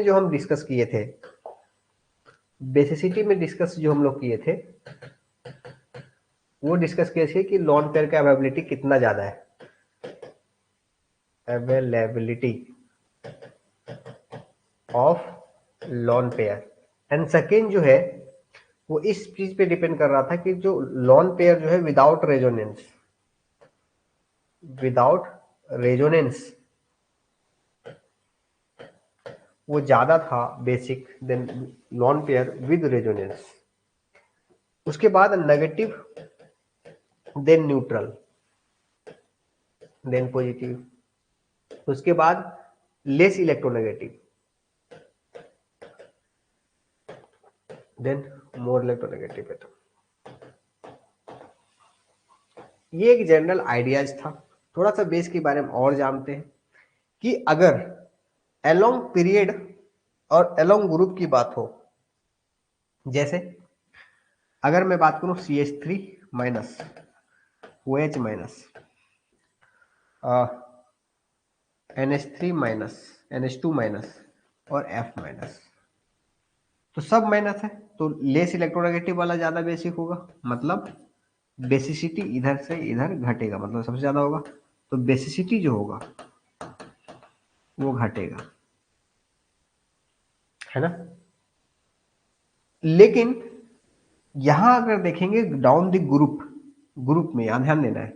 जो हम डिस्कस किए थे, बेसिसिटी में डिस्कस जो हम लोग किए थे, वो डिस्कस किए थे कि लॉन पेयर का अवेलेबिलिटी कितना ज्यादा है, availability of lone pair. And second जो है वो इस चीज पे डिपेंड कर रहा था कि जो लॉन पेयर जो है विदाउट रेजोनेंस वो ज्यादा था basic than lone pair with resonance. उसके बाद negative, then neutral, then positive. उसके बाद less electronegative, then more electronegative है। तो ये एक जनरल आइडियाज था। थोड़ा सा बेस के बारे में और जानते हैं कि अगर एलोंग पीरियड और एलोंग ग्रुप की बात हो, जैसे अगर मैं बात करूं CH3 minus, OH minus, NH3 minus, NH2 minus और F माइनस, तो सब माइनस है, तो लेस इलेक्ट्रोनेगेटिव वाला ज्यादा बेसिक होगा, मतलब बेसिसिटी इधर से इधर घटेगा, मतलब सबसे ज्यादा होगा, तो बेसिसिटी जो होगा वो घटेगा, है ना। लेकिन यहां अगर देखेंगे डाउन द ग्रुप, ग्रुप में यहां ध्यान देना है,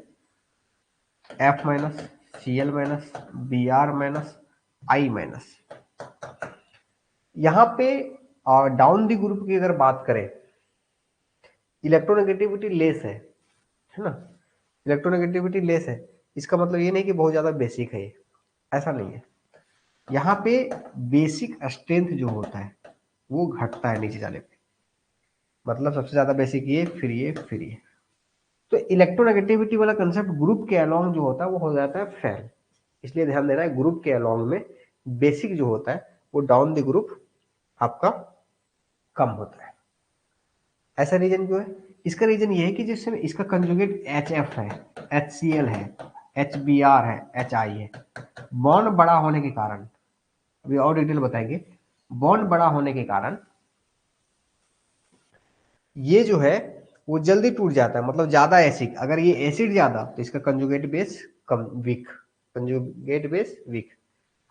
F minus, Cl minus, Br minus, I minus, यहां पे डाउन द ग्रुप की अगर बात करें, इलेक्ट्रोनेगेटिविटी लेस है ना, इलेक्ट्रोनेगेटिविटी लेस है। इसका मतलब ये नहीं कि बहुत ज्यादा बेसिक है ये, ऐसा नहीं है। यहाँ पे बेसिक स्ट्रेंथ जो होता है वो घटता है नीचे जाने पे, मतलब सबसे ज्यादा बेसिक ये, फिर ये, फिर ये। तो इलेक्ट्रोनेगेटिविटी वाला कंसेप्ट ग्रुप के अलोंग जो होता है वो हो जाता है फेल। इसलिए ध्यान देना है, ग्रुप के अलोंग में बेसिक जो होता है वो डाउन द ग्रुप आपका कम होता है। ऐसा रीजन क्यों है? इसका रीजन ये है कि जिससे इसका कंजुगेट HF है, HCl है, HBr है, HI है। बॉन्ड बड़ा होने के कारण, अभी और डिटेल बताएंगे, बॉन्ड बड़ा होने के कारण ये जो है वो जल्दी टूट जाता है, मतलब ज्यादा एसिड, अगर ये एसिड ज्यादा तो इसका कंजुगेट बेस कम, वीक, कंजुगेट बेस वीक।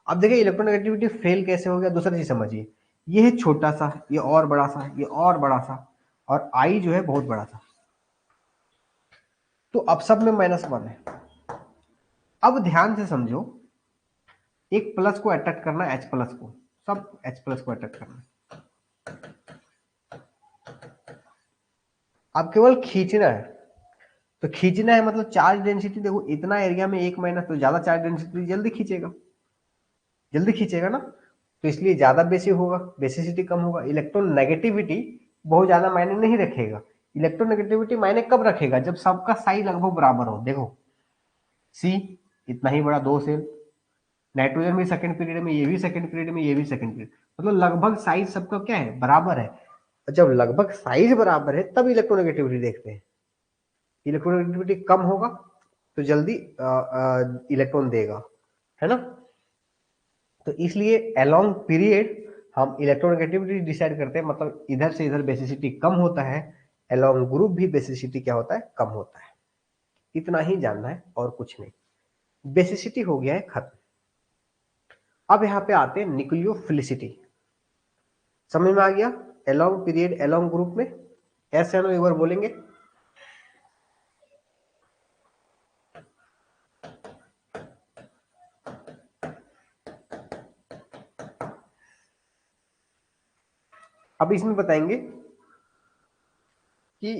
अब देखिए इलेक्ट्रोनेगेटिविटी फेल कैसे हो गया, दूसरा चीज समझिए, ये है छोटा सा, ये और बड़ा सा, ये और बड़ा सा, और आई जो है बहुत बड़ा सा, तो अब सब में -1 है। अब ध्यान से समझो, एक प्लस को अट्रैक्ट करना H प्लस को, सब H प्लस को अट्रैक्ट करना, अब केवल खींचना है। तो खींचना है मतलब चार्ज डेंसिटी, देखो इतना एरिया में एक माइनस, तो ज्यादा चार्ज डेंसिटी जल्दी खींचेगा, जल्दी खींचेगा ना, तो इसलिए ज्यादा बेसिक होगा, बेसिसिटी कम होगा। इलेक्ट्रॉन नेगेटिविटी बहुत ज्यादा मायने नहीं रखेगा। इलेक्ट्रॉन नेगेटिविटी मायने कब रखेगा, जब सबका साइज लगभग बराबर हो। देखो सी इतना ही बड़ा, 2 सेल, नाइट्रोजन भी सेकंड पीरियड में, ये भी सेकंड पीरियड में, ये भी सेकंड पीरियड, मतलब लगभग साइज सबका क्या है, बराबर है। जब लगभग साइज बराबर है तब इलेक्ट्रोनेगेटिविटी देखते हैं। इलेक्ट्रोनेगेटिविटी कम होगा तो जल्दी इलेक्ट्रॉन देगा, है ना। तो इसलिए अलोंग पीरियड हम इलेक्ट्रोनेगेटिविटी डिसाइड करते हैं, मतलब इधर से इधर बेसिसिटी कम होता है, अलोंग ग्रुप भी बेसिसिटी क्या होता है, कम होता है। इतना ही जानना है और कुछ नहीं। बेसिसिटी हो गया है खत्म। अब यहां पे आते हैं न्यूक्लियोफिलिसिटी। समझ में आ गया, अलोंग पीरियड अलोंग ग्रुप में, ऐसे हम एक बार बोलेंगे। अब इसमें बताएंगे कि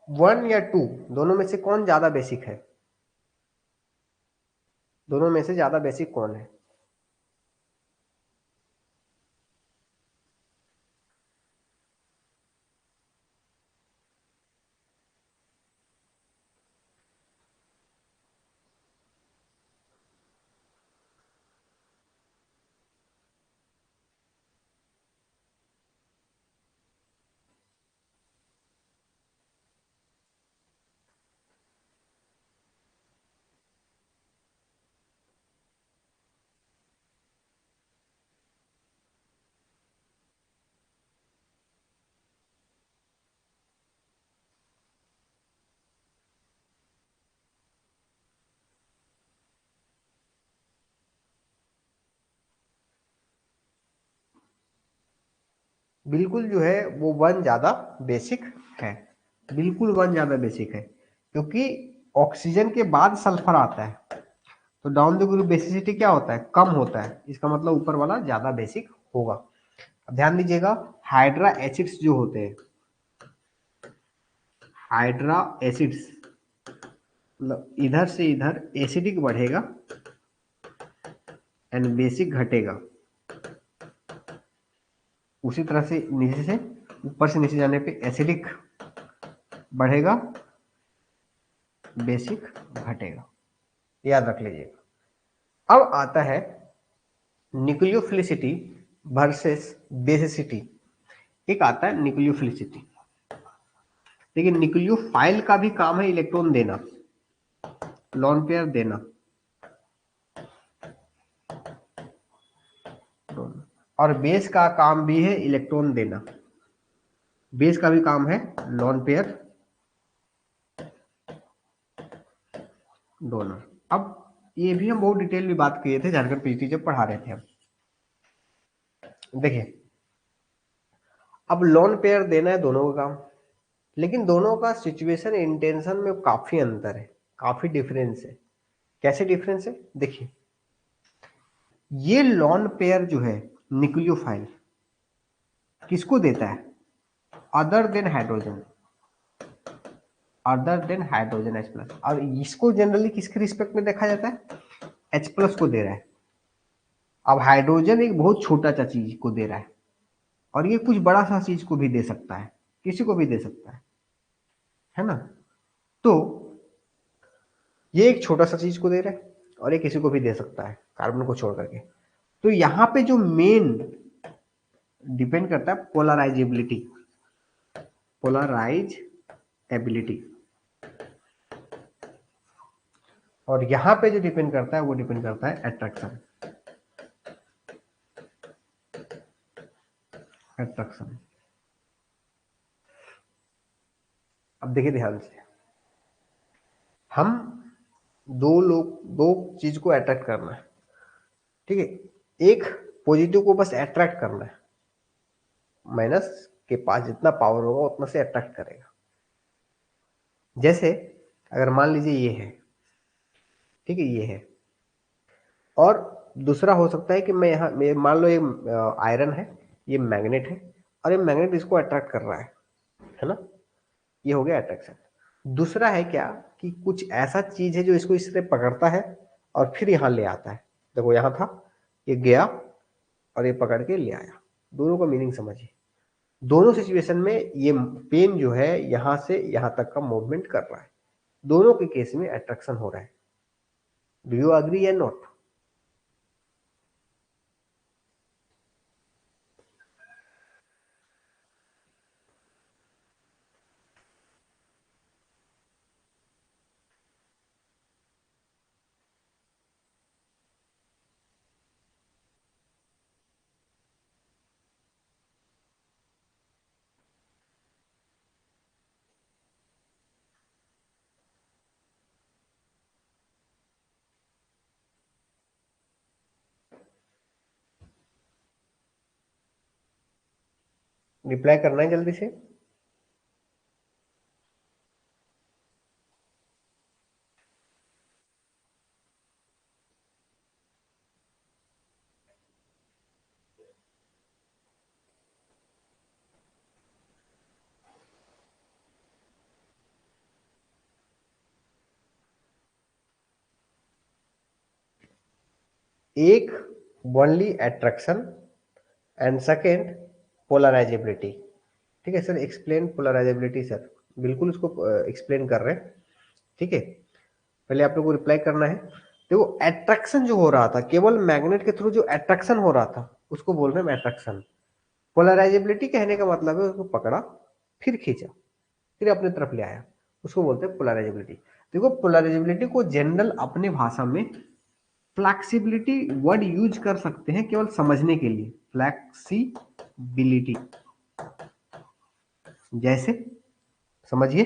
1 या 2 दोनों में से कौन ज्यादा बेसिक है, दोनों में से ज्यादा बेसिक कौन है। बिल्कुल जो है वो 1 ज्यादा बेसिक है, बिल्कुल 1 ज्यादा बेसिक है, क्योंकि ऑक्सीजन के बाद सल्फर आता है, तो डाउन द ग्रुप बेसिसिटी क्या होता है, कम होता है, इसका मतलब ऊपर वाला ज्यादा बेसिक होगा। अब ध्यान दीजिएगा, हाइड्रा एसिड्स जो होते हैं, हाइड्रा एसिड्स मतलब इधर से इधर एसिडिक बढ़ेगा एंड बेसिक घटेगा, उसी तरह से नीचे से ऊपर से नीचे जाने पे एसिडिक बढ़ेगा, बेसिक घटेगा, याद रख लीजिएगा। अब आता है न्यूक्लियोफिलिसिटी वर्सेस बेसिसिटी। एक आता है न्यूक्लियोफिलिसिटी, देखिए न्यूक्लियोफाइल का भी काम है इलेक्ट्रॉन देना, लोन पेयर देना, और बेस का काम भी है इलेक्ट्रॉन देना, बेस का भी काम है लोन पेयर डोनर। अब ये भी हम बहुत डिटेल में बात किए थे झारखंड पीजीटी जब पढ़ा रहे थे हम। देखिए अब लोन पेयर देना है दोनों का काम, लेकिन दोनों का सिचुएशन इंटेंशन में काफी अंतर है, काफी डिफरेंस है। कैसे डिफरेंस है, देखिए ये लोन पेयर जो है न्यूक्लियोफाइल किसको देता है, other than hydrogen, other than hydrogen H plus, और इसको जनरली किसके रिस्पेक्ट में देखा जाता है, H प्लस को दे रहा है। अब हाइड्रोजन एक बहुत छोटा सा चीज को दे रहा है, और ये कुछ बड़ा सा चीज को भी दे सकता है, किसी को भी दे सकता है ना। तो ये एक छोटा सा चीज को दे रहा है और ये किसी को भी दे सकता है कार्बन को छोड़ करके। तो यहाँ पे जो मेन डिपेंड करता है पोलराइजेबिलिटी, पोलराइज एबिलिटी, और यहां पे जो डिपेंड करता है वो डिपेंड करता है अट्रैक्शन, अट्रैक्शन। अब देखिए ध्यान से, हम दो चीज को अट्रैक्ट करना है, ठीक है, एक पॉजिटिव को बस अट्रैक्ट करना है, माइनस के पास जितना पावर होगा उतना से अट्रैक्ट करेगा। जैसे अगर मान लीजिए ये है, ठीक है, ये है, और दूसरा हो सकता है कि मैं यहाँ मान लो ये आयरन है, ये मैग्नेट है, और ये मैग्नेट इसको अट्रैक्ट कर रहा है ना, ये हो गया अट्रैक्शन। दूसरा है क्या कि कुछ ऐसा चीज है जो इसको इस तरह पकड़ता है और फिर यहाँ ले आता है, देखो यहाँ था, ये गया और ये पकड़ के ले आया। दोनों का मीनिंग समझिए, दोनों सिचुएशन में ये पेन जो है यहां से यहां तक का मूवमेंट कर रहा है, दोनों के केस में अट्रैक्शन हो रहा है। डू यू अग्री या नॉट? रिप्लाई करना है जल्दी से। एक only attraction and second polarisability. ठीक है सर, एक्सप्लेन पोलराइजेबिलिटी सर, बिल्कुल उसको एक्सप्लेन कर रहे हैं। ठीक है, पहले आप लोग को रिप्लाई करना है। देखो अट्रैक्शन जो हो रहा था, केवल मैग्नेट के थ्रू जो अट्रैक्शन हो रहा था उसको बोल रहे हैं अट्रैक्शन। पोलराइजेबिलिटी कहने का मतलब है उसको पकड़ा, फिर खींचा, फिर अपने तरफ ले आया, उसको बोलते हैं पोलराइजेबिलिटी। देखो पोलराइजेबिलिटी को जनरल अपने भाषा में फ्लैक्सिबिलिटी वर्ड यूज कर सकते हैं केवल समझने के लिए, फ्लैक्सिबिलिटी। जैसे समझिए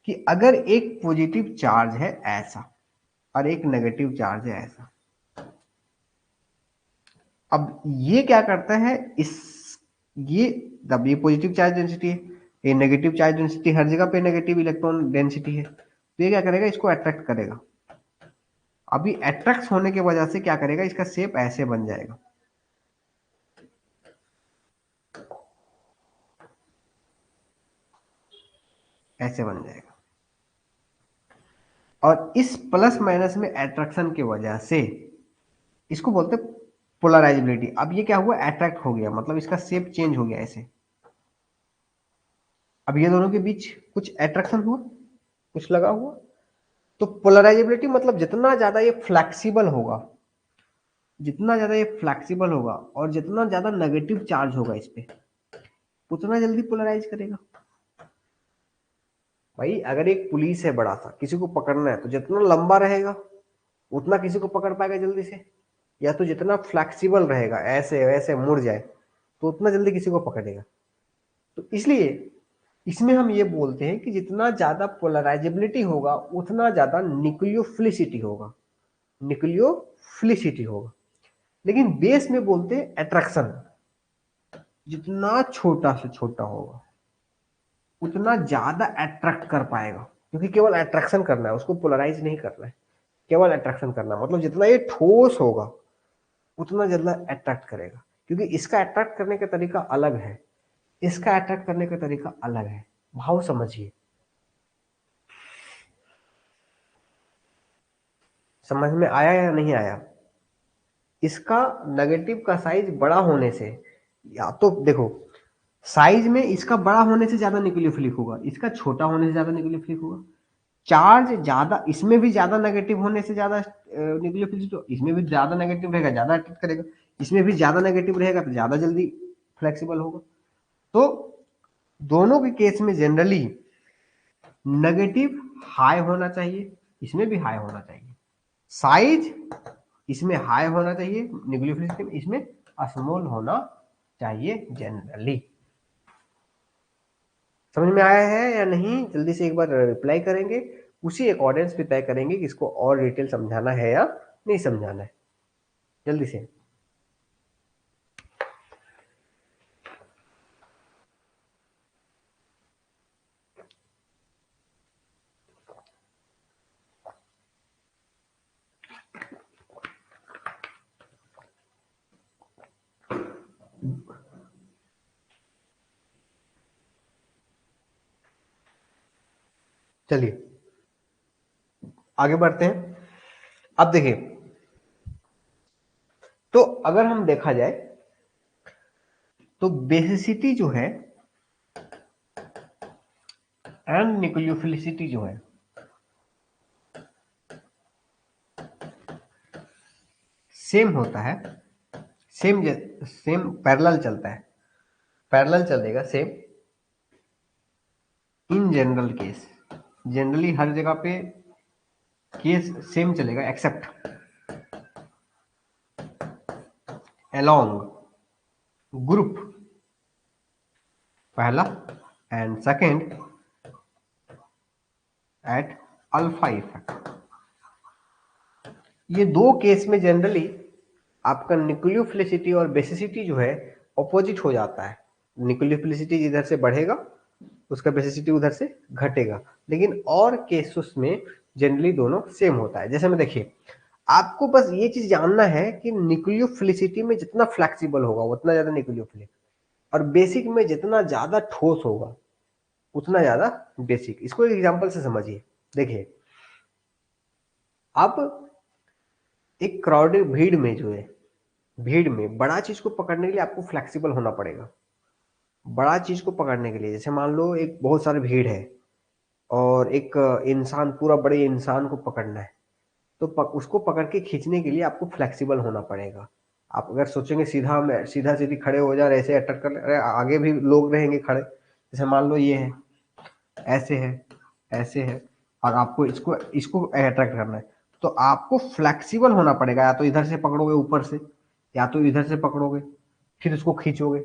कि अगर एक पॉजिटिव चार्ज है ऐसा और एक नेगेटिव चार्ज है ऐसा, अब ये क्या करता है, इस ये तब ये पॉजिटिव चार्ज डेंसिटी है, ये नेगेटिव चार्ज डेंसिटी, हर जगह पे नेगेटिव इलेक्ट्रॉन डेंसिटी है, तो ये क्या करेगा, इसको अट्रैक्ट करेगा। अभी अट्रैक्ट होने की वजह से क्या करेगा, इसका शेप ऐसे बन जाएगा, ऐसे बन जाएगा। और इस प्लस माइनस में अट्रैक्शन की वजह से इसको बोलते हैं पोलराइजेबिलिटी। अब ये क्या हुआ, अट्रैक्ट हो गया, मतलब इसका शेप चेंज हो गया ऐसे। अब ये दोनों के बीच कुछ अट्रैक्शन हुआ, कुछ लगा हुआ, तो पोलराइजेबिलिटी मतलब जितना ज्यादा ये फ्लेक्सिबल होगा, जितना ज्यादा ये फ्लेक्सिबल होगा और जितना ज्यादा नेगेटिव चार्ज होगा इस पे, उतना जल्दी पोलराइज करेगा। भाई अगर एक पुलिस है बड़ा सा, किसी को पकड़ना है, तो जितना लंबा रहेगा उतना किसी को पकड़ पाएगा जल्दी से, या तो जितना फ्लेक्सिबल रहेगा, ऐसे वैसे मुड़ जाए, तो उतना जल्दी किसी को पकड़ेगा। तो इसलिए इसमें हम ये बोलते हैं कि जितना ज्यादा पोलराइजेबिलिटी होगा उतना ज्यादा न्यूक्लियोफिलिसिटी होगा, न्यूक्लियोफिलिसिटी होगा। लेकिन बेस में बोलते हैं अट्रैक्शन, जितना छोटा से छोटा होगा उतना ज्यादा अट्रैक्ट कर पाएगा, क्योंकि केवल अट्रैक्शन करना है, उसको पोलराइज नहीं करना है, केवल अट्रैक्शन करना है। मतलब जितना ये ठोस होगा उतना ज्यादा अट्रैक्ट करेगा, क्योंकि इसका अट्रैक्ट करने का तरीका अलग है, इसका अट्रैक्ट करने का तरीका अलग है। भाव समझिए, समझ में आया या नहीं आया? इसका नेगेटिव का साइज बड़ा होने से, या तो देखो साइज में इसका बड़ा होने से ज्यादा न्यूक्लियोफिलिक होगा, इसका छोटा होने से ज्यादा न्यूक्लियोफिलिक होगा। चार्ज ज्यादा, इसमें भी ज्यादा नेगेटिव होने से ज्यादा न्यूक्लियोफिलिक, तो इसमें भी ज्यादा नेगेटिव रहेगा, ज्यादा अट्रैक्ट करेगा। इसमें भी ज्यादा नेगेटिव रहेगा तो ज्यादा जल्दी फ्लेक्सिबल होगा। तो दोनों के केस में जनरली नेगेटिव हाई होना चाहिए, इसमें भी हाई होना चाहिए। साइज इसमें हाई होना चाहिए न्यूक्लियोफिलिसिटी में, इसमें स्मॉल होना चाहिए जनरली। समझ में आया है या नहीं? जल्दी से एक बार रिप्लाई करेंगे, उसी अकॉर्डेंस पे तय करेंगे कि इसको और डिटेल समझाना है या नहीं समझाना है। जल्दी से। चलिए आगे बढ़ते हैं। अब देखिए, तो अगर हम देखा जाए तो बेसिसिटी जो है एंड न्यूक्लियोफिलिसिटी जो है, सेम होता है, सेम सेम पैरेलल चलता है, पैरेलल चलेगा same in general case. Generally हर जगह पे केस सेम चलेगा एक्सेप्ट अलोंग ग्रुप, पहला, and second at alpha effect. ये दो केस में जनरली आपका न्यूक्लियोफिलिसिटी और बेसिसिटी जो है ऑपोजिट हो जाता है। न्यूक्लियोफिलिसिटी इधर से बढ़ेगा, उसका बेसिसिटी उधर से घटेगा। लेकिन और केसेस में जनरली दोनों सेम होता है। जैसे में देखिए, आपको बस ये चीज जानना है कि न्यूक्लियोफिलिसिटी में जितना फ्लेक्सिबल होगा उतना ज्यादा न्यूक्लियोफिलिक, और बेसिक में जितना ज्यादा ठोस होगा उतना ज्यादा बेसिक। इसको एक एग्जांपल से समझिए। देखिए, अब एक क्राउडेड भीड़ में जो है, भीड़ में बड़ा चीज को पकड़ने के लिए आपको फ्लेक्सिबल होना पड़ेगा। बड़ा चीज को पकड़ने के लिए, जैसे मान लो एक बहुत सारी भीड़ है और एक इंसान, पूरा बड़े इंसान को पकड़ना है, तो उसको पकड़ के खींचने के लिए आपको फ्लेक्सिबल होना पड़ेगा। आप अगर सोचेंगे सीधा में सीधा सीधी खड़े हो जा रहे, ऐसे अटक कर, अरे आगे भी लोग रहेंगे खड़े, जैसे मान लो ये है, ऐसे है, ऐसे है, और आपको इसको इसको अट्रैक्ट करना है, तो आपको फ्लेक्सिबल होना पड़ेगा। या तो इधर से पकड़ोगे ऊपर से, या तो इधर से पकड़ोगे फिर उसको खींचोगे,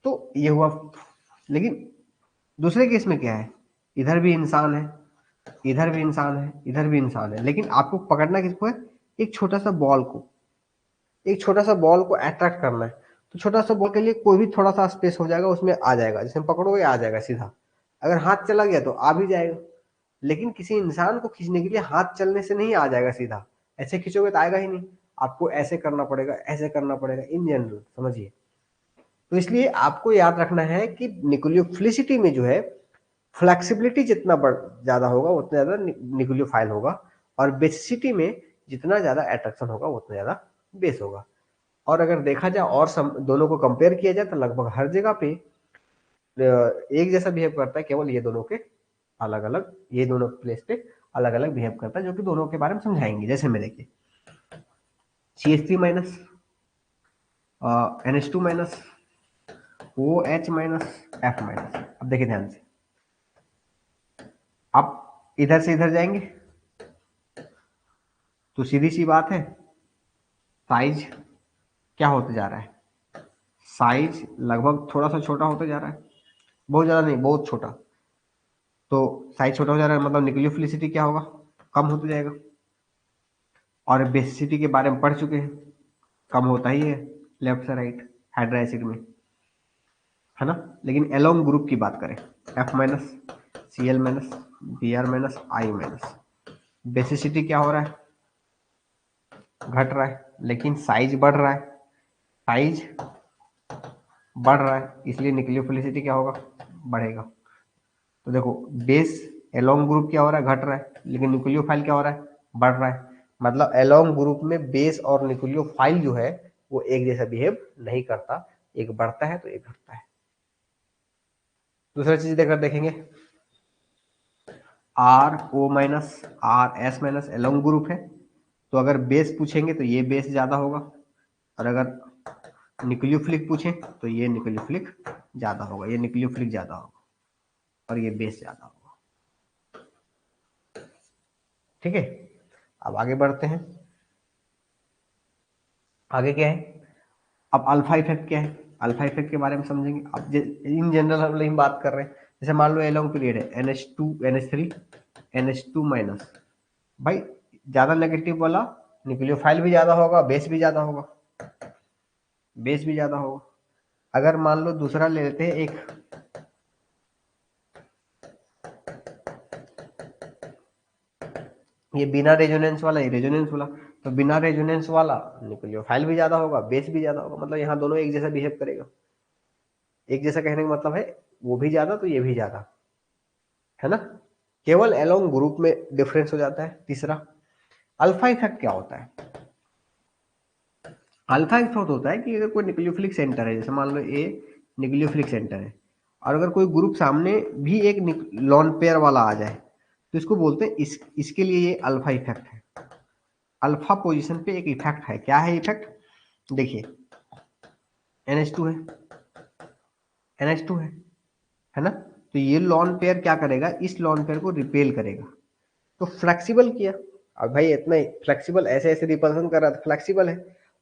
तो ये हुआ। लेकिन दूसरे केस में क्या है, इधर भी इंसान है, इधर भी इंसान है, इधर भी इंसान है, लेकिन आपको पकड़ना किसको है, एक छोटा सा बॉल को, एक छोटा सा बॉल को अट्रैक्ट करना है। तो छोटा सा बॉल के लिए कोई भी थोड़ा सा स्पेस हो जाएगा, उसमें आ जाएगा, जैसे पकड़ोगे आ जाएगा सीधा। अगर हाथ चला गया तो आ भी जाएगा। लेकिन किसी इंसान को खींचने के लिए हाथ चलने से नहीं आ जाएगा सीधा, ऐसे खींचोगे तो आएगा ही नहीं, आपको ऐसे करना पड़ेगा, ऐसे करना पड़ेगा, इन जनरल समझिए। तो इसलिए आपको याद रखना है कि न्यूक्लियोफिलिसिटी में जो है फ्लेक्सिबिलिटी जितना ज्यादा होगा उतना ज्यादा न्यूक्लियोफाइल होगा, और बेसिसिटी में जितना ज्यादा अट्रैक्शन होगा उतना ज्यादा बेस होगा। और अगर देखा जाए और दोनों को कंपेयर किया जाए तो लगभग हर जगह पे एक जैसा बिहेव करता है, केवल ये दोनों के अलग अलग, ये दोनों प्लेस पे अलग अलग बिहेव करता है, जो कि दोनों के बारे में समझाएंगे। जैसे में देखिए CH3 minus, NH2 minus, OH minus, F minus. अब देखिए ध्यान से, आप इधर से इधर जाएंगे तो सीधी सी बात है साइज क्या होते जा रहा है, साइज लगभग थोड़ा सा छोटा होते जा रहा है, बहुत ज्यादा नहीं, बहुत छोटा। तो साइज छोटा हो जा रहा है मतलब न्यूक्लियोफिलिसिटी क्या होगा, कम होते जाएगा। और बेसिसिटी के बारे में पढ़ चुके हैं, कम होता ही है लेफ्ट से राइट हाइड्रा एसिड में, है ना। लेकिन एलोंग ग्रुप की बात करें, F minus, Cl minus, Br minus, I minus, basicity क्या हो रहा है, घट रहा है, लेकिन साइज बढ़ रहा है, साइज बढ़ रहा है, इसलिए न्यूक्लियोफिलिसिटी क्या होगा, बढ़ेगा। तो देखो बेस एलोंग ग्रुप क्या हो रहा है, घट रहा है, लेकिन न्यूक्लियोफाइल क्या हो रहा है, बढ़ रहा है। मतलब एलोंग ग्रुप में बेस और न्यूक्लियोफाइल जो है वो एक जैसा बिहेव नहीं करता, एक बढ़ता है तो एक घटता है। दूसरा चीज देखकर देखेंगे, RO minus, RS minus along group है, तो अगर बेस पूछेंगे तो ये बेस ज्यादा होगा, और अगर न्यूक्लियोफिलिक पूछें तो ये न्यूक्लियोफिलिक ज्यादा होगा, ये न्यूक्लियोफिलिक ज्यादा होगा, और ये बेस ज्यादा होगा। ठीक है, अब आगे बढ़ते हैं। आगे क्या है, अब अल्फा इफेक्ट क्या है, अल्फा इफेक्ट के बारे में समझेंगे। अब इन जनरल हम बात कर रहे हैं, जैसे मान लो एलोंग पीरियड है, NH2 NH3 NH2 माइनस, भाई ज्यादा नेगेटिव वाला न्यूक्लियोफाइल भी ज्यादा होगा, बेस भी ज्यादा होगा, बेस भी ज्यादा होगा। अगर मान लो दूसरा ले लेते हैं एक, ये बिना रेजोनेंस वाला, ये रेजोनेंस वाला, तो बिना रेजोनेंस वाला न्यूक्लियोफाइल भी ज्यादा होगा, बेस भी ज्यादा होगा, मतलब यहाँ दोनों एक जैसा बिहेव करेगा। एक जैसा कहने का मतलब है वो भी ज्यादा तो ये भी ज्यादा, है ना। केवल एलोंग ग्रुप में डिफरेंस हो जाता है। तीसरा अल्फा इफेक्ट क्या होता है, अल्फा इफेक्ट होता है कि अगर कोई न्यूक्लियोफिलिक सेंटर है, जैसे मान लो ए न्यूक्लियोफिलिक सेंटर है, और अगर कोई ग्रुप सामने भी एक लॉन पेयर वाला आ जाए तो इसको बोलते हैं इसके लिए ये अल्फा इफेक्ट है। अल्फा पोजीशन पे एक इफेक्ट है, क्या है इफेक्ट, देखिए NH2 है, NH2 है ना। तो ये लॉन पेयर क्या करेगा, इस लॉन पेयर को रिपेल करेगा, तो फ्लेक्सिबल किया। अब भाई इतना फ्लेक्सिबल, ऐसे ऐसे रिपल्सन कर रहा था, फ्लेक्सिबल है,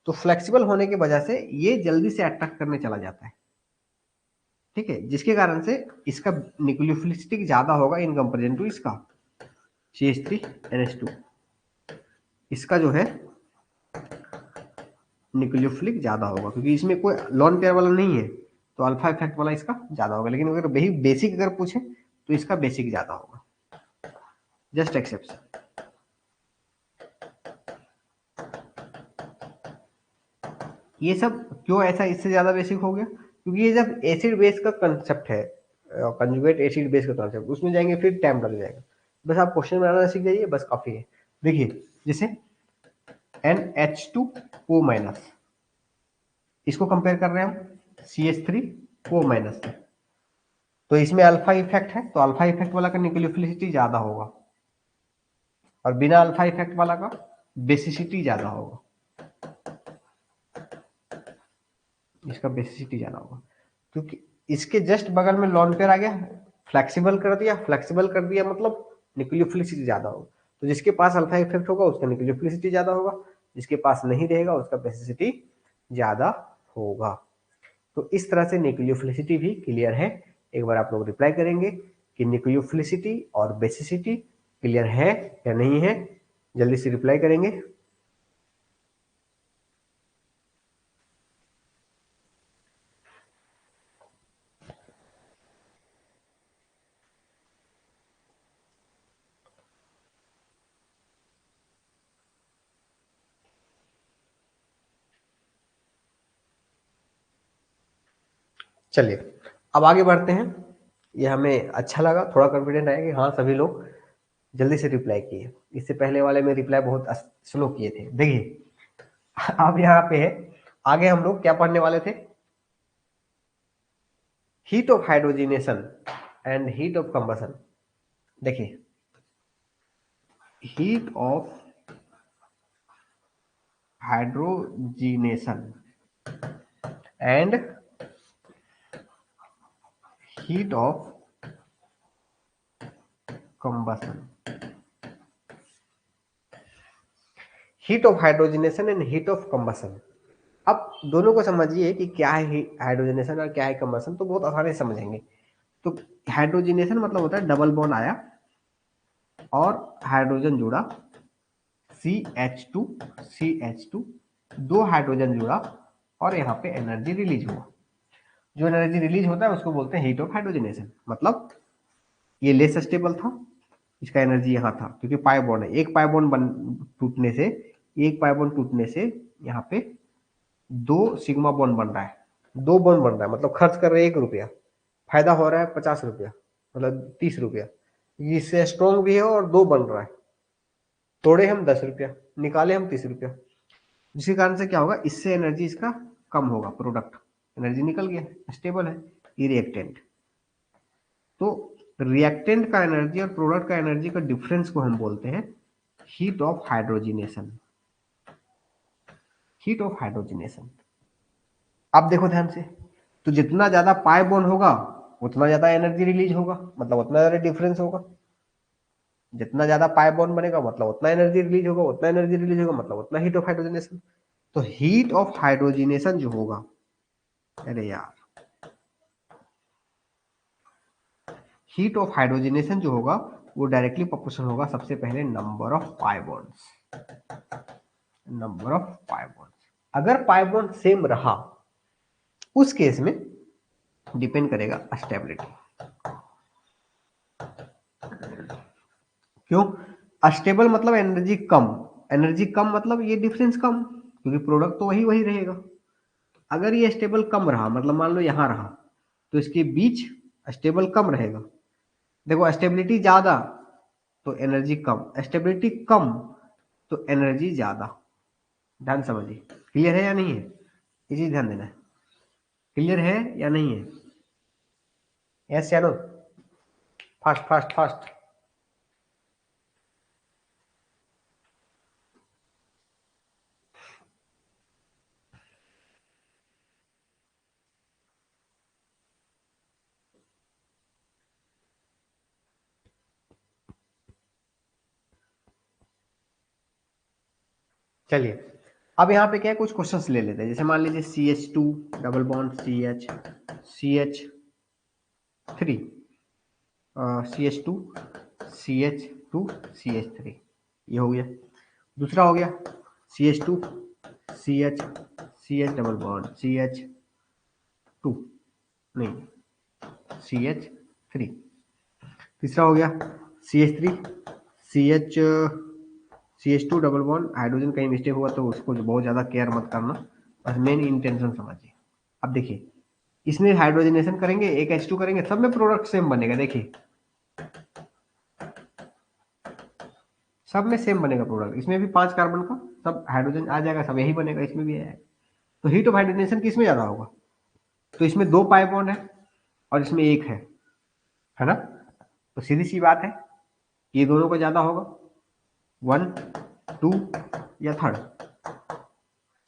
तो फ्लेक्सिबल होने की वजह से ये जल्दी से अट्रैक्ट करने चला जाता है। ठीक है, जिसके कारण से इसका न्यूक्लियोफिलिसिटी ज्यादा होगा इन कंपेरिजन टू इसका CH3NH2, इसका जो है न्यूक्लियोफिलिक ज्यादा होगा, क्योंकि इसमें कोई लॉन पेयर वाला नहीं है, तो अल्फा इफेक्ट वाला इसका ज्यादा होगा। लेकिन अगर वही बेसिक अगर पूछे तो इसका बेसिक ज्यादा होगा, जस्ट एक्सेप्शन। ये सब क्यों ऐसा इससे ज्यादा बेसिक हो गया, क्योंकि ये जब एसिड बेस का कंसेप्ट है, कंजुगेट एसिड बेस का कंसेप्ट, उसमें जाएंगे फिर टाइम लग जाएगा। बस आप क्वेश्चन बनाना सीख जाइए, बस काफी है। देखिए जैसे NH2O माइनस, इसको कंपेयर कर रहे हैं हम CH3O माइनस से, तो इसमें अल्फा इफेक्ट है, तो अल्फा इफेक्ट वाला का न्यूक्लियोफिलिसिटी ज्यादा होगा, और बिना अल्फा इफेक्ट वाला का बेसिसिटी ज्यादा होगा, इसका बेसिसिटी ज्यादा होगा, क्योंकि इसके जस्ट बगल में लॉन पेयर आ गया, फ्लेक्सिबल कर दिया, फ्लेक्सिबल कर दिया मतलब न्यूक्लियोफिलिसिटी ज्यादा होगा। तो जिसके पास अल्फा इफेक्ट होगा उसका न्यूक्लियोफिलिसिटी ज्यादा होगा, जिसके पास नहीं रहेगा उसका बेसिसिटी ज्यादा होगा। तो इस तरह से न्यूक्लियोफिलिसिटी भी क्लियर है। एक बार आप लोग रिप्लाई करेंगे कि न्यूक्लियोफिलिसिटी और बेसिसिटी क्लियर है या नहीं है, जल्दी से रिप्लाई करेंगे। चलिए अब आगे बढ़ते हैं। ये हमें अच्छा लगा, थोड़ा कॉन्फिडेंट आया कि हाँ सभी लोग जल्दी से रिप्लाई किए। इससे पहले वाले में रिप्लाई बहुत स्लो किए थे। देखिए अब यहाँ पे है, आगे हम लोग क्या पढ़ने वाले थे, heat of hydrogenation and heat of combustion. देखिए heat of hydrogenation and heat of combustion, heat of hydrogenation and heat of combustion. अब दोनों को समझिए कि क्या है हाइड्रोजनेशन और क्या है कंबसन, तो बहुत आसानी से समझेंगे। तो हाइड्रोजनेशन मतलब होता है डबल बॉन्ड आया और हाइड्रोजन जुड़ा, CH2 दो हाइड्रोजन जुड़ा और यहाँ पे एनर्जी रिलीज हुआ। जो एनर्जी रिलीज होता है उसको बोलते हैं हीट ऑफ हाइड्रोजनेशन। मतलब ये लेस स्टेबल था, इसका एनर्जी यहाँ था क्योंकि पाई बॉन्ड है, एक पाई बॉन्ड टूटने से, एक पाई बॉन्ड टूटने से यहाँ पे दो सिग्मा बॉन्ड बन रहा है, दो बॉन्ड बन रहा है। मतलब खर्च कर रहे हैं 1 रुपया, फायदा हो रहा है 50 रुपया, मतलब 30 रुपया। इससे स्ट्रॉन्ग भी है और दो बन रहा है, तोड़े हम 10 रुपया, निकाले हम 30 रुपया। जिसके कारण से क्या होगा, इससे एनर्जी इसका कम होगा, प्रोडक्ट एनर्जी निकल गया, स्टेबल है। ये रिएक्टेंट, तो रिएक्टेंट का एनर्जी और प्रोडक्ट का एनर्जी का डिफरेंस को हम बोलते हैं heat of hydrogenation. Heat of hydrogenation, अब देखो ध्यान से, तो जितना ज्यादा पाई बॉन्ड होगा उतना ज्यादा एनर्जी रिलीज होगा, मतलब उतना ज्यादा डिफरेंस होगा। जितना ज्यादा पाई बॉन्ड बनेगा मतलब उतना एनर्जी रिलीज होगा, उतना एनर्जी रिलीज होगा मतलब उतना हीट ऑफ हाइड्रोजनेशन। तो हीट ऑफ हाइड्रोजनेशन जो होगा, अरे यार, हीट ऑफ हाइड्रोजनेशन जो होगा वो डायरेक्टली प्रोपोर्शनल होगा सबसे पहले number of pi bonds, number of pi bonds. अगर पाई बॉन्ड सेम रहा उस केस में डिपेंड करेगा स्टेबिलिटी। क्यों? अस्टेबल मतलब एनर्जी कम, एनर्जी कम मतलब ये डिफरेंस कम, क्योंकि प्रोडक्ट तो वही वही रहेगा। अगर ये स्टेबल कम रहा, मतलब मान लो यहां रहा, तो इसके बीच स्टेबल कम रहेगा। देखो स्टेबिलिटी ज्यादा तो एनर्जी कम, स्टेबिलिटी कम तो एनर्जी ज्यादा। ध्यान समझिए, क्लियर है या नहीं है, ये चीज ध्यान देना है। क्लियर है या नहीं है? यस या नो? Fast fast fast. चलिए अब यहाँ पे क्या है, कुछ क्वेश्चंस ले लेते हैं। जैसे मान लीजिए CH2 double bond CH3, CH2 CH2 CH3, ये हो गया। दूसरा हो गया CH2 CH double bond CH2, नहीं CH3। तीसरा हो गया CH3 CH CH2 double bond, hydrogen कहीं मिस्टेक हुआ तो उसको बहुत ज्यादा केयर मत करना, बस मेन इंटेंशन समझिए। अब देखिए इसमें हाइड्रोजनेशन करेंगे, एक H2 करेंगे, सब में प्रोडक्ट सेम बनेगा। देखिए सब में सेम बनेगा प्रोडक्ट, इसमें भी 5 कार्बन का सब हाइड्रोजन आ जाएगा, सब यही बनेगा, इसमें भी आएगा। तो हीट ऑफ हाइड्रोजनेशन किसमें ज्यादा होगा? तो इसमें 2 पाई बॉन्ड है और इसमें 1 है ना? तो सीधी सी बात है, ये दोनों का ज्यादा होगा, 1 2 या थर्ड।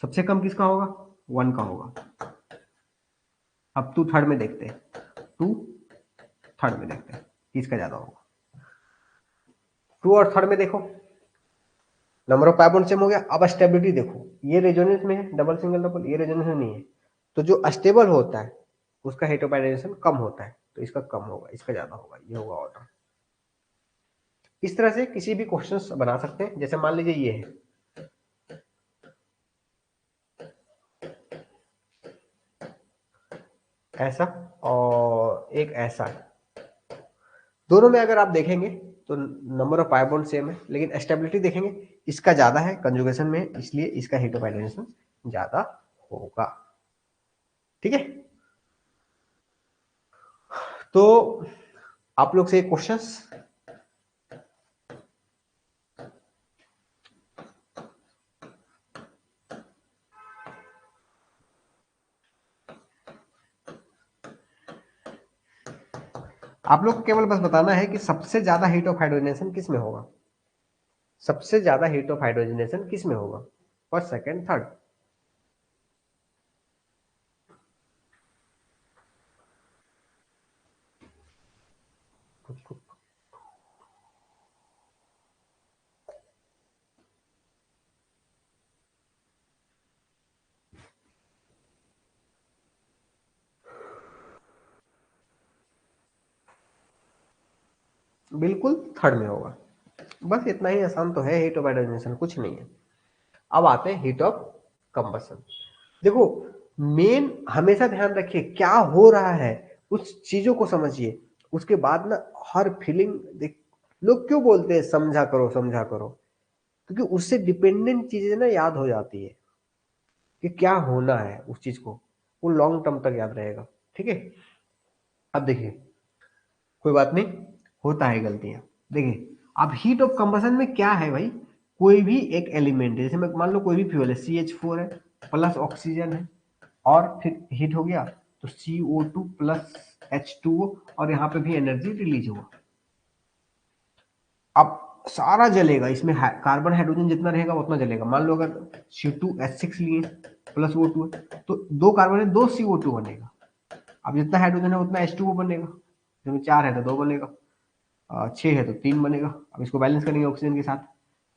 सबसे कम किसका होगा? 1 का होगा। अब 2 थर्ड में देखते हैं, 2 थर्ड में देखते हैं किसका ज्यादा होगा। 2 और थर्ड में देखो, number of pi bond same हो गया। अब स्टेबिलिटी देखो, ये रेजोनेंस में है, डबल सिंगल डबल, ये रेजोनेंस में नहीं है। तो जो स्टेबल होता है उसका हीट ऑफ हाइड्रोजनेशन कम होता है, तो इसका कम होगा, इसका ज्यादा होगा, ये होगा ऑर्डर। इस तरह से किसी भी क्वेश्चंस बना सकते हैं। जैसे मान लीजिए ये है, ऐसा और एक ऐसा है, दोनों में अगर आप देखेंगे तो number of pi bond same है, लेकिन स्टेबिलिटी देखेंगे इसका ज्यादा है कंजुगेशन में, इसलिए इसका हीट ऑफ हाइड्रोजनेशन ज्यादा होगा। ठीक है, तो आप लोग से क्वेश्चंस, आप लोग को केवल बस बताना है कि सबसे ज्यादा हीट ऑफ हाइड्रोजनेशन किस में होगा, सबसे ज्यादा हीट ऑफ हाइड्रोजनेशन किस में होगा, फर्स्ट सेकंड थर्ड। बिल्कुल थर्ड में होगा। बस इतना ही आसान तो है हीट ऑफ हाइड्रोजनेशन, कुछ नहीं है। अब आते हैं हीट ऑफ कंबसन। देखो मेन हमेशा ध्यान रखिए क्या हो रहा है, उस चीजों को समझिए। उसके बाद ना हर फीलिंग देख, लोग क्यों बोलते हैं समझा करो समझा करो, क्योंकि उससे डिपेंडेंट चीजें ना याद हो जाती है कि क्या होना है उस चीज को, वो लॉन्ग टर्म तक याद रहेगा। ठीक है, अब देखिए कोई बात नहीं, होता है गलतियां। देखिए अब हीट ऑफ कंबसन में क्या है भाई, कोई भी एक एलिमेंट है, जैसे मैं मान लो कोई भी फ्यूल है, CH4 है प्लस ऑक्सीजन है, और फिर हीट हो गया तो CO2 प्लस H2O, और यहाँ पे भी एनर्जी रिलीज हुआ। अब सारा जलेगा इसमें, कार्बन हाइड्रोजन जितना रहेगा उतना जलेगा। मान लो अगर C2H6 लिए प्लस O2 है, तो दो कार्बन है, दो CO2 बनेगा। अब जितना हाइड्रोजन है उतना H2O बनेगा, जिसमें 4 है तो 2 बनेगा, 6 है तो 3 बनेगा। अब इसको बैलेंस करेंगे ऑक्सीजन के साथ,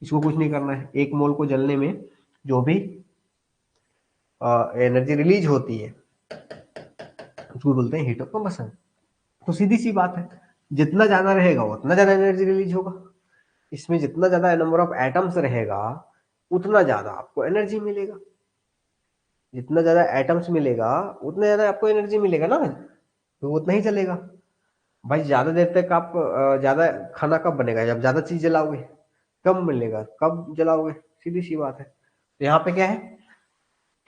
इसको कुछ नहीं करना है, एक मोल को जलने में जो भी एनर्जी रिलीज होती है उसको बोलते हैं हीट ऑफ कंबसन। तो सीधी सी बात है, जितना ज्यादा रहेगा उतना ज्यादा एनर्जी रिलीज होगा। इसमें जितना ज्यादा नंबर ऑफ एटम्स रहेगा उतना ज्यादा आपको एनर्जी मिलेगा, जितना ज्यादा एटम्स मिलेगा उतना ज्यादा आपको एनर्जी मिलेगा ना, तो उतना ही चलेगा। भाई ज्यादा देर तक आप ज्यादा खाना कब बनेगा, जब ज्यादा चीज जलाओगे। कब मिलेगा, कब जलाओगे, सीधी सी बात है। तो यहाँ पे क्या है,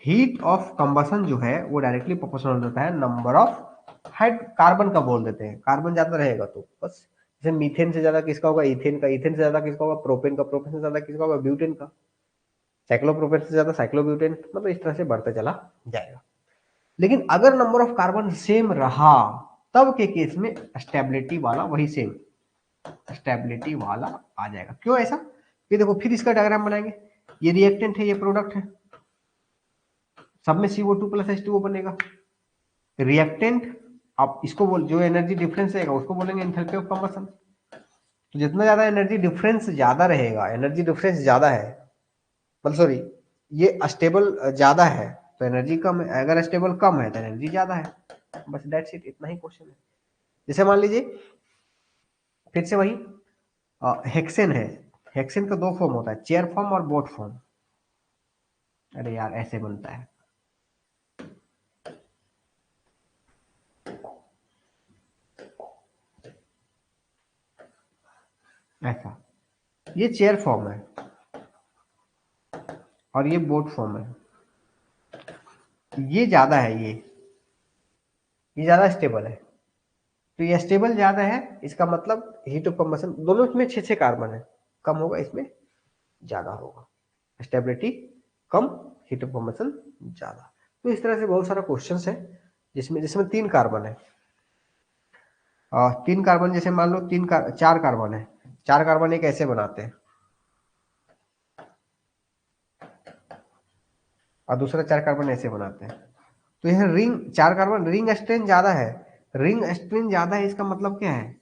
हीट ऑफ कंबसन जो है वो डायरेक्टली प्रोपोर्शनल होता है नंबर ऑफ हाइड कार्बन का, बोल देते हैं कार्बन ज्यादा रहेगा तो बस। जैसे मीथेन से ज्यादा किसका होगा, इथेन का, इथेन से ज्यादा किसका होगा, प्रोपेन का, प्रोपेन से ज्यादा किसका होगा, ब्यूटेन का, साइक्लोप्रोपेन से ज्यादा साइक्लोब्यूटेन, मतलब इस तरह से बढ़ता चला जाएगा। लेकिन अगर नंबर ऑफ कार्बन सेम रहा तब के केस में स्टेबिलिटी वाला वही सेम स्टेबिलिटी वाला आ जाएगा। क्यों ऐसा, ये देखो फिर इसका डायग्राम बनाएंगे, ये रिएक्टेंट है ये प्रोडक्ट है, सब में CO2 प्लस H2O बनेगा। रिएक्टेंट, आप इसको बोल, जो एनर्जी डिफरेंस रहेगा उसको बोलेंगे एंथैल्पी ऑफ कंबसन। तो जितना ज्यादा एनर्जी डिफरेंस ज्यादा रहेगा, एनर्जी डिफरेंस ज्यादा है, मतलब सॉरी ये स्टेबल ज्यादा है तो एनर्जी कम है, अगर स्टेबल कम है तो एनर्जी ज्यादा है। बस दैट्स इट, इतना ही क्वेश्चन है। जैसे मान लीजिए फिर से वही हेक्सेन है, हेक्सेन का दो फॉर्म होता है, चेयर फॉर्म और बोट फॉर्म। अरे यार ऐसे बनता है, ऐसा, ये चेयर फॉर्म है और ये बोट फॉर्म है। ये ज्यादा है, ये ज्यादा स्टेबल है, तो ये स्टेबल ज्यादा है, इसका मतलब हीट ऑफ कंबसन, दोनों में 6 कार्बन है, कम होगा इसमें ज्यादा होगा, stability come, heat of combustion ज्यादा। तो इस तरह से बहुत सारा क्वेश्चन है जिसमें जिसमें 3 कार्बन है, 3 कार्बन, जैसे मान लो 4 कार्बन है, 4 कार्बन एक ऐसे बनाते हैं और दूसरा 4 कार्बन ऐसे बनाते हैं। तो यह रिंग 4 कार्बन, रिंग स्ट्रेन ज्यादा है, रिंग स्ट्रेन ज्यादा है, इसका मतलब क्या है,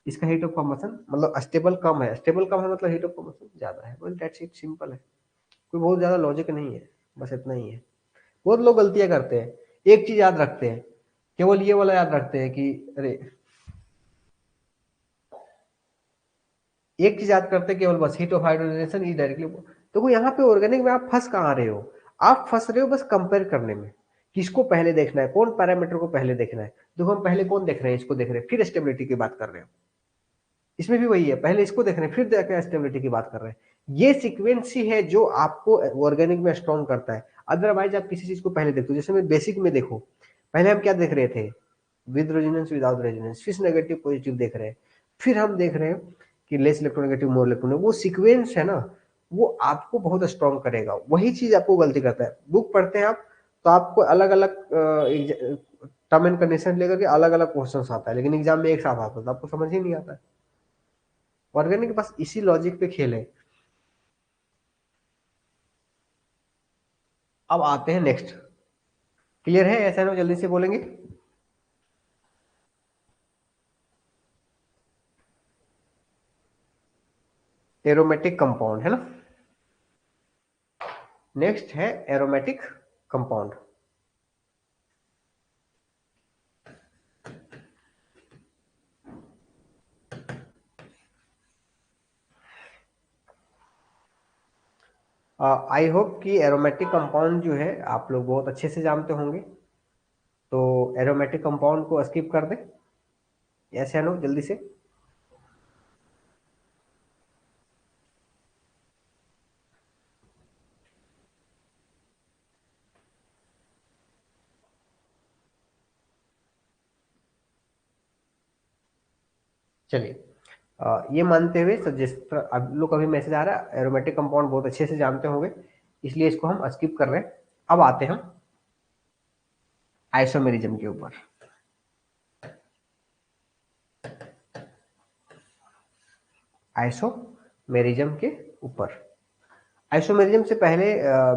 इसका हीट ऑफ कंबसन मतलब स्टेबल कम है, स्टेबल कम है मतलब हीट ऑफ कंबसन ज्यादा है। बस दैट्स इट, सिंपल है, कोई बहुत ज्यादा लॉजिक नहीं है, बस इतना ही है। बहुत लोग गलतियां करते हैं, एक चीज याद रखते हैं, केवल ये वाला याद रखते हैं कि अरे, एक चीज याद करते हैं केवल, बस heat of hydrogenation is directly. देखो यहाँ पे ऑर्गेनिक में आप फंस कहाँ रहे हो, आप फंस रहे हो बस कंपेयर करने में, किसको पहले देखना है, कौन पैरामीटर को पहले देखना है। देखो हम पहले कौन देख रहे हैं, इसको देख रहे हैं, फिर स्टेबिलिटी की बात कर रहे हो। इसमें भी वही है, पहले इसको देख रहे हैं फिर देख स्टेबिलिटी की बात कर रहे हैं। ये सीक्वेंस ही है जो आपको ऑर्गेनिक में स्ट्रॉन्ग करता है। अदरवाइज आप किसी चीज को पहले देखो, जैसे मैं बेसिक में देखो, पहले हम क्या देख रहे थे, विद रेजोनेंस विदाउट रेजोनेंस, फिर नेगेटिव पॉजिटिव देख रहे हैं, फिर हम देख रहे हैं कि लेस इलेक्ट्रोनेगेटिव मोर इलेक्ट्रोनेगेटिव, वो सीक्वेंस है ना, वो आपको बहुत स्ट्रॉन्ग करेगा। वही चीज आपको गलती करता है, बुक पढ़ते हैं आप तो आपको अलग अलग टर्म एंड कंडीशन लेकर के अलग अलग क्वेश्चन आता है, लेकिन एग्जाम में एक साथ आता है तो आपको समझ ही नहीं आता है। ऑर्गेनिक के पास इसी लॉजिक पे खेल है। अब आते हैं नेक्स्ट। क्लियर है? ऐसा ना जल्दी से बोलेंगे। एरोमेटिक कंपाउंड है ना। नेक्स्ट है एरोमेटिक कंपाउंड। आई होप कि एरोमेटिक कंपाउंड जो है आप लोग बहुत अच्छे से जानते होंगे, तो एरोमेटिक कंपाउंड को स्किप कर दें, ऐसे नो जल्दी से। चलिए, ये मानते हुए सजेस्ट अब लोग का भी मैसेज आ रहा है, एरोमेटिक कंपाउंड बहुत अच्छे से जानते होंगे, इसलिए इसको हम स्किप कर रहे हैं। अब आते हैं हम आइसोमेरिज्म के ऊपर। आइसोमेरिज्म के ऊपर। आइसोमेरिज्म से पहले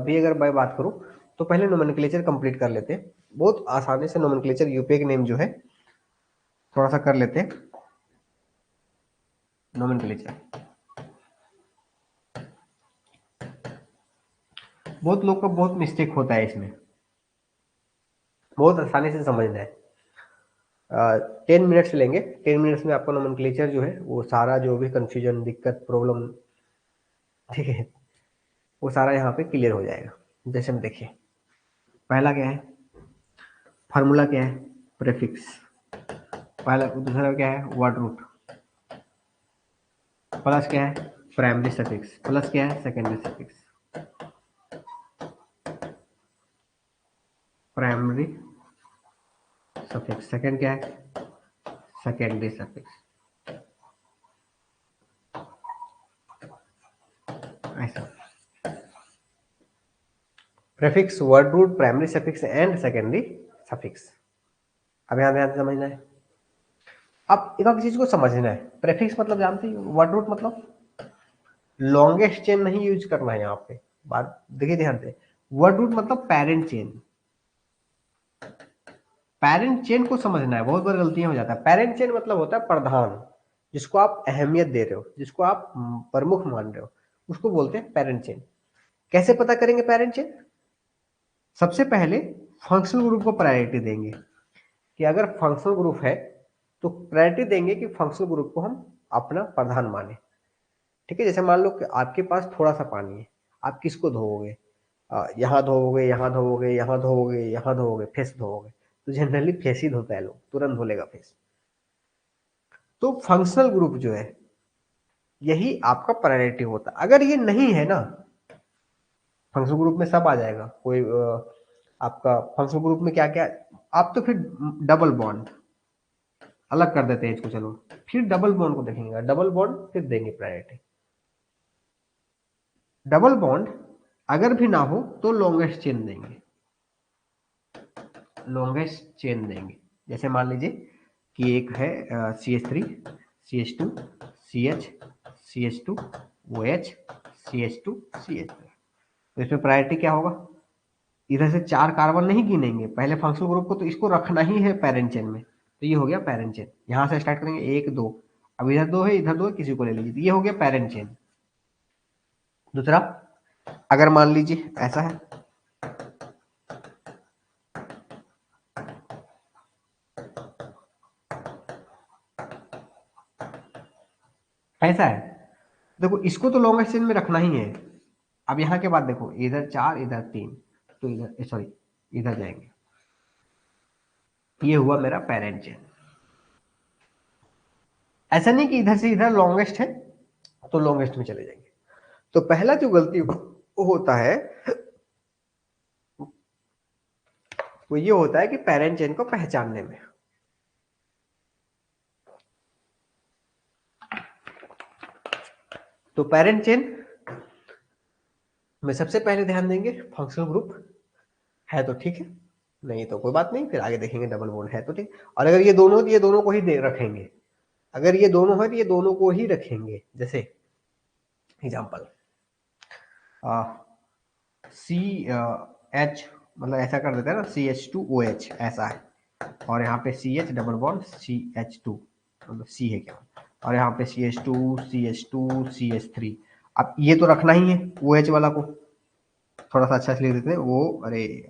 भी अगर मैं बात करूं तो पहले नोमेनक्लेचर कंप्लीट कर लेते हैं। बहुत आसानी से नोमेनक्लेचर यूपीए के नेम जो है थोड़ा सा कर लेते हैं। नोमेनक्लेचर बहुत लोग का बहुत मिस्टेक होता है इसमें, बहुत आसानी से समझना है। 10 मिनट्स लेंगे, 10 मिनट्स में आपको नोमेनक्लेचर जो है वो सारा जो भी कंफ्यूजन दिक्कत प्रॉब्लम, ठीक है, वो सारा यहाँ पे क्लियर हो जाएगा। जैसे हम देखिए, पहला क्या है, फार्मूला क्या है, प्रेफिक्स। पहला, दूसरा क्या है, वर्ड रूट। प्लस क्या है, प्राइमरी सफिक्स। प्लस क्या है, secondary suffix. Primary suffix, second क्या है, सेकेंडरी सफिक्स। ऐसा prefix, word root, primary suffix and secondary suffix. अब यहाँ ध्यान से समझना है। अब एक चीज को समझना है, प्रेफिक्स मतलब जानते ही, वर्ड रूट मतलब लॉन्गेस्ट चेन नहीं यूज करना है यहाँ पे। बात देखिए ध्यान से, वर्ड रूट मतलब पेरेंट चेन। पेरेंट चेन को समझना है, बहुत बार गलतियां हो जाता है। पेरेंट चेन मतलब होता है प्रधान, जिसको आप अहमियत दे रहे हो, जिसको आप प्रमुख मान रहे हो, उसको बोलते हैं पेरेंट चेन। कैसे पता करेंगे पेरेंट चेन? सबसे पहले फंक्शनल ग्रुप को प्रायोरिटी देंगे, कि अगर फंक्शनल ग्रुप है तो प्रायोरिटी देंगे कि फंक्शनल ग्रुप को हम अपना प्रधान माने। ठीक है, जैसे मान लो कि आपके पास थोड़ा सा पानी है, आप किसको धोओगे? यहाँ धोओगे, यहाँ धोओगे, यहाँ धोओगे, यहाँ धोओगे, फेस धोओगे, तो जनरली फेस ही धोता है, लोग तुरंत धोलेगा फेस। तो फंक्शनल ग्रुप जो है यही आपका प्रायोरिटी होता है। अगर ये नहीं है ना, फंक्शनल ग्रुप में सब आ जाएगा, कोई आपका फंक्शनल ग्रुप में क्या क्या, आप तो फिर डबल बॉन्ड अलग कर देते हैं इसको, चलो फिर डबल बॉन्ड को देखेंगे, डबल बॉन्ड फिर देंगे प्रायोरिटी। डबल बॉन्ड अगर भी ना हो तो लॉन्गेस्ट चेन देंगे, लॉन्गेस्ट चेन देंगे। जैसे मान लीजिए कि एक है CH3, CH2, CH, CH2, OH, CH2, CH3, तो इसमें प्रायोरिटी क्या होगा? इधर से 4 कार्बन नहीं गिनेंगे, पहले फंक्शनल ग्रुप को तो इसको रखना ही है पेरेंट चेन में, तो ये हो गया पेरेंट चेन। यहां से स्टार्ट करेंगे 1 2, अब इधर 2 है, इधर 2 है, किसी को ले लीजिए, तो ये हो गया पेरेंट चेन। दूसरा, अगर मान लीजिए ऐसा है, ऐसा है, देखो इसको तो लॉन्गेस्ट चेन में रखना ही है। अब यहाँ के बाद देखो, इधर 4 इधर 3, तो इधर सॉरी इधर जाएंगे, ये हुआ मेरा पेरेंट चेन। ऐसा नहीं कि इधर से इधर लॉन्गेस्ट है तो लॉन्गेस्ट में चले जाएंगे। तो पहला जो गलती होता है वो ये होता है कि पेरेंट चेन को पहचानने में। तो पेरेंट चेन में सबसे पहले ध्यान देंगे फंक्शनल ग्रुप है तो ठीक है, नहीं तो कोई बात नहीं, फिर आगे देखेंगे डबल बॉन्ड है तो ठीक। और अगर ये दोनों तो ये दोनों को ही रखेंगे, अगर ये दोनों है तो ये दोनों को ही रखेंगे। जैसे एग्जाम्पल सी एच, मतलब ऐसा कर देते हैं ना, CH2OH ऐसा है, और यहाँ पे CH डबल बॉन्ड CH2, मतलब C है क्या, और यहाँ पे CH2 CH2 CH3। अब ये तो रखना ही है, OH वाला को थोड़ा सा अच्छा से लिख देते हैं, वो अरे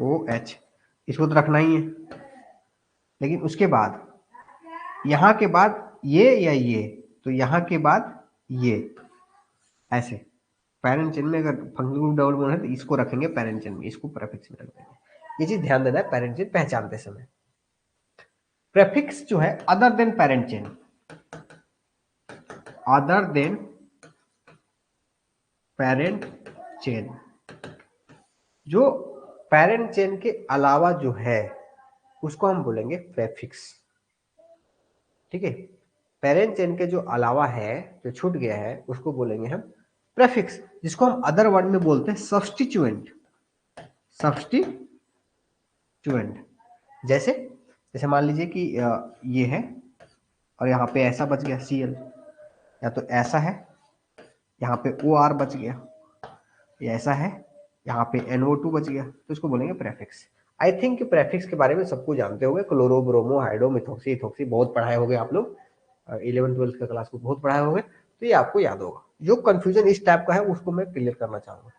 OH, इसको तो रखना ही है। लेकिन उसके बाद यहाँ के बाद ये या ये, तो यहाँ के बाद ये, ऐसे पैरेंट चेन में अगर फंक्शनल ग्रुप डबल बॉन्ड है तो इसको रखेंगे पैरेंट चेन में, इसको प्रेफिक्स में रख देंगे। ये चीज ध्यान देना है पैरेंट चेन पहचानते समय। प्रेफिक्स जो है other than parent chain, other than parent chain, जो पैरेंट चेन के अलावा जो है उसको हम बोलेंगे प्रेफिक्स। ठीक है, पेरेंट चेन के जो अलावा है, जो छूट गया है, उसको बोलेंगे हम प्रेफिक्स, जिसको हम अदर वर्ड में बोलते हैं सब्स्टिट्यूएंट। सब्स्टिट्यूएंट जैसे जैसे मान लीजिए कि ये है और यहाँ पे ऐसा बच गया Cl, या तो ऐसा है यहाँ पे OR बच गया, या ऐसा है यहाँ पे NO2 बच गया, तो इसको बोलेंगे प्रेफिक्स। आई थिंक प्रेफिक्स के बारे में सबको जानते होंगे, chloro bromo hydro methoxy ethoxy बहुत पढ़ाए होंगे आप लोग, 11th-12th का क्लास को बहुत पढ़ाए होंगे, तो ये आपको याद होगा। जो कंफ्यूजन इस टाइप का है उसको मैं क्लियर करना चाहूंगा।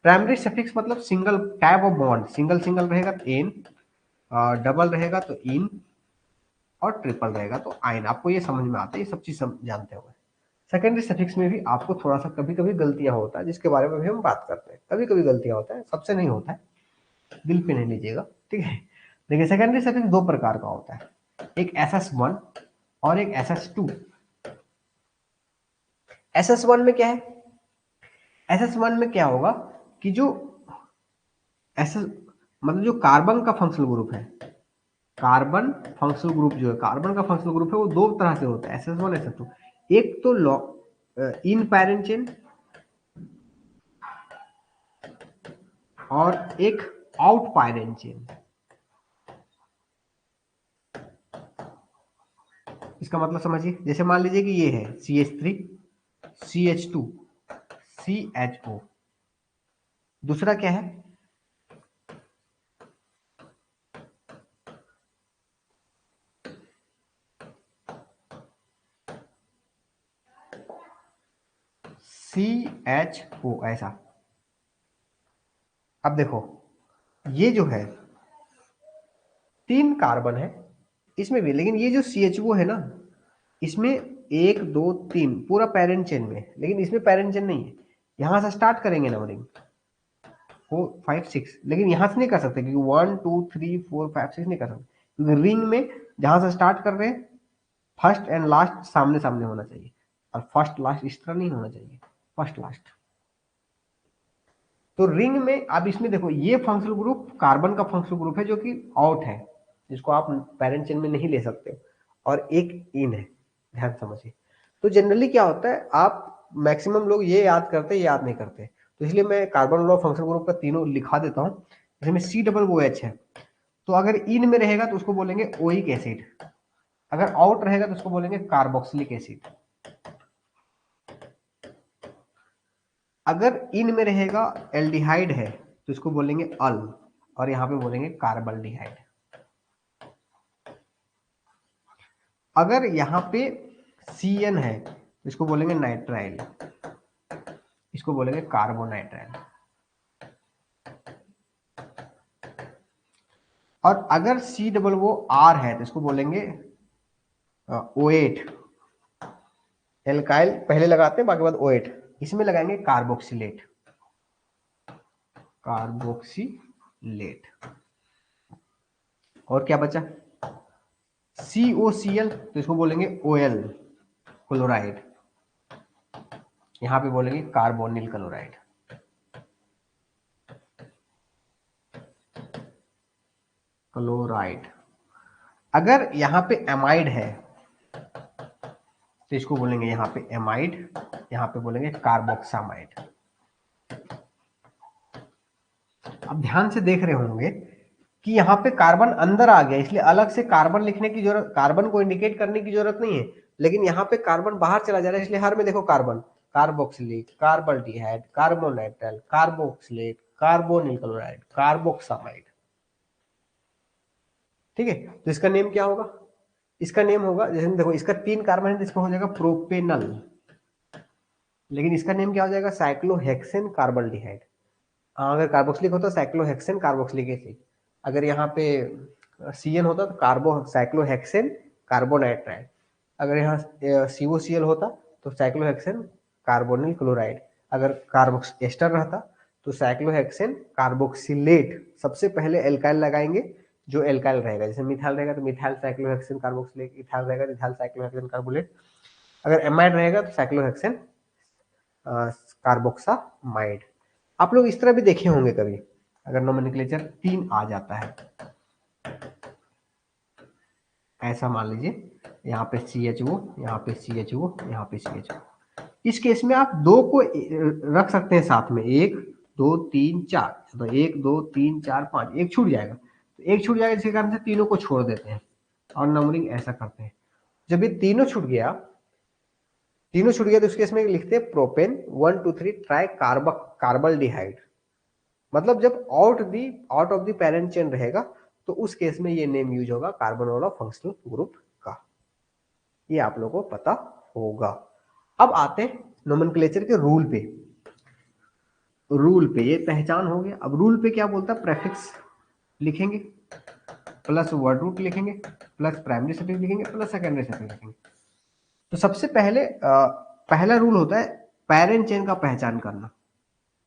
प्राइमरी सफिक्स मतलब single type of bond, single single रहेगा तो एन, डबल रहेगा तो इन, और ट्रिपल रहेगा तो आइन। आपको ये समझ में आता है, ये सब चीज जानते होंगे। सेकेंडरी सफिक्स में भी आपको थोड़ा सा कभी कभी गलतियां होता है, जिसके बारे में भी हम बात करते हैं। कभी कभी गलतियां होता है, सबसे नहीं होता है, दिल पे नहीं लीजिएगा, ठीक है। देखिए सेकेंडरी सफिक्स दो प्रकार का होता है, एक SS1 और एक SS2। SS1 में क्या है, SS1 में क्या होगा कि जो SS मतलब जो कार्बन का फंक्शनल ग्रुप है, कार्बन फंक्शनल ग्रुप जो है, कार्बन का फंक्शनल ग्रुप है वो दो तरह से होता है, SS1 SS2। एक तो इन पैरेंट चेन और एक आउट पैरेंट चेन। इसका मतलब समझिए, जैसे मान लीजिए कि ये है CH3 CH2 CHO, दूसरा क्या है CHO, ऐसा। अब देखो ये जो है तीन कार्बन है इसमें भी, लेकिन ये जो CHO है ना, इसमें 1 2 3 पूरा पैरेंट चेन में, लेकिन इसमें पैरेंट चेन नहीं है। यहां से स्टार्ट करेंगे नंबरिंग 4 5 6, लेकिन यहां से नहीं कर सकते क्योंकि 1 2 3 4 5 6 नहीं कर सकते, क्योंकि रिंग में जहां से स्टार्ट कर रहे हैं फर्स्ट एंड लास्ट सामने सामने होना चाहिए, और फर्स्ट लास्ट इस तरह नहीं होना चाहिए, फर्स्ट लास्ट। तो रिंग में अब इसमें देखो ये फंक्शनल ग्रुप कार्बन का फंक्शनल ग्रुप है जो कि आउट है, जिसको आप पैरेंट चेन में नहीं ले सकते, और एक इन है, ध्यान समझिए। तो जनरली क्या होता है, आप मैक्सिमम लोग ये याद करते, ये याद नहीं करते, तो इसलिए मैं कार्बन वाला फंक्शनल ग्रुप का तीनों लिखा देता हूँ। जिसमें COOH है, तो अगर इन में रहेगा तो उसको बोलेंगे ओइक एसिड, अगर आउट रहेगा तो उसको बोलेंगे कार्बोक्सिलिक एसिड, अगर इन में रहेगा एल्डिहाइड है तो इसको बोलेंगे अल, और यहां पे बोलेंगे कार्बल्डिहाइड। अगर यहाँ पे CN है तो इसको बोलेंगे नाइट्राइल, इसको बोलेंगे कार्बोनाइट्राइल। और अगर COOR है तो इसको बोलेंगे O8, एल्काइल पहले लगाते हैं, बाकी बाद O8, इसमें लगाएंगे कार्बोक्सिलेट, कार्बोक्सिलेट। और क्या बचा COCl, तो इसको बोलेंगे OL क्लोराइड, यहां पे बोलेंगे कार्बोनिल क्लोराइड। क्लोराइड। अगर यहां पे एमाइड है तो इसको बोलेंगे यहाँ पे एमाइड, यहाँ पे बोलेंगे कार्बोक्सामाइड। अब ध्यान से देख रहे होंगे कि यहाँ पे कार्बन अंदर आ गया, इसलिए अलग से कार्बन लिखने की जरूरत, कार्बन को इंडिकेट करने की जरूरत नहीं है, लेकिन यहाँ पे कार्बन बाहर चला जा रहा है, इसलिए हर में देखो carbon, carboxylate, carbaldehyde, carbonitrile, carboxylate, carbonyl chloride, carboxamide. ठीक है, तो इसका नेम क्या होगा? इसका नेम होगा, जैसे देखो इसका 3 कार्बन है तो इसका हो जाएगा प्रोपेनल, लेकिन इसका नेम क्या हो जाएगा? साइक्लोहेक्सेन कार्बल्डिहाइड। अगर कार्बोक्सिलिक होता साइक्लोहेक्सेन कार्बोक्सिलिक एसिड, अगर यहाँ पे CN होता तो साइक्लोहेक्सेन कार्बोनाइट्राइड, अगर यहाँ COCl होता तो साइक्लोहेक्सेन कार्बोनिल क्लोराइड, अगर कार्बोक्स एस्टर रहता तो साइक्लोहेक्सेन कार्बोक्सिलेट। सबसे पहले एल्काइल लगाएंगे, जो एल्काइल रहेगा, जैसे मिथाइल रहेगा तो मिथाइल साइक्लोहेक्सेन कार्बोक्सिलेट, इथाइल रहेगा तो इथाइल साइक्लोहेक्सेन कार्बोलेट, अगर एमाइड रहेगा तो साइक्लोहेक्सेन कार्बोक्सामाइड। आप लोग इस तरह भी देखे होंगे कभी, अगर नोमेनक्लेचर 3 आ जाता है, ऐसा मान लीजिए यहाँ पे CHO, यहाँ पे CHO, यहाँ पे CHO। इस केस में आप 2 को रख सकते हैं साथ में, 1 2 3 4, तो 1 2 3 4 5, एक छूट जाएगा, तो एक छूट जाएगा, जिसके कारण से तीनों को छोड़ देते हैं और नंबरिंग ऐसा करते हैं। जब ये तीनों छूट गया, तो उस केस में लिखते हैं प्रोपेन 1 2 3 ट्राई कार्बल्डिहाइड। मतलब जब out of the parent chain रहेगा तो उस केस में ये नेम यूज होगा कार्बन वाला फंक्शनल ग्रुप का। ये आप लोगों को पता होगा। अब आते हैं नोमेनक्लेचर के रूल पे। ये पहचान हो गया। अब रूल पे क्या बोलता है? प्रेफिक्स लिखेंगे, प्लस वर्ड रूट लिखेंगे, प्लस प्राइमरी सफिक्स लिखेंगे, प्लस सेकेंडरी सफिक्स लिखेंगे। तो सबसे पहले पहला रूल होता है पैरेंट चेन का पहचान करना।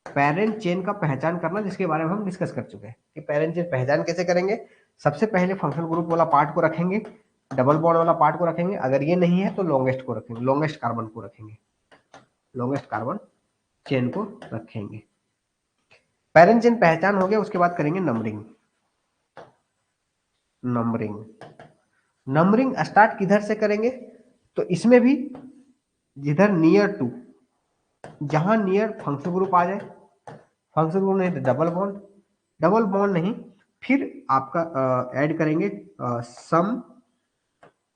पेरेंट चेन का पहचान करना, जिसके बारे में हम डिस्कस कर चुके हैं कि पेरेंट चेन पहचान कैसे करेंगे। सबसे पहले फंक्शनल ग्रुप वाला पार्ट को रखेंगे, डबल बॉन्ड वाला पार्ट को रखेंगे, अगर ये नहीं है तो लॉन्गेस्ट को रखेंगे, लॉन्गेस्ट कार्बन को रखेंगे, लॉन्गेस्ट कार्बन चेन को रखेंगे। पेरेंट चेन पहचान हो गया, उसके बाद करेंगे नंबरिंग। नंबरिंग स्टार्ट किधर से करेंगे? तो इसमें भी जिधर नियर टू, जहां नियर फंक्शनल ग्रुप आ जाए, फंक्शनल ग्रुप नहीं तो डबल बॉन्ड नहीं, फिर आपका ऐड करेंगे सम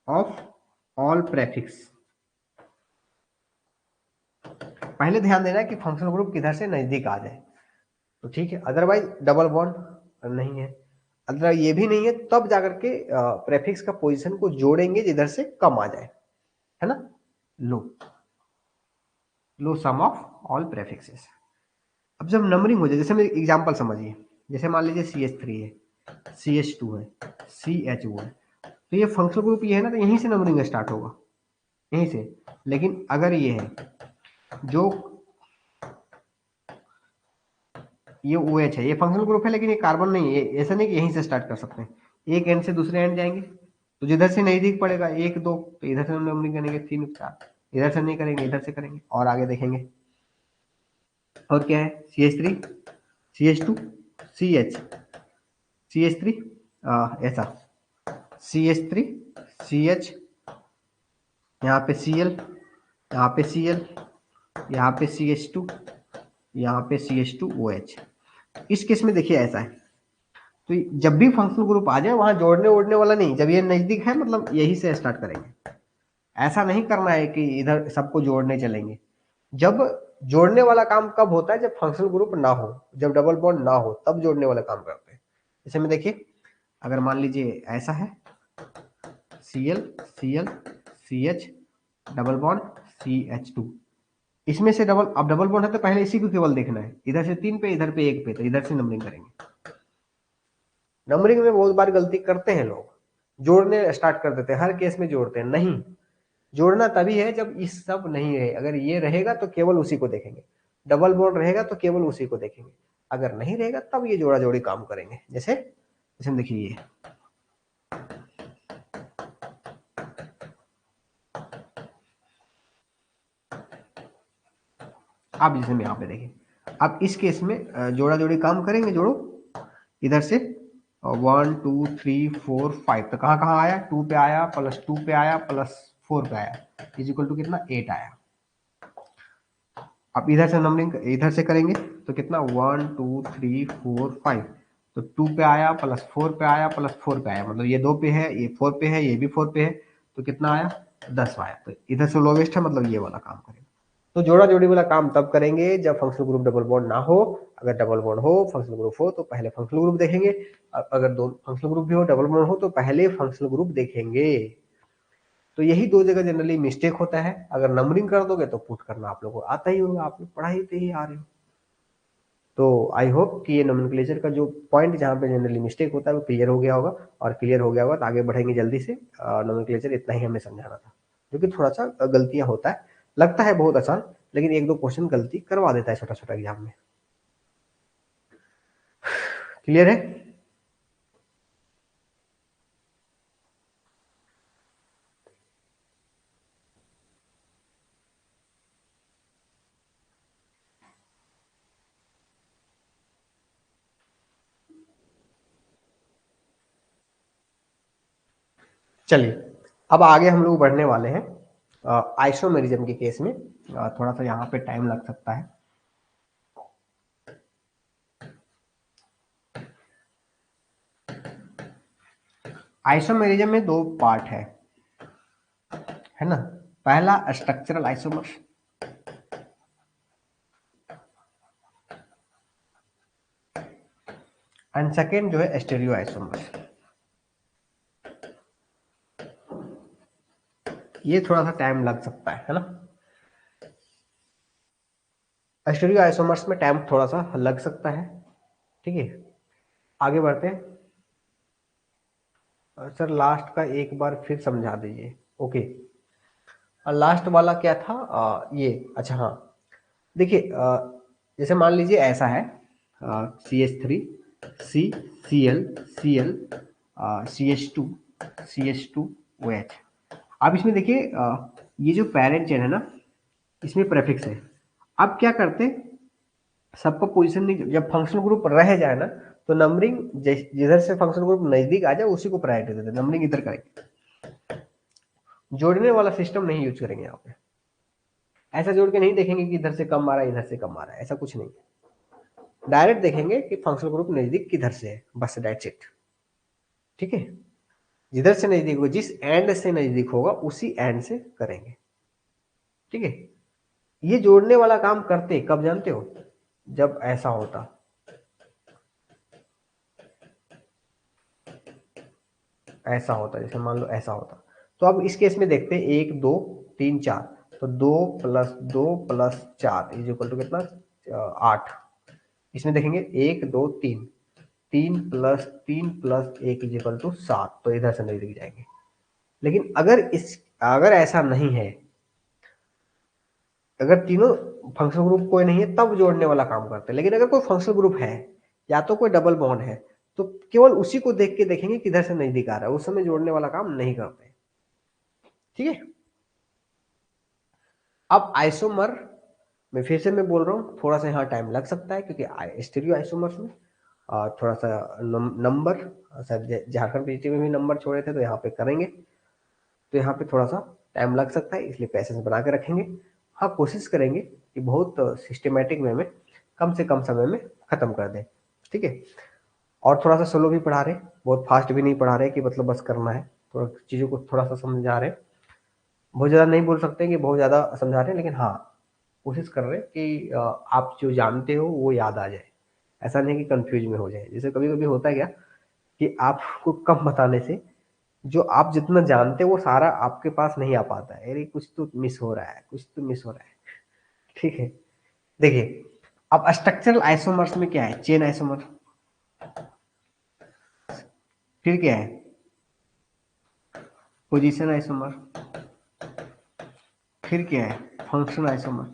ऑफ ऑल प्रेफिक्स। पहले ध्यान देना है कि फंक्शनल ग्रुप किधर से नजदीक आ जाए तो ठीक है, अदरवाइज डबल बॉन्ड नहीं है, अदरवाइज ये भी नहीं है, तब जाकर के प्रेफिक्स का पोजीशन को जोड़ेंगे जिधर से कम आ जाए, है ना। लो सम ऑफ ऑल प्रेफिक्सेस। अब जब नंबरिंग हो जाए, जैसे मेरे एग्जांपल समझिए, जैसे मान लीजिए CH3 है, CH2 है, CHO है, तो ये फंक्शनल ग्रुप ये है ना, तो यहीं से नंबरिंग स्टार्ट होगा, यहीं से। लेकिन अगर ये है जो ये OH है, ये फंक्शनल ग्रुप है लेकिन ये कार्बन नहीं है, ऐसा नहीं कि यहीं से स्टार्ट कर सकते हैं, एक एंड से दूसरे एंड जाएंगे, तो जिधर से नजदीक पड़ेगा 1 2 तो इधर से नंबरिंग करेंगे, 3 4 इधर से नहीं करेंगे, इधर से करेंगे, और आगे देखेंगे। और क्या है? CH3 CH2 CH CH3 ऐसा CH3 CH, यहाँ पे Cl, यहाँ पे Cl, यहाँ पे CH2, यहाँ पे CH2OH। इस केस में देखिए ऐसा है, तो जब भी फंक्शनल ग्रुप आ जाए वहां जोड़ने ओढ़ने वाला नहीं, जब ये नजदीक है मतलब यही से स्टार्ट करेंगे। ऐसा नहीं करना है कि इधर सबको जोड़ने चलेंगे। जब जोड़ने वाला काम कब होता है? जब फंक्शनल ग्रुप ना हो, जब डबल बॉन्ड ना हो, तब जोड़ने वाला काम करते हैं। जैसे में देखिए, अगर मान लीजिए ऐसा है Cl Cl CH double bond CH2, इसमें से अब डबल बॉन्ड है तो पहले इसी को केवल देखना है, इधर से 3 पे, इधर पे 1 पे, तो इधर से नंबरिंग करेंगे। नंबरिंग में बहुत बार गलती करते हैं लोग, जोड़ने स्टार्ट कर देते हैं, हर केस में जोड़ते हैं। नहीं, जोड़ना तभी है जब इस सब नहीं रहे, अगर ये रहेगा तो केवल उसी को देखेंगे, डबल बॉन्ड रहेगा तो केवल उसी को देखेंगे, अगर नहीं रहेगा तब ये जोड़ा जोड़ी काम करेंगे। जैसे देखिए ये आप जैसे यहाँ पे देखिए, अब इस केस में जोड़ा जोड़ी काम करेंगे, जोड़ो इधर से 1 2 3 4 5, तो कहाँ कहाँ आया? 2 पे आया, +2 पे आया, +4 पे आया, इज इक्वल टू कितना 8 आया। अब इधर से नंबरिंग इधर से करेंगे तो कितना 1 2 3 4 5, तो 2 पे आया प्लस 4 पे आया प्लस 4 पे आया, मतलब ये 2 पे है ये 4 पे है ये भी 4 पे है, तो कितना आया 10 आया। तो इधर से लोवेस्ट है, मतलब ये वाला काम करेंगे। तो जोड़ा जोड़ी वाला काम तब करेंगे जब फंक्शनल ग्रुप डबल बॉन्ड ना हो। अगर डबल बॉन्ड हो फंक्शनल ग्रुप हो तो पहले फंक्शनल ग्रुप देखेंगे, अगर दो फंक्शनल ग्रुप भी हो डबल बॉन्ड हो तो पहले फंक्शनल ग्रुप देखेंगे। तो यही दो जगह जनरली मिस्टेक होता है। अगर नंबरिंग कर दोगे तो पुट करना आप लोगों को आता ही होगा, आप लोग पढ़ाई पे ही आ रहे हो। तो आई होप कि ये नोमेनक्लेचर का जो पॉइंट जहाँ पे जनरली मिस्टेक होता है वो क्लियर हो गया होगा, और क्लियर हो गया होगा तो आगे बढ़ेंगे जल्दी से। नोमेनक्लेचर इतना ही हमें समझाना था, जो कि थोड़ा सा गलतियां होता है, लगता है बहुत आसान, लेकिन एक दो क्वेश्चन गलती करवा देता है छोटा छोटा एग्जाम में। क्लियर है? चलिए अब आगे हम लोग बढ़ने वाले हैं आइसोमेरिज्म के केस में। थोड़ा सा यहाँ पे टाइम लग सकता है। आइसोमेरिज्म में दो पार्ट है ना। पहला स्ट्रक्चरल आइसोमर्स, एंड सेकेंड जो है स्टेरियो आइसोमर्स। ये थोड़ा सा टाइम लग सकता है ना। स्टीरियो आइसोमर्स में टाइम थोड़ा सा लग सकता है। ठीक है, आगे बढ़ते हैं। सर लास्ट का एक बार फिर समझा दीजिए। ओके, और लास्ट वाला क्या था? ये अच्छा हाँ, देखिए जैसे मान लीजिए ऐसा है CH3 CCl CH2 अब इसमें देखिए ये जो पेरेंट चेन है ना, इसमें प्रेफिक्स है। अब क्या करते, सबको पोजीशन नहीं, जब फंक्शनल ग्रुप रह जाए ना तो नंबरिंग जिधर से फंक्शनल ग्रुप नजदीक आ जाए उसी को प्रायोरिटी देते, नंबरिंग इधर करेंगे, जोड़ने वाला सिस्टम नहीं यूज करेंगे यहाँ पे। ऐसा जोड़ के नहीं देखेंगे कि इधर से कम आ रहा है इधर से कम आ रहा है, ऐसा कुछ नहीं है। डायरेक्ट देखेंगे कि फंक्शनल ग्रुप नजदीक किधर से है, बस दैट्स इट। ठीक है, जिधर से नजदीक होगा, जिस एंड से नजदीक होगा उसी एंड से करेंगे। ठीक है, ये जोड़ने वाला काम करते कब जानते हो? जब ऐसा होता, ऐसा होता, जैसे मान लो ऐसा होता। तो अब इस केस में देखते हैं 1 2 3 4, तो 2 + 2 + 4 इज इक्वल टू कितना 8। इसमें देखेंगे 1 2 3, 3 + 3 + 1 इज इक्वल टू 7, तो इधर से नजदीक जाएंगे। लेकिन अगर ऐसा नहीं है, अगर तीनों फंक्शनल ग्रुप कोई नहीं है तब जोड़ने वाला काम करते हैं। लेकिन अगर कोई फंक्शनल ग्रुप है या तो कोई डबल बॉन्ड है तो केवल उसी को देख के देखेंगे किधर से नजदीक आ रहा है, उस समय जोड़ने वाला काम नहीं करते। ठीक है, अब आइसोमर में फिर से मैं बोल रहा हूँ थोड़ा सा यहाँ टाइम लग सकता है, क्योंकि स्टीरियो आइसोमर्स में थोड़ा सा नंबर, सर झारखंड पीजीटी में भी नंबर छोड़े थे तो यहाँ पे करेंगे, तो यहाँ पे थोड़ा सा टाइम लग सकता है, इसलिए पैसेंस बना के रखेंगे। हाँ, कोशिश करेंगे कि बहुत सिस्टमेटिक वे में कम से कम समय में खत्म कर दें। ठीक है, और थोड़ा सा स्लो भी पढ़ा रहे, बहुत फास्ट भी नहीं पढ़ा रहे कि मतलब बस करना है, थोड़ा चीज़ों को थोड़ा सा समझा रहे। बहुत ज़्यादा नहीं बोल सकते कि बहुत ज़्यादा समझा रहे हैं, लेकिन हाँ कोशिश कर रहे हैं कि आप जो जानते हो वो याद आ जाए, ऐसा नहीं कि कंफ्यूज में हो जाए। जैसे कभी कभी होता है क्या कि आपको कम बताने से जो आप जितना जानते हो वो सारा आपके पास नहीं आ पाता है, अरे कुछ तो मिस हो रहा है, कुछ तो मिस हो रहा है। ठीक है, देखिए अब स्ट्रक्चरल आइसोमर्स में क्या है, चेन आइसोमर, फिर क्या है पोजीशन आइसोमर, फिर क्या है फंक्शन आइसोमर,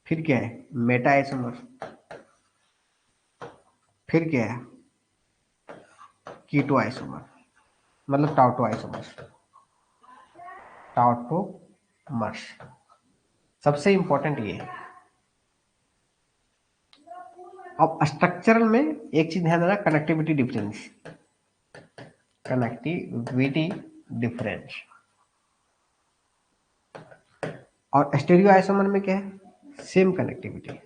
फिर क्या है मेटा आइसोमर, फिर क्या है कीटो आइसोमर, मतलब टाउटो आइसोमर, टाउटोमर्स। सबसे इंपॉर्टेंट ये है। अब स्ट्रक्चरल में एक चीज ध्यान देना, कनेक्टिविटी डिफरेंस, कनेक्टिविटी डिफरेंस। और स्टेरियो आइसोमर में क्या है, सेम कनेक्टिविटी।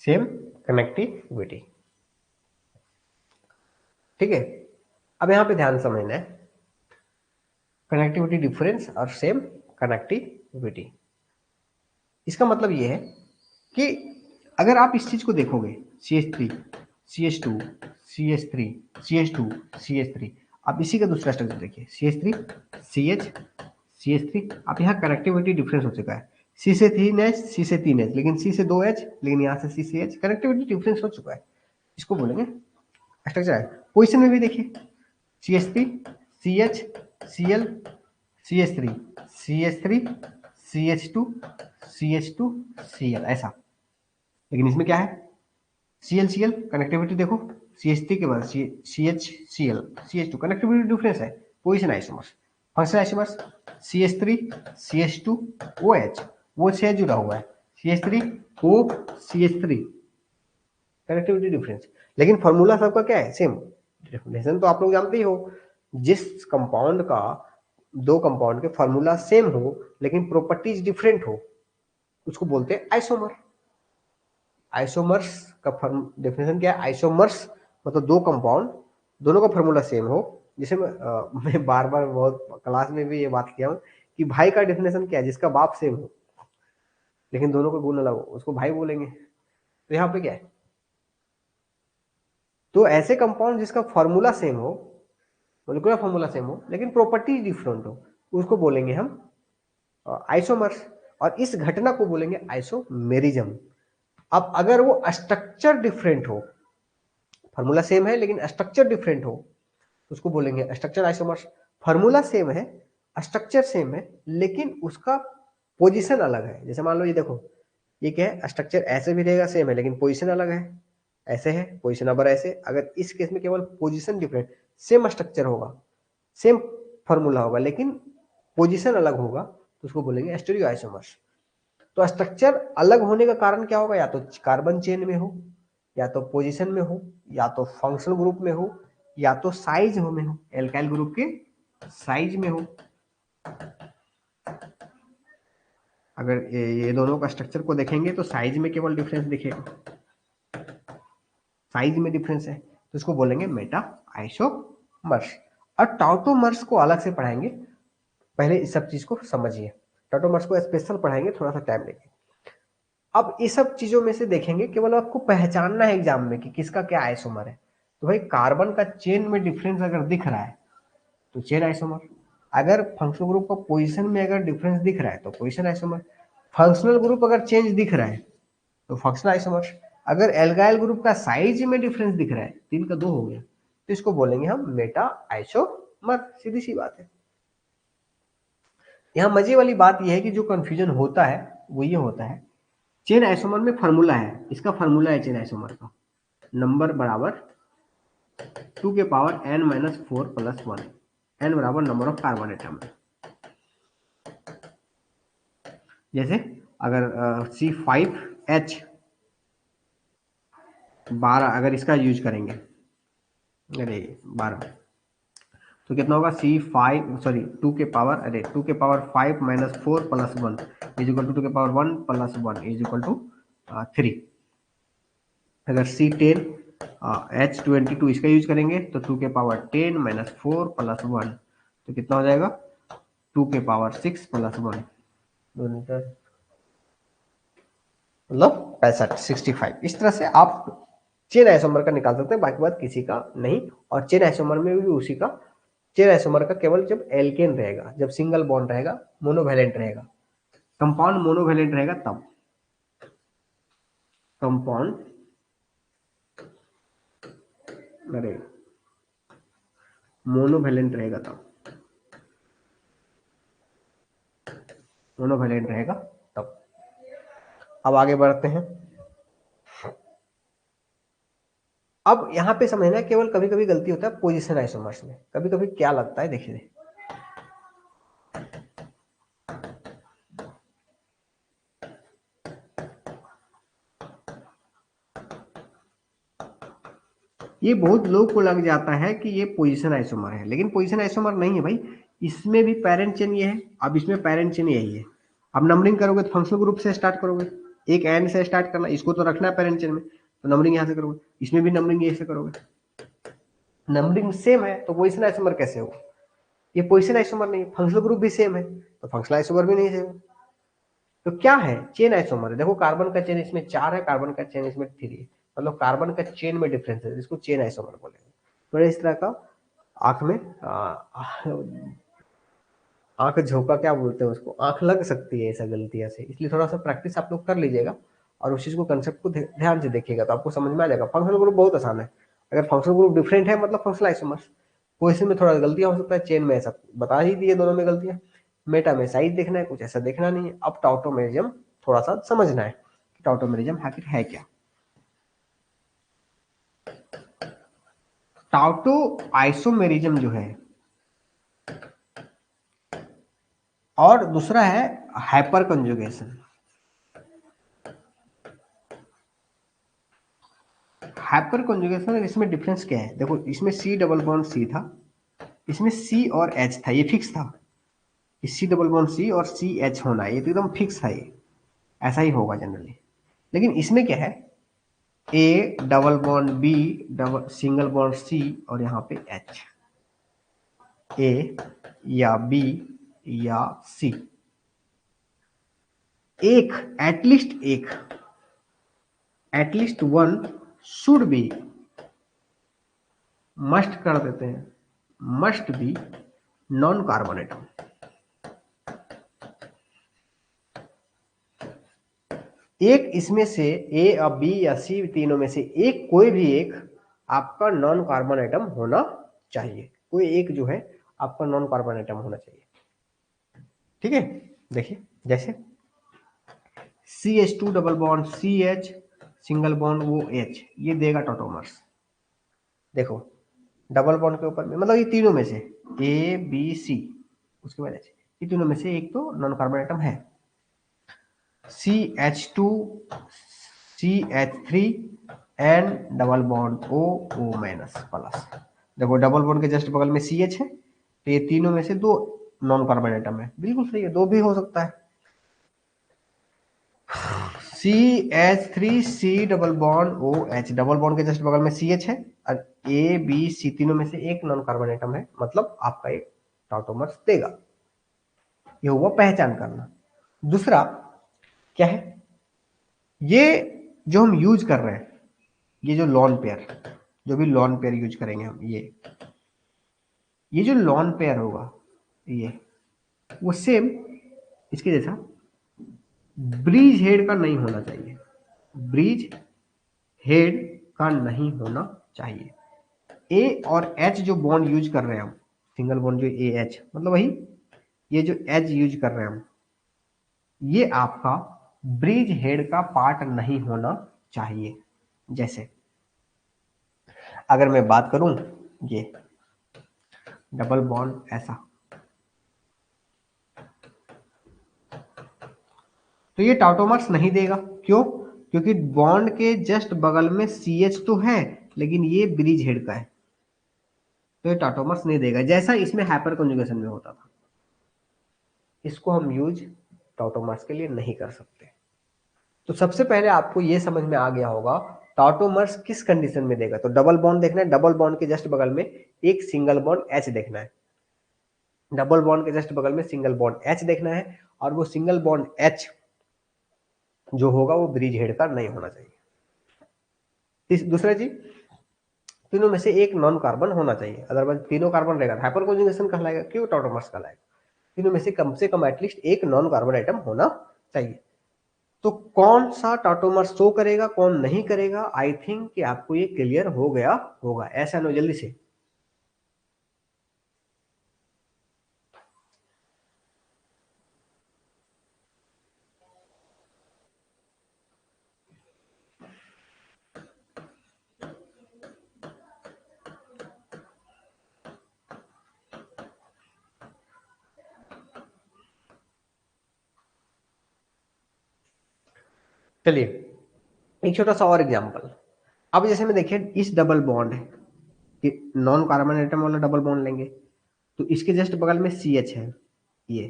सेम कनेक्टिविटी, ठीक है। अब यहां पे ध्यान समझना है, कनेक्टिविटी डिफरेंस और सेम कनेक्टिविटी, इसका मतलब ये है कि अगर आप इस चीज को देखोगे CH3 CH2 CH3 CH2 CH3, आप इसी का दूसरा स्ट्रक्चर देखिए CH3 CH CH3, आप यहाँ कनेक्टिविटी डिफरेंस हो चुका है, C से 3H C से 3H, लेकिन C से 2H, लेकिन यहाँ से C से H, कनेक्टिविटी डिफरेंस हो चुका है, इसको बोलेंगे स्ट्रक्चर है। पोजिशन में भी देखिए CH3 CH Cl CH3 CH3 CH2 CH2 Cl, ऐसा। लेकिन इसमें क्या है, Cl कनेक्टिविटी देखो, CH3 के बाद CH Cl CH2, connectivity difference है। Position isomers, functional isomers CH3 CH2 OH, वो से जुड़ा हुआ है, CH3 O CH3, connectivity difference. लेकिन फॉर्मूला सबका क्या है, सेम। डेफिनेशन तो आप लोग जानते ही हो, जिस कंपाउंड का दो कंपाउंड के फॉर्मूला सेम हो लेकिन प्रॉपर्टीज डिफरेंट हो, उसको बोलते हैं आइसोमर। आइसोमर्स का डेफिनेशन क्या है, आइसोमर्स मतलब दो कंपाउंड दोनों का फॉर्मूला सेम हो। जिसे मैं बार बार बहुत क्लास में भी ये बात किया हूँ कि भाई का डेफिनेशन क्या है, जिसका बाप सेम हो लेकिन दोनों का गुण अलग हो, उसको भाई बोलेंगे। तो यहाँ पे क्या है, तो ऐसे कंपाउंड जिसका फॉर्मूला सेम हो, मोलिकुलर फॉर्मूला सेम हो लेकिन प्रॉपर्टी डिफरेंट हो, उसको बोलेंगे हम आइसोमर्स। और इस घटना को बोलेंगे आइसोमेरिज्म। अब अगर वो स्ट्रक्चर डिफरेंट हो, फॉर्मूला सेम है लेकिन स्ट्रक्चर डिफरेंट हो, उसको बोलेंगे स्ट्रक्चर आइसोमर्स। फॉर्मूला सेम है, स्ट्रक्चर सेम है, लेकिन उसका पोजीशन अलग है। जैसे मान लो ये देखो, ये क्या है, स्ट्रक्चर ऐसे भी रहेगा सेम है लेकिन पोजीशन अलग है, ऐसे है पोजीशन नंबर ऐसे। अगर इस केस में केवल पोजीशन डिफरेंट, सेम स्ट्रक्चर होगा सेम फॉर्मूला होगा लेकिन पोजीशन अलग होगा, तो उसको बोलेंगे स्टीरियो आइसोमर्स। तो स्ट्रक्चर अलग होने का कारण क्या होगा, या तो कार्बन चेन में हो, या तो पोजीशन में हो, या तो फंक्शनल ग्रुप में हो, या तो साइज में हो, एल्काइल ग्रुप के साइज में हो। अगर ये दोनों का स्ट्रक्चर को देखेंगे तो साइज में केवल डिफरेंस दिखेगा, साइज में डिफरेंस है, तो इसको बोलेंगे मेटा आइसोमर्स। और टाउटोमर्स को अलग से पढ़ाएंगे, पहले इस सब चीज को समझिए। टाउटोमर्स को स्पेशल पढ़ाएंगे, थोड़ा सा टाइम लेंगे। अब ये सब चीजों में से देखेंगे, केवल आपको पहचानना है एग्जाम में कि किसका क्या आइसोमर है। तो भाई कार्बन का चेन में डिफरेंस अगर दिख रहा है तो चेन आइसोमर, अगर फंक्शनल ग्रुप का पोजीशन में अगर डिफरेंस दिख रहा है तो पोजीशन आइसोमर, फंक्शनल ग्रुप अगर चेंज दिख रहा है तो फंक्शनल आइसोमर, अगर एल्गाइल ग्रुप का साइज में डिफरेंस दिख रहा है, तीन का दो हो गया, तो इसको बोलेंगे हम मेटा आइसोमर। सीधी सी बात है। यहाँ मजे वाली बात यह है कि जो कंफ्यूजन होता है वो ये होता है, चेन आइसोमर में फार्मूला है, इसका फार्मूला है चेन आइसोमर का, नंबर बराबर 2 के पावर n-4 + 1, n बराबर नंबर ऑफ कार्बन एटम है। जैसे अगर C5H 12 अगर इसका यूज करेंगे, अरे 12, तो कितना होगा, टू के पावर 5 - 4 + 1 इज इक्वल टू 2 के पावर 1 + 1 इज इक्वल टू 3। अगर C10 H22 इसका यूज करेंगे तो 2 के पावर 10 - 4 + 1, तो कितना हो जाएगा, 2 के पावर 6 + 1, मतलब 65। इस तरह से आप चेन आइसोमर का निकाल सकते हैं, बाकी बात किसी का नहीं। और चेन आइसोमर में भी उसी का, चेन आइसोमर का केवल जब एल्केन रहेगा, जब सिंगल बॉन्ड रहेगा, मोनोवैलेंट रहेगा, कंपाउंड मोनोवैलेंट रहेगा तब, कंपाउंड अरे मोनोवैलेंट रहेगा तब, मोनोवैलेंट रहेगा तब। अब आगे बढ़ते हैं। अब यहां पे समझना है, केवल कभी कभी गलती होता है पोजीशन आइसोमर्स में, कभी कभी क्या लगता है देखिए, ये बहुत लोग को लग जाता है कि ये पोजीशन आइसोमर है, लेकिन पोजीशन आइसोमर नहीं है भाई। इसमें भी पेरेंट चेन ये है, अब इसमें पेरेंट चेन यही है। अब नंबरिंग करोगे तो फंक्शनल ग्रुप से स्टार्ट करोगे, एक एन से स्टार्ट करना, इसको तो रखना है पेरेंट चेन में, तो नंबरिंग यहाँ से करोगे, इसमें भी नंबरिंग यही से करोगे। नंबरिंग सेम है तो पोजीशन आइसोमर कैसे हो? ये पोजीशन आइसोमर नहीं, फंक्शनल ग्रुप भी सेम है तो फंक्शनल आइसोमर भी नहीं सेम। तो क्या है? चेन आइसोमर है। देखो कार्बन का चेन इसमें 4 है, कार्बन का चेन इसमें 3 है, मतलब कार्बन का चेन में डिफरेंस है, इसको चेन आइसोमर बोलेंगे। तो इस तरह का आंख में आंख झोंका क्या बोलते हैं उसको, आंख लग सकती है ऐसा गलतियां से, इसलिए थोड़ा सा प्रैक्टिस आप लोग कर लीजिएगा और उस चीज को कंसेप्ट को ध्यान से देखिएगा तो आपको समझ में आ जाएगा। फंक्शनल ग्रुप बहुत आसान है, अगर फंक्शनल ग्रुप डिफरेंट है मतलब फंक्शनल आइसोमर्स। पोजीशन में थोड़ा गलतियां हो सकता है, चेन में ऐसा बता ही दिए दोनों में गलतियां। मेटा में साइज देखना है, कुछ ऐसा देखना नहीं है। अब टाउटोमेरिज्म थोड़ा सा समझना है कि टाउटोमेरिज्म आखिर है क्या। टाउटो आइसोमेरिज्म जो है, और दूसरा है हाइपर कंजुगेशन। हाइपर कंजुगेशन और इसमें डिफरेंस क्या है? देखो इसमें सी डबल बॉन्ड सी था, इसमें सी और एच था, ये फिक्स था। सी डबल बॉन्ड सी और सी एच होना ये तो एकदम फिक्स है, ये ऐसा ही होगा जनरली। लेकिन इसमें क्या है, A double bond B double single bond C और यहाँ पे एच, ए या बी या सी, एक at least one should be, must कर देते हैं, must be non carbon atom. एक इसमें से ए या बी या सी तीनों में से एक, कोई भी एक आपका नॉन कार्बन एटम होना चाहिए, कोई एक जो है आपका नॉन कार्बन एटम होना चाहिए। ठीक है, देखिए जैसे CH2 double bond CH single bond वो H, ये देगा टॉटोमर्स। देखो डबल बॉन्ड के ऊपर में मतलब ये तीनों में से A B C, उसके बाद H, ये तीनों में से एक तो नॉन कार्बन एटम है। CH2 CH3 and double bond O minus plus. देखो डबल बॉन्ड के जस्ट बगल में CH है, तो ये तीनों में से दो नॉन कार्बन एटम है, बिल्कुल सही है, दो भी हो सकता है। CH3C double bond OH, double bond के जस्ट बगल में CH है और A B C तीनों में से एक नॉन कार्बन एटम है, मतलब आपका एक टॉटोमर्स देगा। ये हुआ पहचान करना। दूसरा क्या है, ये जो हम यूज कर रहे हैं, ये जो लॉन पेयर, जो भी लॉन पेयर यूज करेंगे हम, ये जो लॉन पेयर होगा ये, वो सेम इसके जैसा ब्रिज हेड का नहीं होना चाहिए, ब्रिज हेड का नहीं होना चाहिए। ए और एच जो बॉन्ड यूज कर रहे हैं हम, सिंगल बॉन्ड जो ए एच, मतलब वही ये जो एच यूज कर रहे हैं हम, ये आपका ब्रिज हेड का पार्ट नहीं होना चाहिए। जैसे अगर मैं बात करूं, ये डबल बॉन्ड ऐसा, तो ये टाउटोमर्स नहीं देगा। क्यों? क्योंकि बॉन्ड के जस्ट बगल में CH तो है, लेकिन ये ब्रिज हेड का है, तो ये टाउटोमर्स नहीं देगा, जैसा इसमें हाइपर कंजुगेशन में होता था। इसको हम यूज टाउटोमर्स के लिए नहीं कर सकते। तो सबसे पहले आपको ये समझ में आ गया होगा टाउटोमर्स किस कंडीशन में देगा। तो डबल बॉन्ड देखना है, डबल बॉन्ड के जस्ट बगल में एक सिंगल बॉन्ड एच देखना है, डबल बॉन्ड के जस्ट बगल में सिंगल बॉन्ड एच देखना है, और वो सिंगल बॉन्ड एच जो होगा वो ब्रिज हेड का नहीं होना चाहिए। दूसरा चीज, तीनों में से एक नॉन कार्बन होना चाहिए, अदरवाइज तीनों कार्बन रहेगा हाइपर कंजुगेशन कहलाएगा, क्यों टाउटोमर्स कहलाएगा। तीनों में से कम एटलीस्ट एक नॉन कार्बन आइटम होना चाहिए। तो कौन सा टाटोमर शो करेगा कौन नहीं करेगा, आई थिंक कि आपको ये क्लियर हो गया होगा। ऐसा नो जल्दी से। चलिए एक छोटा सा और एग्जांपल, अब जैसे में देखिए इस डबल बॉन्ड है कि नॉन कार्बन एटम वाला डबल बॉन्ड लेंगे तो इसके जस्ट बगल में सी एच है ये,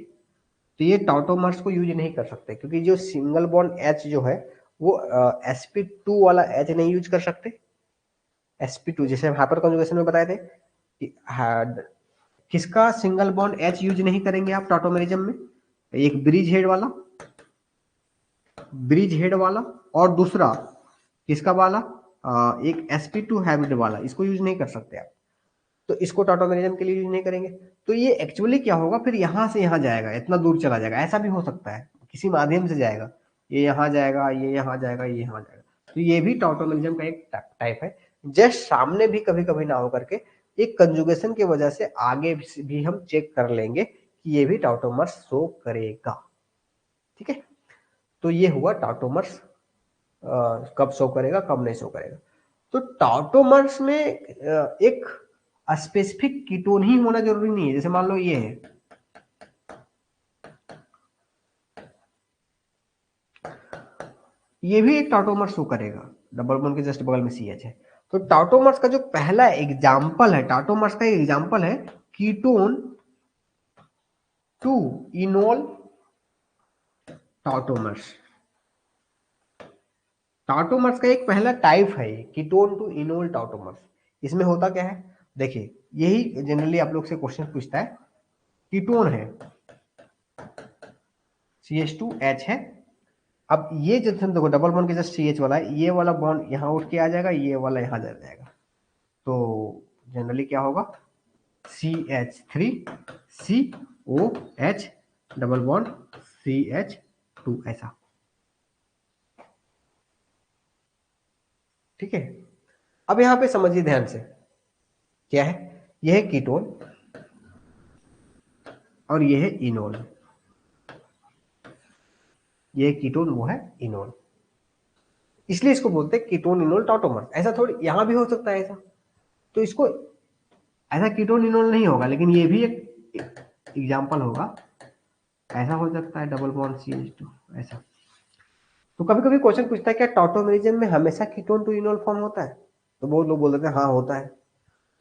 तो ये टाउटोमर्स को यूज नहीं कर सकते क्योंकि जो सिंगल बॉन्ड एच जो है वो sp2 वाला एच नहीं यूज कर सकते। sp2 जैसे हम हाइपर कॉन्जुगेशन में बताए थे कि किसका सिंगल बॉन्ड एच यूज नहीं करेंगे आप टाउटोमेरिज्म में, एक ब्रिज हेड वाला और दूसरा किसका वाला एक sp2 हाइब्रिड वाला, इसको यूज नहीं कर सकते आप, तो इसको टाउटोमेरिज्म के लिए यूज नहीं करेंगे। तो ये एक्चुअली क्या होगा फिर यहाँ से यहाँ जाएगा, इतना दूर चला जाएगा, ऐसा भी हो सकता है किसी माध्यम से जाएगा, ये यहाँ जाएगा, ये यहाँ जाएगा, ये यहाँ जाएगा, तो ये भी टाउटोमेरिज्म का एक टाइप है। जस्ट सामने भी कभी कभी ना हो करके एक कंजुगेशन की वजह से आगे भी हम चेक कर लेंगे कि ये भी टाउटोमर्स शो करेगा। ठीक है, तो ये हुआ टाउटोमर्स कब शो करेगा कब नहीं शो करेगा। तो टाउटोमर्स में एक स्पेसिफिक कीटोन ही होना जरूरी नहीं है, जैसे मान लो ये है, ये भी एक टाउटोमर्स शो करेगा, डबल बॉन्ड के जस्ट बगल में सी एच है। तो टाउटोमर्स का जो पहला एग्जाम्पल है, टाउटोमर्स का एग्जाम्पल है कीटोन टू इनोल टाउटोमर्स। टाउटोमर्स का एक पहला टाइप है कीटोन टू इनोल टाउटोमर्स। इसमें होता क्या है, देखिए यही जनरली आप लोग से क्वेश्चन पूछता है, कीटोन है CH2H है, अब ये जो देखो डबल बॉन्ड के जस्ट CH वाला है, ये वाला बॉन्ड यहाँ उठ के आ जाएगा, ये वाला यहाँ जा जाएगा, तो जनरली क्या होगा CH3COH डबल बॉन्ड CH2 ऐसा। ठीक है, अब यहाँ पे समझिए ध्यान से, क्या है, यह है कीटोन और यह है इनोल, ये कीटोन वो है इनोल, इसलिए इसको बोलते हैं कीटोन इनोल टाउटोमर्स। ऐसा थोड़ी यहां भी हो सकता है ऐसा, तो इसको ऐसा कीटोन इनोल नहीं होगा, लेकिन ये भी एक एग्जांपल होगा, ऐसा हो सकता है डबल बॉन्ड CH2 ऐसा। तो कभी कभी क्वेश्चन पूछता है क्या टाउटोमेरिज्म में हमेशा कीटोन टू इनोल फॉर्म होता है, तो बहुत लोग बोल देते हैं हाँ होता है।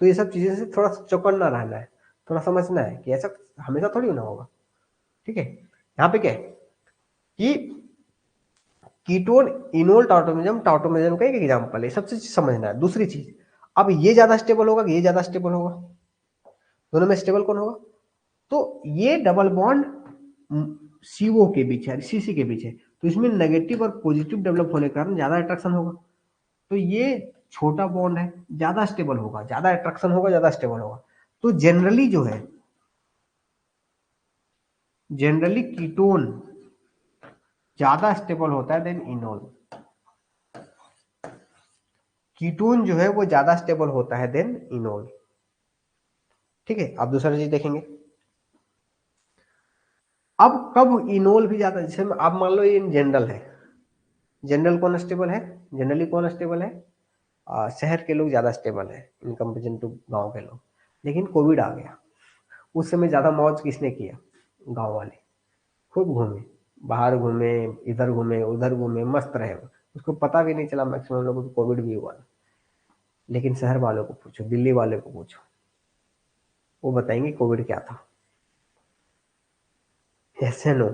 तो ये सब चीजें से थोड़ा चौकन्ना रहना है, थोड़ा समझना है कि ऐसा हमेशा थोड़ी ना होगा। ठीक है, यहाँ पे क्या है कि कीटोन इनोल टाउटोमेरिज्म का एक एग्जांपल है, सबसे चीज समझना है। दूसरी चीज, अब ये ज्यादा स्टेबल होगा कि ये ज्यादा स्टेबल होगा, दोनों में स्टेबल कौन होगा, तो ये डबल बॉन्ड CO के बीच है, CC के बीच है, तो इसमें नेगेटिव और पॉजिटिव डेवलप होने के कारण ज्यादा अट्रैक्शन होगा। तो ये छोटा बॉन्ड है, ज्यादा स्टेबल होगा, ज्यादा अट्रैक्शन होगा, ज्यादा स्टेबल होगा। तो जनरली जो है, जनरली कीटोन ज्यादा स्टेबल होता है देन इनोल, कीटोन जो है वो ज्यादा स्टेबल होता है देन इनोल। ठीक है, अब दूसरा चीज देखेंगे, अब कब इनोल भी ज्यादा, जैसे आप मान लो ये जनरल है, जनरल कौन स्टेबल है, जनरली कौन स्टेबल है, शहर के लोग ज्यादा स्टेबल है इन कंपेरिजन टू गांव के लोग। लेकिन कोविड आ गया, उस समय ज्यादा मौज किसने किया, गांव वाले खूब घूमे, बाहर घूमे, इधर घूमे उधर घूमे, मस्त रहे, उसको पता भी नहीं चला मैक्सिमम लोगों को कोविड भी हुआ। लेकिन शहर वालों को पूछो, दिल्ली वाले को पूछो, वो बताएंगे कोविड क्या था। ऐसे नो,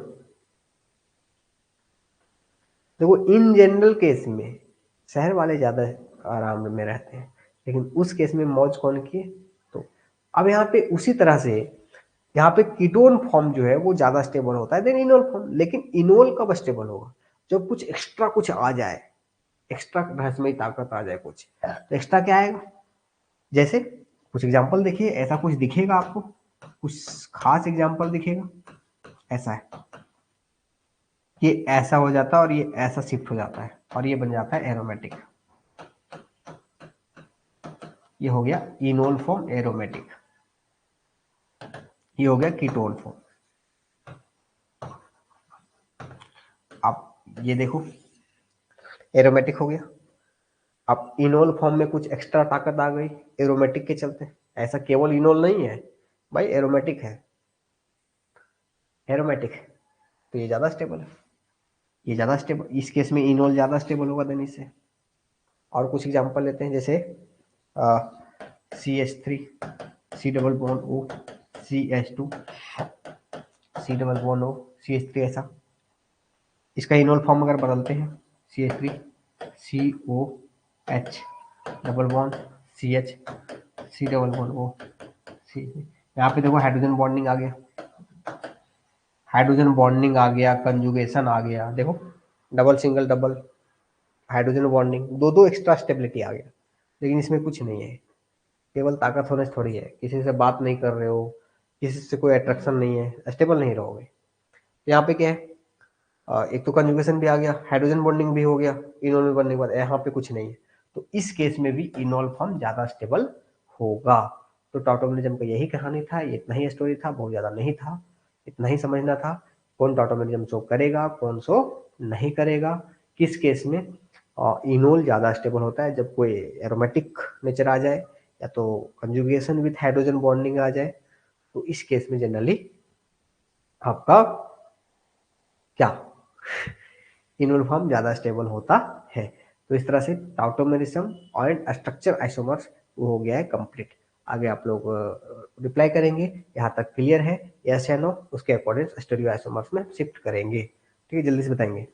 देखो इन जनरल केस में शहर वाले ज्यादा आराम में रहते हैं, लेकिन उस केस में मौज कौन किए। तो अब यहाँ पे उसी तरह से यहाँ पे कीटोन फॉर्म जो है वो ज्यादा स्टेबल होता है देन इनोल फॉर्म। लेकिन इनोल कब स्टेबल होगा, जब कुछ एक्स्ट्रा कुछ आ जाए, एक्स्ट्रा रहस्यमयी ताकत आ जाए कुछ, तो एक्स्ट्रा क्या आएगा, जैसे कुछ एग्जांपल देखिए, ऐसा कुछ दिखेगा आपको, कुछ खास एग्जांपल दिखेगा, ऐसा है, ये ऐसा हो जाता है और ये ऐसा शिफ्ट हो जाता है और ये बन जाता है एरोमेटिक, ये हो गया इनोल फॉर्म एरोमेटिक, ये हो गया कीटोन फॉर्म। अब ये देखो एरोमेटिक हो गया, अब इनोल फॉर्म में कुछ एक्स्ट्रा ताकत आ गई एरोमेटिक के चलते, ऐसा केवल इनोल नहीं है भाई, एरोमेटिक है, एरोमेटिक है, तो ये ज्यादा स्टेबल है, ये ज्यादा स्टेबल, इस केस में इनोल ज्यादा स्टेबल होगा देने से। और कुछ एग्जांपल लेते हैं, जैसे CH3, C double bond O, CH2, C double bond O, CH3, ऐसा। इसका इनोल फॉर्म अगर बदलते हैं, CH3, COH double bond CH, C double bond O, C। यहाँ पे देखो हाइड्रोजन बॉन्डिंग आ गया, हाइड्रोजन बॉन्डिंग आ गया, कंजुगेशन आ गया, देखो double single double hydrogen bonding, दो दो एक्स्ट्रा स्टेबिलिटी आ गया। लेकिन इसमें कुछ नहीं है, केवल ताकत होने से थोड़ी है, किसी से बात नहीं कर रहे हो, किसी से कोई अट्रैक्शन नहीं है, स्टेबल नहीं रहोगे। यहाँ पे क्या है, एक तो कंजुगेशन भी आ गया, हाइड्रोजन बॉन्डिंग भी हो गया, इनोल बनने के बाद यहाँ पे कुछ नहीं है, तो इस केस में भी इनोल फॉर्म ज्यादा स्टेबल होगा। तो टॉटोमेरिज्म का यही कहानी था, ये इतना ही स्टोरी था, बहुत ज्यादा नहीं था, इतना ही समझना था। कौन टॉटोमेरिज्म शो करेगा, कौन शो नहीं करेगा, किस केस में इनोल ज्यादा स्टेबल होता है, जब कोई एरोमेटिक नेचर आ जाए या तो कंजुगेशन विथ हाइड्रोजन बॉन्डिंग आ जाए, तो इस केस में जनरली आपका क्या इनोल फॉर्म ज्यादा स्टेबल होता है। तो इस तरह से टॉटोमेरिज्म और स्ट्रक्चर आइसोमर्स वो हो गया है कंप्लीट। आगे आप लोग रिप्लाई करेंगे, यहाँ तक क्लियर है, यस या नो, उसके अकॉर्डिंग स्टीरियो आइसोमर्स में शिफ्ट करेंगे। ठीक है, जल्दी से बताएंगे।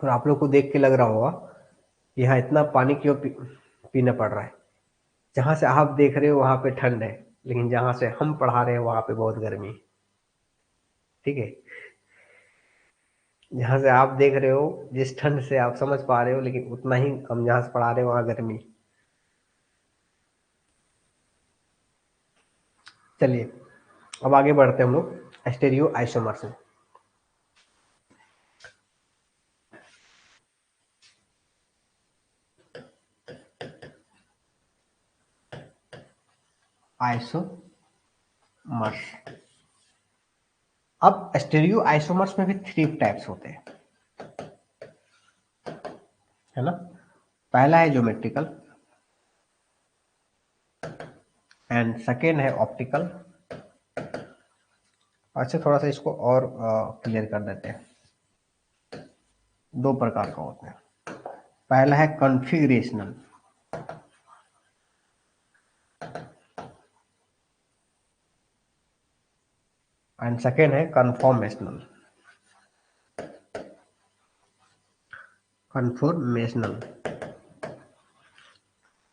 और आप लोग को देख के लग रहा होगा यहाँ इतना पानी क्यों पीना पड़ रहा है। जहां से आप देख रहे हो वहां पे ठंड है, लेकिन जहां से हम पढ़ा रहे हैं वहां पे बहुत गर्मी है। ठीक है, जहां से आप देख रहे हो जिस ठंड से आप समझ पा रहे हो, लेकिन उतना ही हम जहां से पढ़ा रहे हो वहां गर्मी। चलिए अब आगे बढ़ते हैं हम लोग स्टेरियो आइसोमर से। आइसोमर्स, अब स्टेरियो आइसोमर्स में भी थ्री टाइप्स होते हैं, है ना। पहला है ज्योमेट्रिकल एंड सेकेंड है ऑप्टिकल। अच्छा, थोड़ा सा इसको और क्लियर कर देते हैं। दो प्रकार का होता है, पहला है कॉन्फ़िगरेशनल एंड सेकेंड है कन्फॉर्मेशनल। कन्फॉर्मेशनल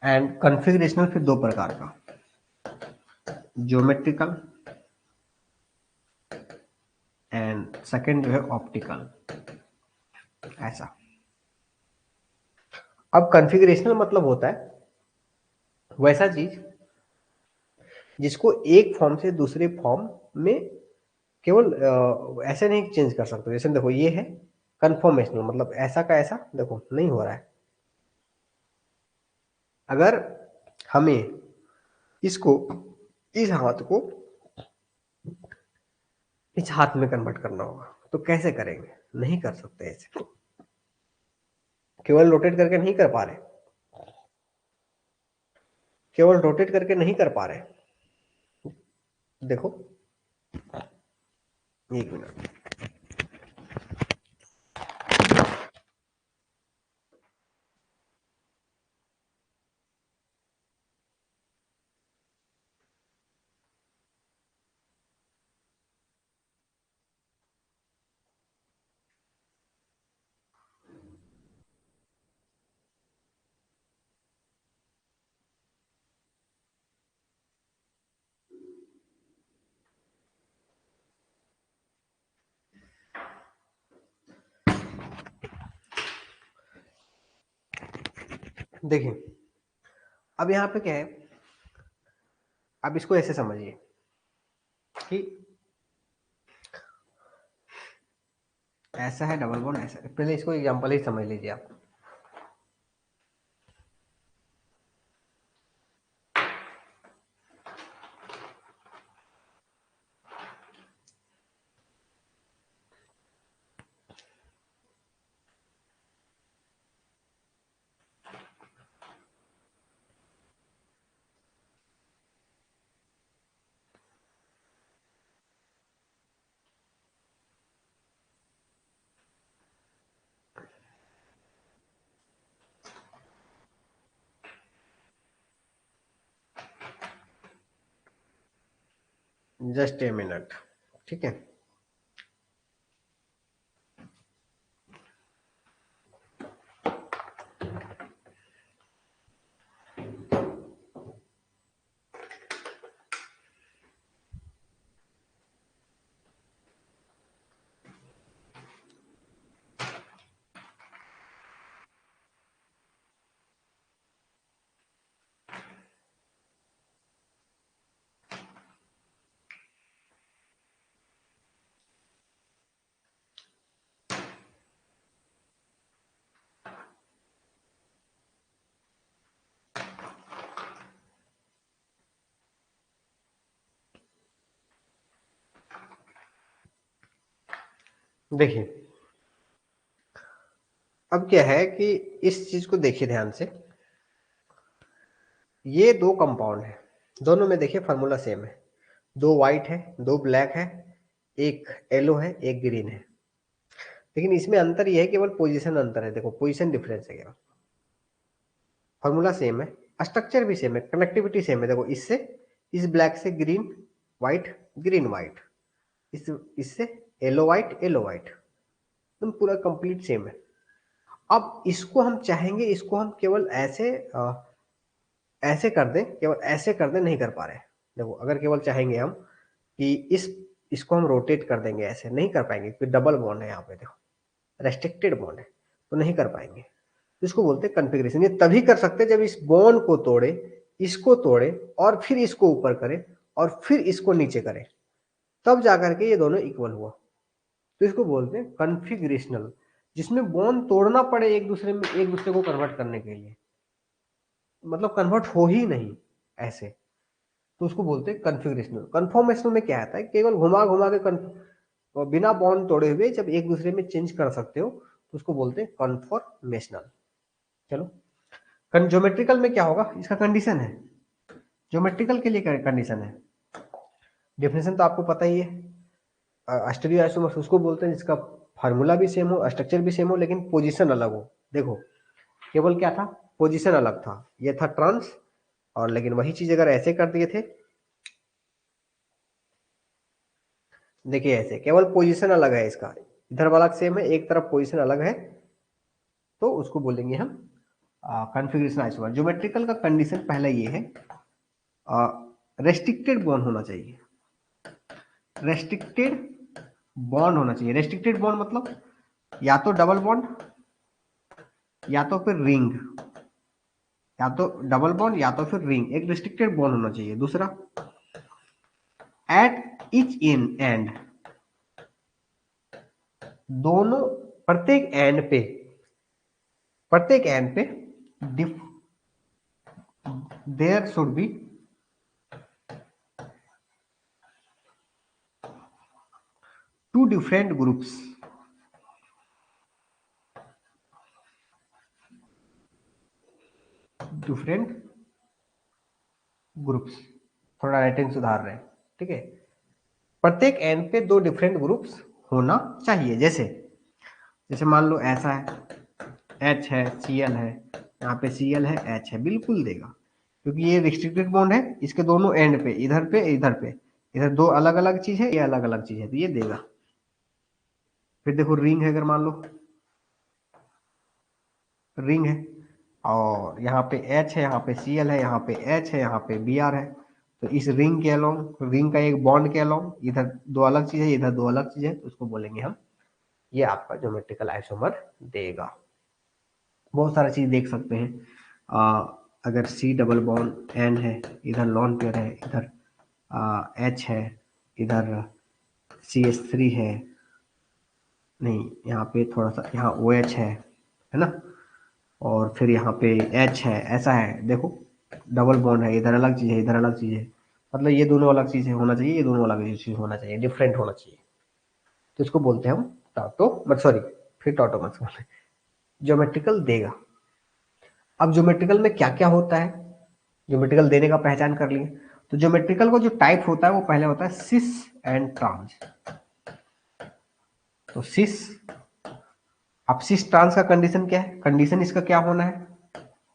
एंड कॉन्फ़िगरेशनल फिर दो प्रकार का, ज्योमेट्रिकल एंड सेकेंड जो है ऑप्टिकल, ऐसा। अब कॉन्फ़िगरेशनल मतलब होता है वैसा चीज जिसको एक फॉर्म से दूसरे फॉर्म में केवल ऐसे नहीं चेंज कर सकते। जैसे देखो ये है कन्फॉर्मेशनल, मतलब ऐसा का ऐसा देखो नहीं हो रहा है। अगर हमें इसको, इस हाथ को इस हाथ में कन्वर्ट करना होगा, तो कैसे करेंगे, नहीं कर सकते ऐसे, केवल रोटेट करके नहीं कर पा रहे, केवल रोटेट करके नहीं कर पा रहे। देखो एक मिनट, देखिए अब यहाँ पे क्या है, अब इसको ऐसे समझिए कि ऐसा है डबल बॉन्ड, ऐसा है। पहले इसको एग्जांपल ही समझ लीजिए आप। जस्ट ए मिनट, ठीक है। देखिए अब क्या है कि इस चीज को देखिए ध्यान से, ये दो कंपाउंड है, दोनों में देखिए फार्मूला सेम है, दो व्हाइट है, दो ब्लैक है, एक येलो है, एक ग्रीन है, लेकिन इसमें अंतर ये है केवल पोजीशन अंतर है। देखो पोजीशन डिफरेंस है केवल, फार्मूला सेम है, स्ट्रक्चर भी सेम है, कनेक्टिविटी सेम है। देखो इससे, इस ब्लैक से ग्रीन व्हाइट, ग्रीन व्हाइट, इससे येलो व्हाइट, येलो व्हाइट, एकदम पूरा कंप्लीट सेम है। अब इसको हम चाहेंगे, इसको हम केवल ऐसे ऐसे कर दें, केवल ऐसे कर दें, नहीं कर पा रहे। देखो अगर केवल चाहेंगे हम कि इसको हम रोटेट कर देंगे, ऐसे नहीं कर पाएंगे क्योंकि डबल बॉन्ड है यहाँ पे, देखो रेस्ट्रिक्टेड बॉन्ड है, तो नहीं कर पाएंगे। तो इसको बोलते हैं कॉन्फ़िगरेशन। ये तभी कर सकते हैं जब इस बॉन्ड को तोड़े, इसको तोड़े और फिर इसको ऊपर करे और फिर इसको नीचे करे, तब जाकर के ये दोनों इक्वल हुआ। तो इसको बोलते हैं कॉन्फ़िगरेशनल, जिसमें बॉन्ड तोड़ना पड़े एक दूसरे में, एक दूसरे को कन्वर्ट करने के लिए, मतलब कन्वर्ट हो ही नहीं ऐसे, तो उसको बोलते हैं कन्फिग्रेशनल। कन्फॉर्मेशनल में क्या आता है, केवल घुमा घुमा के और बिना बॉन्ड तोड़े हुए जब एक दूसरे में चेंज कर सकते हो, तो उसको बोलते हैं कन्फॉर्मेशनल। चलो ज्योमेट्रिकल में क्या होगा, इसका कंडीशन है, ज्योमेट्रिकल के लिए कंडीशन है। डेफिनेशन तो आपको पता ही है, स्टीरियो आइसोमर्स उसको बोलते हैं जिसका फार्मूला भी सेम हो, स्ट्रक्चर भी सेम हो, लेकिन पोजीशन अलग हो। देखो केवल क्या था, पोजीशन अलग था, ये था ट्रांस, और लेकिन वही चीज अगर ऐसे कर दिए थे, देखिए ऐसे केवल पोजीशन अलग है, इसका इधर वाला सेम है, एक तरफ पोजीशन अलग है, तो उसको बोलेंगे हम कॉन्फ़िगरेशन आइसोमर। ज्योमेट्रिकल का कंडीशन पहला ये है, रेस्ट्रिक्टेड बॉन्ड होना चाहिए, रेस्ट्रिक्टेड बॉन्ड होना चाहिए। रेस्ट्रिक्टेड बॉन्ड मतलब या तो डबल बॉन्ड या तो फिर रिंग, या तो डबल बॉन्ड या तो फिर रिंग, एक रेस्ट्रिक्टेड बॉन्ड होना चाहिए। दूसरा, एट ईच इन एंड, दोनों प्रत्येक एंड पे, प्रत्येक एंड पे there should be two different groups, different groups, थोड़ा राइटिंग सुधार रहे हैं, ठीक है। प्रत्येक एंड पे दो डिफरेंट ग्रुप्स होना चाहिए। जैसे जैसे मान लो ऐसा है, एच है, Cl है, यहाँ पे Cl है, H है, बिल्कुल देगा, क्योंकि ये रिस्ट्रिक्टेड बॉन्ड है, इसके दोनों एंड पे, इधर पे इधर पे, इधर दो अलग अलग चीज है, ये अलग अलग चीज है, तो ये देगा। फिर देखो रिंग है, अगर मान लो रिंग है और यहाँ पे H है, यहाँ पे Cl है, यहाँ पे H है, यहाँ पे Br है, तो इस रिंग के अलोंग, रिंग का एक बॉन्ड के अलोंग इधर दो अलग चीज है, इधर दो अलग चीज है, तो उसको बोलेंगे हम, ये आपका ज्योमेट्रिकल आइसोमर देगा। बहुत सारा चीज देख सकते हैं, अगर C डबल बॉन्ड N है, इधर लॉन पेयर है, इधर H है, इधर CH3 है, नहीं यहाँ पे थोड़ा सा, यहाँ OH है ना, और फिर यहाँ पे H है, ऐसा है, देखो डबल बॉन्ड है, इधर अलग चीज है, इधर अलग चीज है, मतलब ये दोनों अलग चीजें होना चाहिए, ये दोनों अलग चीज होना चाहिए, डिफरेंट होना चाहिए, तो इसको बोलते हैं हम टॉटो, मत सॉरी, फिर टॉटो मत बोले, ज्योमेट्रिकल देगा। अब ज्योमेट्रिकल में क्या क्या होता है, ज्योमेट्रिकल देने का पहचान कर लिए, तो ज्योमेट्रिकल को जो टाइप होता है वो पहले होता है सिस एंड ट्रांस। तो सिस, अब सिस ट्रांस का कंडीशन क्या है, कंडीशन इसका क्या होना है,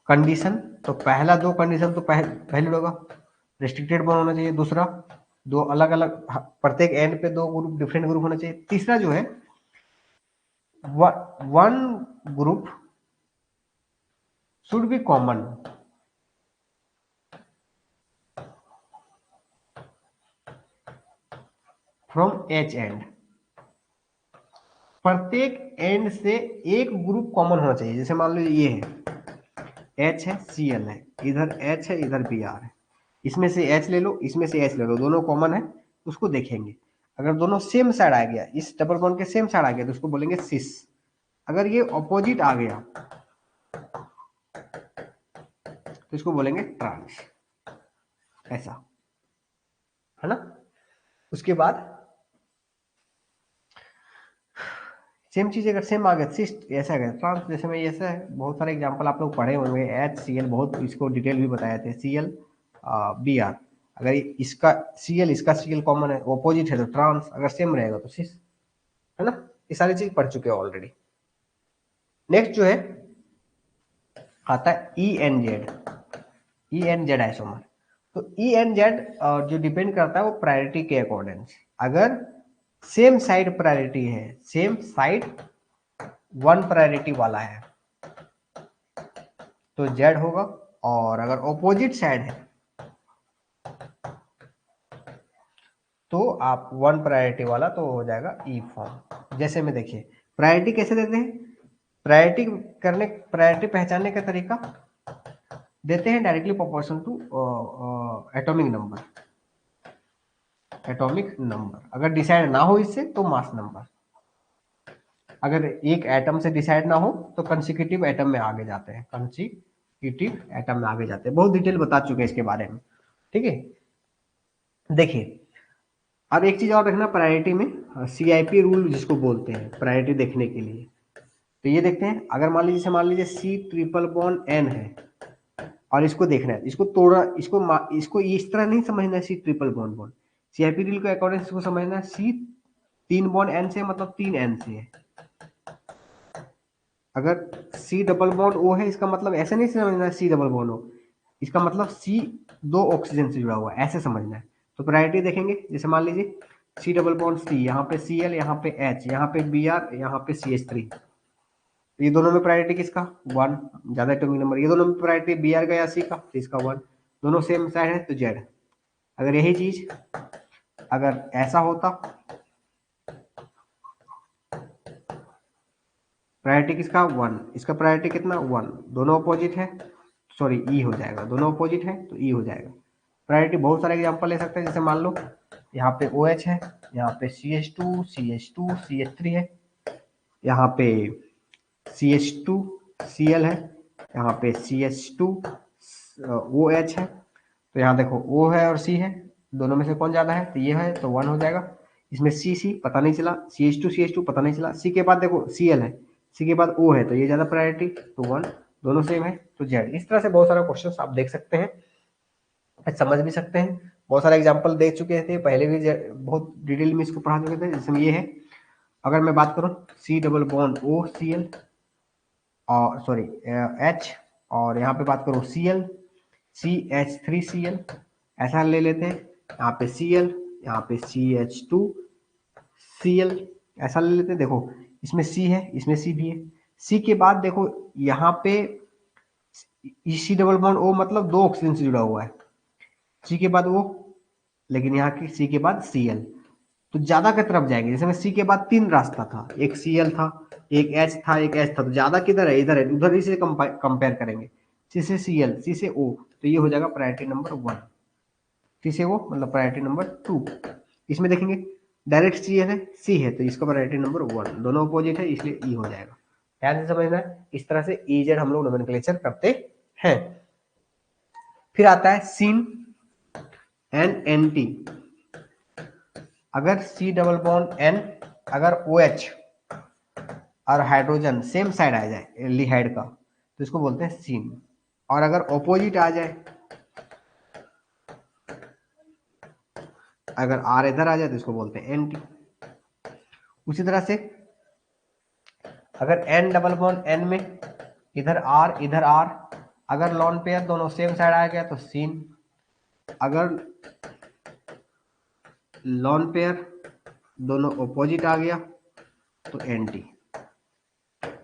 कंडीशन तो पहला दो कंडीशन तो पहले होगा, रेस्ट्रिक्टेड बॉन्ड होना चाहिए, दूसरा दो अलग अलग, प्रत्येक एंड पे दो ग्रुप, डिफरेंट ग्रुप होना चाहिए। तीसरा जो है one group should be common from H and. प्रत्येक एंड से एक ग्रुप कॉमन होना चाहिए। जैसे मान लो ये है एच है, सी एल है, इधर एच है, इधर बी आर है, इसमें से एच ले लो, इसमें से एच ले लो, दोनों कॉमन है, उसको देखेंगे। अगर दोनों सेम साइड आ गया, इस डबल बॉन्ड के सेम साइड आ गया, तो उसको बोलेंगे सिस। अगर ये ऑपोजिट आ गया तो इसको बोलेंगे ट्रांस। ऐसा है ना। उसके बाद सेम चीज अगर सेम आ गया सिस्ट, ऐसा आ गया ट्रांस। जैसे में ऐसा है, बहुत सारे एग्जांपल आप लोग पढ़े होंगे, एच सी एल, बहुत इसको डिटेल भी बताए थे, सी एल बी आर। अगर इसका सी एल इसका सी एल कॉमन है, ऑपोजिट है, तो ट्रांस। अगर सेम रहेगा तो सिस, है ना। ये सारी चीज पढ़ चुके हैं ऑलरेडी। नेक्स्ट जो है आता है E N Z. E N Z isomer. तो ई एन जेड जो डिपेंड करता है वो प्रायोरिटी के अकॉर्डिंग। अगर सेम साइड प्रायोरिटी है, सेम साइड वन प्रायोरिटी वाला है तो जेड होगा। और अगर ऑपोजिट साइड है तो आप वन प्रायोरिटी वाला तो हो जाएगा ई फॉर्म। जैसे में देखिए प्रायोरिटी कैसे देते हैं, प्रायोरिटी पहचानने का तरीका देते हैं directly proportion to atomic number. Atomic number अगर डिसाइड ना हो इससे तो मास नंबर। अगर एक एटम से डिसाइड ना हो तो कंसेक्यूटिव एटम में आगे जाते हैं, कंसेक्यूटिव एटम में आगे जाते हैं। बहुत डिटेल बता चुके हैं इसके बारे में, ठीक है। देखिए अब एक चीज और देखना प्रायोरिटी में, सीआईपी रूल जिसको बोलते हैं प्रायोरिटी देखने के लिए। तो ये देखते हैं, अगर मान लीजिए सी ट्रिपल बॉन्ड एन है और इसको देखना है, इसको तोड़ा, इसको इस तरह नहीं समझना है C triple bond bond. CIP rule के अकॉर्डिंग इसको समझना है सी तीन बॉन्ड एन से मतलब तीन एन से है। अगर सी डबल बॉन्ड ओ है, इसका मतलब ऐसे नहीं समझना है सी डबल बॉन्ड ओ, इसका मतलब सी दो ऑक्सीजन से जुड़ा हुआ है, ऐसे समझना है। तो प्रायोरिटी देखेंगे, जैसे मान लीजिए सी डबल बॉन्ड सी, यहाँ पे सी एल, यहाँ पे एच, यहाँ पे बी आर, यहाँ पे सी एच थ्री। ये दोनों में प्रायोरिटी किसका वन, ज्यादा एटॉमिक नंबर। ये दोनों में प्रायोरिटी बी आर का या सी का, तो इसका वन। दोनों सेम साइड है तो जेड। अगर यही चीज अगर ऐसा होता, प्रायोरिटी किसका वन, इसका प्रायोरिटी कितना वन, दोनों अपोजिट है, सॉरी ई हो जाएगा, दोनों अपोजिट है तो ई हो जाएगा। प्रायोरिटी बहुत सारे एग्जांपल ले सकते हैं। जैसे मान लो यहाँ पे ओ एच है, यहाँ पे C H two, C H two, C H three है, यहाँ पे C H two C L है, यहाँ पे C H two O H है। तो यहाँ देखो ओ है और सी है, दोनों में से कौन ज्यादा है, तो ये है तो वन हो जाएगा। इसमें सी सी पता नहीं चला, सी एच टू पता नहीं चला, सी के बाद देखो सी एल है, सी के बाद ओ है तो ये ज्यादा प्रायोरिटी तो वन, दोनों सेम है तो जेड। इस तरह से बहुत सारा क्वेश्चन आप देख सकते हैं, समझ भी सकते हैं। बहुत सारे एग्जाम्पल देख चुके थे पहले भी, बहुत डिटेल में इसको पढ़ा चुके थे। जिसमें ये है, अगर मैं बात करूं C double bond O C L और सॉरी एच, और यहाँ पे बात करूं C L C H three C L, ऐसा ले लेते हैं। यहाँ पे सी एल, यहाँ पे C H two C L, ऐसा ले लेते हैं। देखो इसमें सी है, इसमें सी भी है। सी के बाद देखो यहाँ पे सी डबल बॉन्ड ओ मतलब दो ऑक्सीजन से जुड़ा हुआ है, सी के बाद वो, लेकिन यहाँ की सी के बाद सी एल तो ज्यादा की तरफ जाएंगे। जैसे में सी के बाद तीन रास्ता था, एक सी एल था, एक एच था, एक एच था, तो ज्यादा किधर है, इधर है, उधर ही से कंपेयर करेंगे। सी से सी एल, सी से ओ, तो ये हो जाएगा प्रायोरिटी नंबर वन। सी से ओ मतलब प्रायोरिटी नंबर टू। इसमें देखेंगे डायरेक्ट सी है, सी है तो इसका प्रायोरिटी नंबर वन, दोनों अपोजिट है इसलिए ई हो जाएगा। ध्यान से समझना है, इस तरह से ई जेड हम लोग नोमेनक्लेचर करते हैं। फिर आता है सीन एंड एन टी। अगर सी डबल बॉन्ड एन, अगर ओ एच और हाइड्रोजन सेम साइड आ जाए एल्डिहाइड का तो इसको बोलते हैं सीन। और अगर ऑपोजिट आ जाए, अगर आर इधर आ जाए तो इसको बोलते हैं एंटी। उसी तरह से अगर एन डबल बॉन्ड एन में इधर आर, अगर लॉन पेयर दोनों सेम साइड आ गया तो सीन। अगर लॉन पेयर दोनों ऑपोजिट आ गया तो एंटी।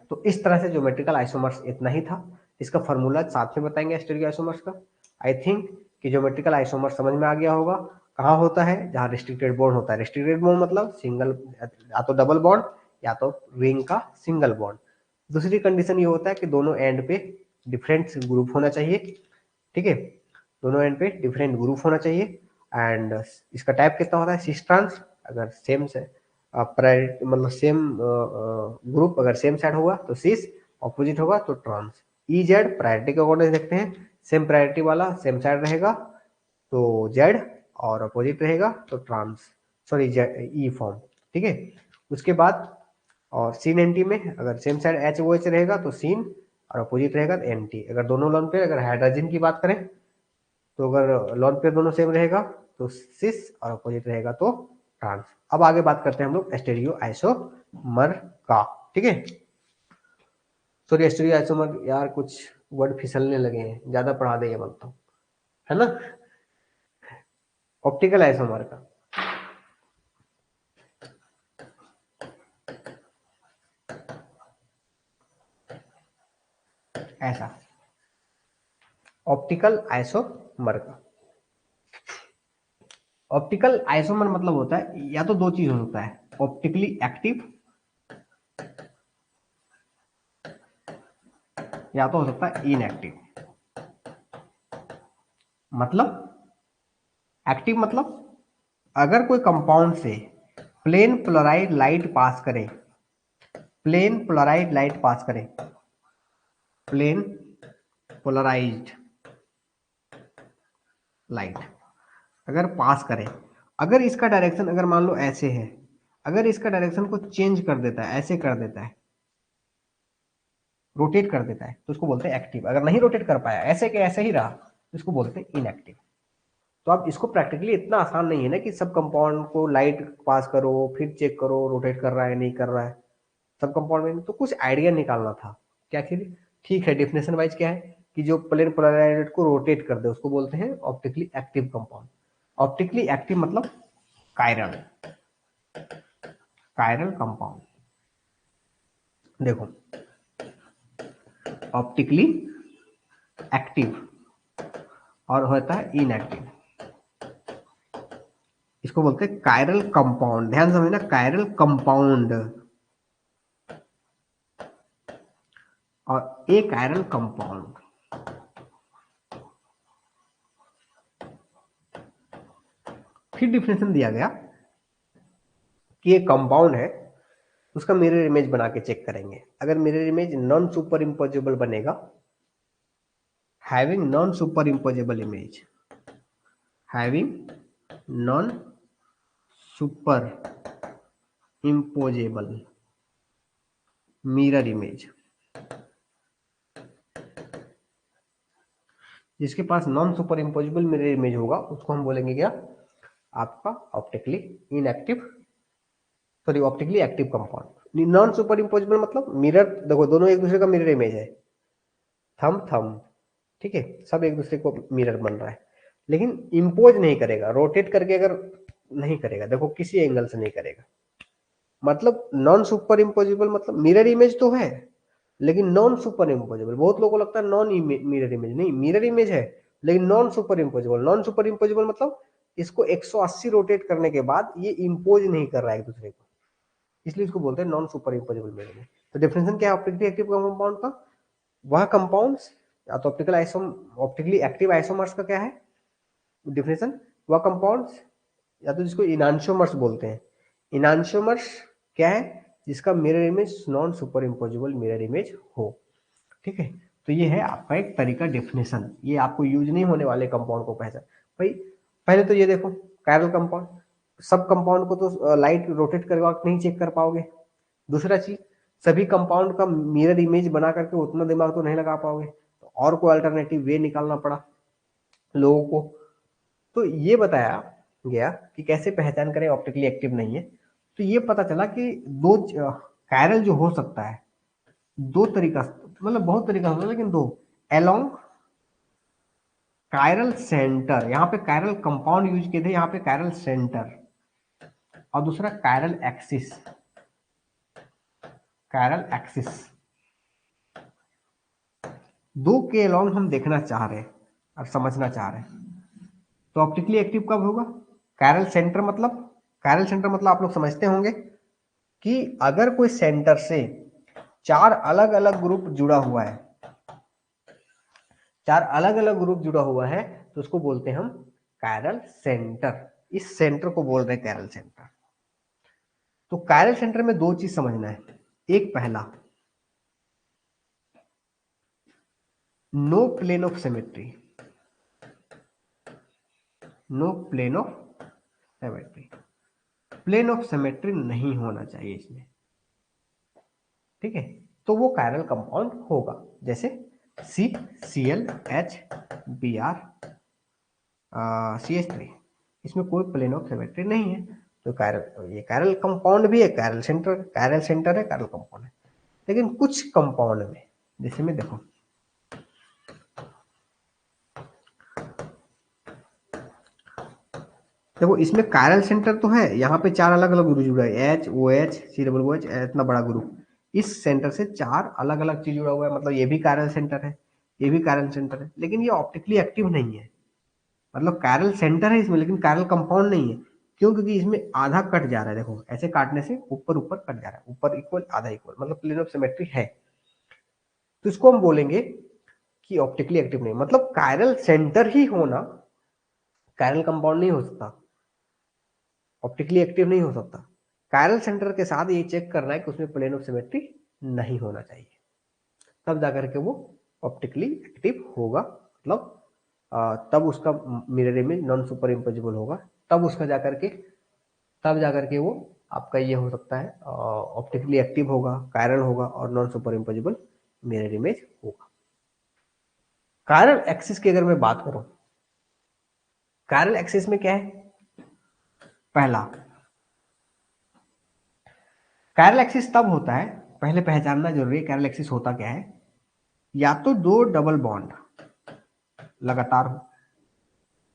तो इस तरह से ज्योमेट्रिकल आइसोमर्स इतना ही था। इसका फॉर्मूला साथ में बताएंगे स्टीरियो आइसोमर्स का। आई थिंक कि ज्योमेट्रिकल आइसोमर्स समझ में आ गया होगा। कहाँ होता है? जहाँ रिस्ट्रिक्टेड बॉन्ड होता है। रिस्ट्रिक्टेड बॉन्ड मतलब सिंगल, या तो डबल बॉन्ड या तो रिंग का सिंगल बॉन्ड। दूसरी कंडीशन ये होता है कि दोनों एंड पे डिफरेंट ग्रुप होना चाहिए। ठीक है, दोनों एंड पे डिफरेंट ग्रुप होना चाहिए। एंड इसका टाइप कितना होता है? Cis trans. अगर सेम से प्रायोरिटी मतलब सेम ग्रुप अगर सेम साइड होगा तो सिस, ऑपोजिट होगा तो ट्रांस। ई जेड प्रायोरिटी के अकॉर्डिंग देखते हैं, सेम प्रायोरिटी वाला सेम साइड रहेगा तो जेड, और अपोजिट रहेगा तो ट्रांस, सॉरी ई फॉर्म। ठीक है, उसके बाद और सीन एंटी में अगर same side H O H रहेगा तो सीन, और अपोजिट रहेगा तो एंटी। अगर दोनों लोन पे अगर हाइड्रोजन की बात करें तो अगर लोन पे दोनों सेम रहेगा तो सिस, और अपोजिट रहेगा तो ट्रांस। अब आगे बात करते हैं हम लोग स्टीरियो आइसोमर का। ठीक है, सॉरी स्टीरियो आइसोमर यार कुछ वर्ड फिसलने लगे हैं, ज्यादा पढ़ा देंगे मत तो, है ना। ऑप्टिकल आइसोमर का ऐसा, ऑप्टिकल आइसोमर का। ऑप्टिकल आइसोमर मतलब होता है या तो दो चीज होता है, ऑप्टिकली एक्टिव या तो हो सकता है इनएक्टिव। मतलब एक्टिव मतलब अगर कोई कंपाउंड से प्लेन पोलराइड लाइट पास करे, प्लेन पोलराइड लाइट पास करे, प्लेन पोलराइज्ड लाइट अगर पास करे, अगर इसका डायरेक्शन अगर मान लो ऐसे है, अगर इसका डायरेक्शन को चेंज कर देता है, ऐसे कर देता है, रोटेट कर देता है, तो उसको बोलते हैं एक्टिव। अगर नहीं रोटेट कर पाया, ऐसे के ऐसे ही रहा, तो इसको बोलते हैं इनएक्टिव। तो अब इसको प्रैक्टिकली इतना आसान नहीं है ना कि सब कंपाउंड को लाइट पास करो फिर चेक करो रोटेट कर रहा है नहीं कर रहा है, सब कंपाउंड में तो कुछ आइडिया निकालना था क्या। ठीक है, डेफिनेशन वाइज क्या है कि जो प्लेन पोलराइज्ड को रोटेट कर दे उसको बोलते हैं optically active compound. Optically active मतलब कायरल, कायरल कंपाउंड। देखो, ऑप्टिकली एक्टिव और होता है इनएक्टिव, इसको बोलते हैं कायरल कंपाउंड। ध्यान समझना, कायरल कंपाउंड और ए कायरल कंपाउंड। फिर डिफिनेशन दिया गया कि एक कंपाउंड है, उसका मिरर इमेज बना के चेक करेंगे। अगर mirror image non superimposable बनेगा, having non superimposable image, having non superimposable mirror image, जिसके पास non superimposable mirror image होगा उसको हम बोलेंगे क्या? आपका optically inactive, sorry optically active compound. Non superimposable मतलब मिरर, देखो दोनों एक दूसरे का मिरर इमेज है, थम थम, ठीक है, सब एक दूसरे को मिरर बन रहा है, लेकिन इम्पोज नहीं करेगा, रोटेट करके अगर नहीं करेगा, देखो किसी एंगल से नहीं करेगा। मतलब नॉन सुपर इम्पोजेबल मतलब मिरर इमेज तो है लेकिन नॉन सुपर इम्पोजेबल। बहुत लोगों को लगता है नॉन मिरर इमेज, नहीं, मिरर इमेज है लेकिन non super imposable. Non superimposable मतलब इसको 180 रोटेट करने के बाद ये इम्पोज नहीं कर रहा है एक दूसरे को, इसलिए इसको बोलते हैं non superimposable mirror image. तो डेफिनेशन क्या है ऑप्टिकली एक्टिव कंपाउंड का? वह कंपाउंड्स या तो ऑप्टिकली एक्टिव आइसोमर्स का क्या है डिफिनेशन? वह कंपाउंड्स या तो जिसको इनांशियोमर्स बोलते हैं, इनांशियोमर्स क्या है? जिसका mirror image non superimposable mirror image हो। ठीक है, तो ये है आपका एक तरीका डेफिनेशन, ये आपको यूज नहीं होने वाले कंपाउंड को पहचान। भाई पहले तो ये देखो कायरल कंपाउंड, सब कंपाउंड को तो लाइट रोटेट करके नहीं चेक कर पाओगे। दूसरा चीज, सभी कंपाउंड का मिरर इमेज बना करके उतना दिमाग तो नहीं लगा पाओगे, तो और कोई अल्टरनेटिव वे निकालना पड़ा लोगों को। तो ये बताया गया कि कैसे पहचान करें ऑप्टिकली एक्टिव नहीं है। तो ये पता चला कि दो कायरल जो हो सकता है, दो तरीका, मतलब बहुत तरीका होता है लेकिन दो, एलोंग कायरल सेंटर, यहाँ पे कायरल कंपाउंड यूज किए थे, यहाँ पे कायरल सेंटर। और दूसरा कायरल एक्सिस। कायरल एक्सिस दो के अलॉन्ग हम देखना चाह रहे हैं और समझना चाह रहे हैं। तो ऑप्टिकली एक्टिव कब होगा? कायरल सेंटर मतलब, कायरल सेंटर मतलब आप लोग समझते होंगे कि अगर कोई सेंटर से चार अलग अलग ग्रुप जुड़ा हुआ है, चार अलग अलग ग्रुप जुड़ा हुआ है, तो उसको बोलते हैं हम कायरल सेंटर। इस सेंटर को बोल रहे हैं कायरल सेंटर। तो कायरल सेंटर में दो चीज समझना है। एक, पहला, no plane of symmetry. No plane of symmetry, plane of symmetry नहीं होना चाहिए इसमें, ठीक है। तो वो कायरल कंपाउंड होगा, जैसे CCl HBr इसमें कोई प्लेन ऑफ सिमेट्री नहीं है। तो कायरल, ये कायरल कंपाउंड भी है, कायरल सेंटर है, कायरल कंपाउंड है। लेकिन कुछ कंपाउंड में, जैसे में देखो इसमें कायरल सेंटर तो है, यहाँ पे चार अलग अलग ग्रुप जुड़ा है, HOH COOH, इतना बड़ा ग्रुप। इस सेंटर से चार अलग अलग चीज जुड़ा हुआ है, मतलब ये भी कायरल सेंटर है, ये भी कायरल सेंटर है, लेकिन ये ऑप्टिकली एक्टिव नहीं है। मतलब कायरल सेंटर है इसमें, लेकिन कायरल कंपाउंड नहीं है। क्यों? क्योंकि इसमें आधा कट जा रहा है, देखो ऐसे काटने से ऊपर ऊपर कट जा रहा है, ऊपर इक्वल आधा इक्वल, मतलब प्लेन ऑफ सिमेट्री है। तो इसको हम बोलेंगे कि ऑप्टिकली एक्टिव नहीं, मतलब कायरल सेंटर ही होना, कायरल कंपाउंड नहीं हो सकता, ऑप्टिकली एक्टिव नहीं हो सकता। कायरल सेंटर के साथ ये चेक करना है कि उसमें प्लेन ऑफ सिमेट्री नहीं होना चाहिए, तब जाकर के वो ऑप्टिकली एक्टिव होगा। मतलब तब उसका mirror image non super imposable होगा, तब उसका जाकर के, तब जाकर के वो आपका ये हो सकता है ऑप्टिकली एक्टिव होगा, कायरल होगा और non superimposable mirror image होगा। कायरल एक्सिस की अगर मैं बात करूं, कायरल एक्सिस में क्या है? पहला, कायरल एक्सिस तब होता है, पहले पहचानना जरूरी है कायरल एक्सिस होता क्या है। या तो दो डबल बॉन्ड लगातार हो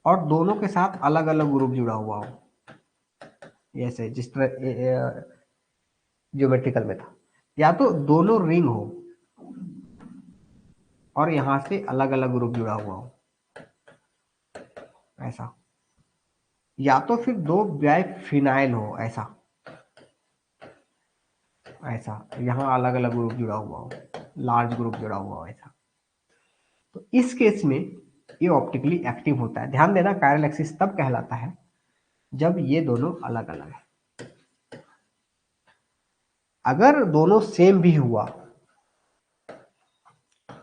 और दोनों के साथ अलग अलग ग्रुप जुड़ा हुआ हो, ऐसे जिस तरह ज्योमेट्रिकल में था। या तो दोनों रिंग हो और यहां से अलग अलग ग्रुप जुड़ा हुआ हो, ऐसा। या तो फिर दो बाइफिनाइल हो, ऐसा, ऐसा यहां अलग अलग ग्रुप जुड़ा हुआ हो, लार्ज ग्रुप जुड़ा हुआ हो, ऐसा। तो इस केस में ये ऑप्टिकली एक्टिव होता है। ध्यान देना, कायरल एक्सिस तब कहलाता है जब ये दोनों अलग अलग है। अगर दोनों सेम भी हुआ,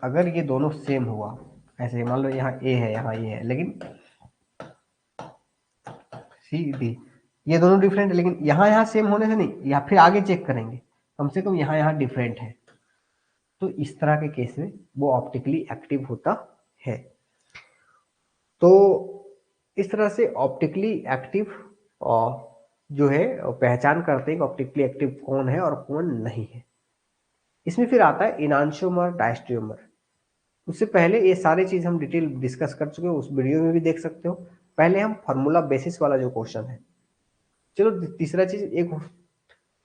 अगर ये दोनों सेम हुआ, ऐसे मान लो यहाँ ए है, यहाँ ए है, लेकिन सी डी, ये दोनों डिफरेंट है, लेकिन यहाँ यहाँ सेम होने से नहीं, या फिर आगे चेक करेंगे, कम से कम यहाँ यहाँ डिफरेंट है, तो इस तरह के केस में वो ऑप्टिकली एक्टिव होता है। तो इस तरह से ऑप्टिकली एक्टिव जो है पहचान करते हैं कि ऑप्टिकली एक्टिव कौन है और कौन नहीं है। इसमें फिर आता है इनांशियोमर, डायस्ट्रियोमर। उससे पहले ये सारी चीज हम डिटेल डिस्कस कर चुके हो, उस वीडियो में भी देख सकते हो। पहले हम फार्मूला बेसिस वाला जो क्वेश्चन है, चलो तीसरा चीज एक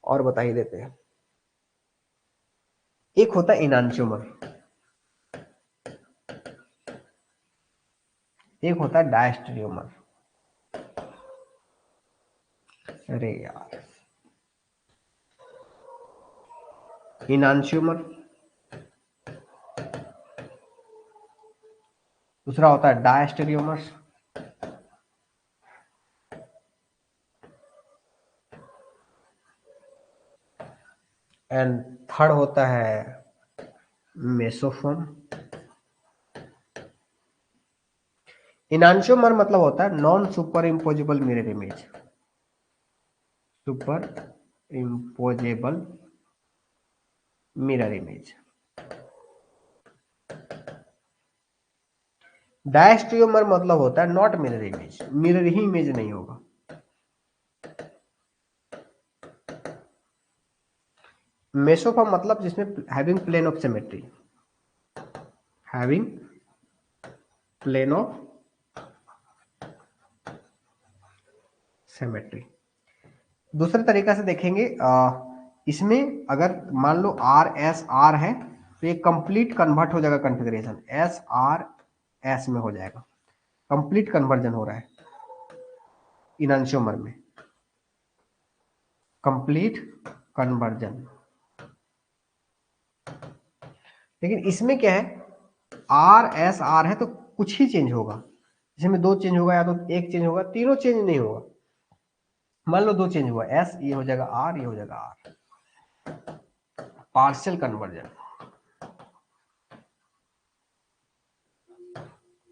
और बता ही देते हैं। एक होता है इनांशियोमर, एक होता है डायस्ट्रियोमर। अरे यार, इनांशियोमर, दूसरा होता है डायस्टेरियोमर, एंड थर्ड होता है मेसोफोन। इनांशियोमर मतलब होता है non superimposable mirror image, superimposable mirror image. Diastereomer मतलब होता है नॉट मिरर इमेज, मिरर ही इमेज नहीं होगा। मेसोफॉर्म मतलब जिसमें having plane of symmetry, having plane of symmetry. दूसरे तरीका से देखेंगे, इसमें अगर मान लो आर एस आर है तो ये कंप्लीट कन्वर्ट हो जाएगा, कॉन्फ़िगरेशन एस आर एस में हो जाएगा, कंप्लीट कन्वर्जन हो रहा है इनैंशियोमर में, कंप्लीट कन्वर्जन। लेकिन इसमें क्या है, आर एस आर है तो कुछ ही चेंज होगा, इसमें दो चेंज होगा या तो एक चेंज होगा, तीनों चेंज नहीं होगा। मान लो दो चेंज हुआ, एस ये हो जाएगा आर, ये हो जाएगा R, partial conversion,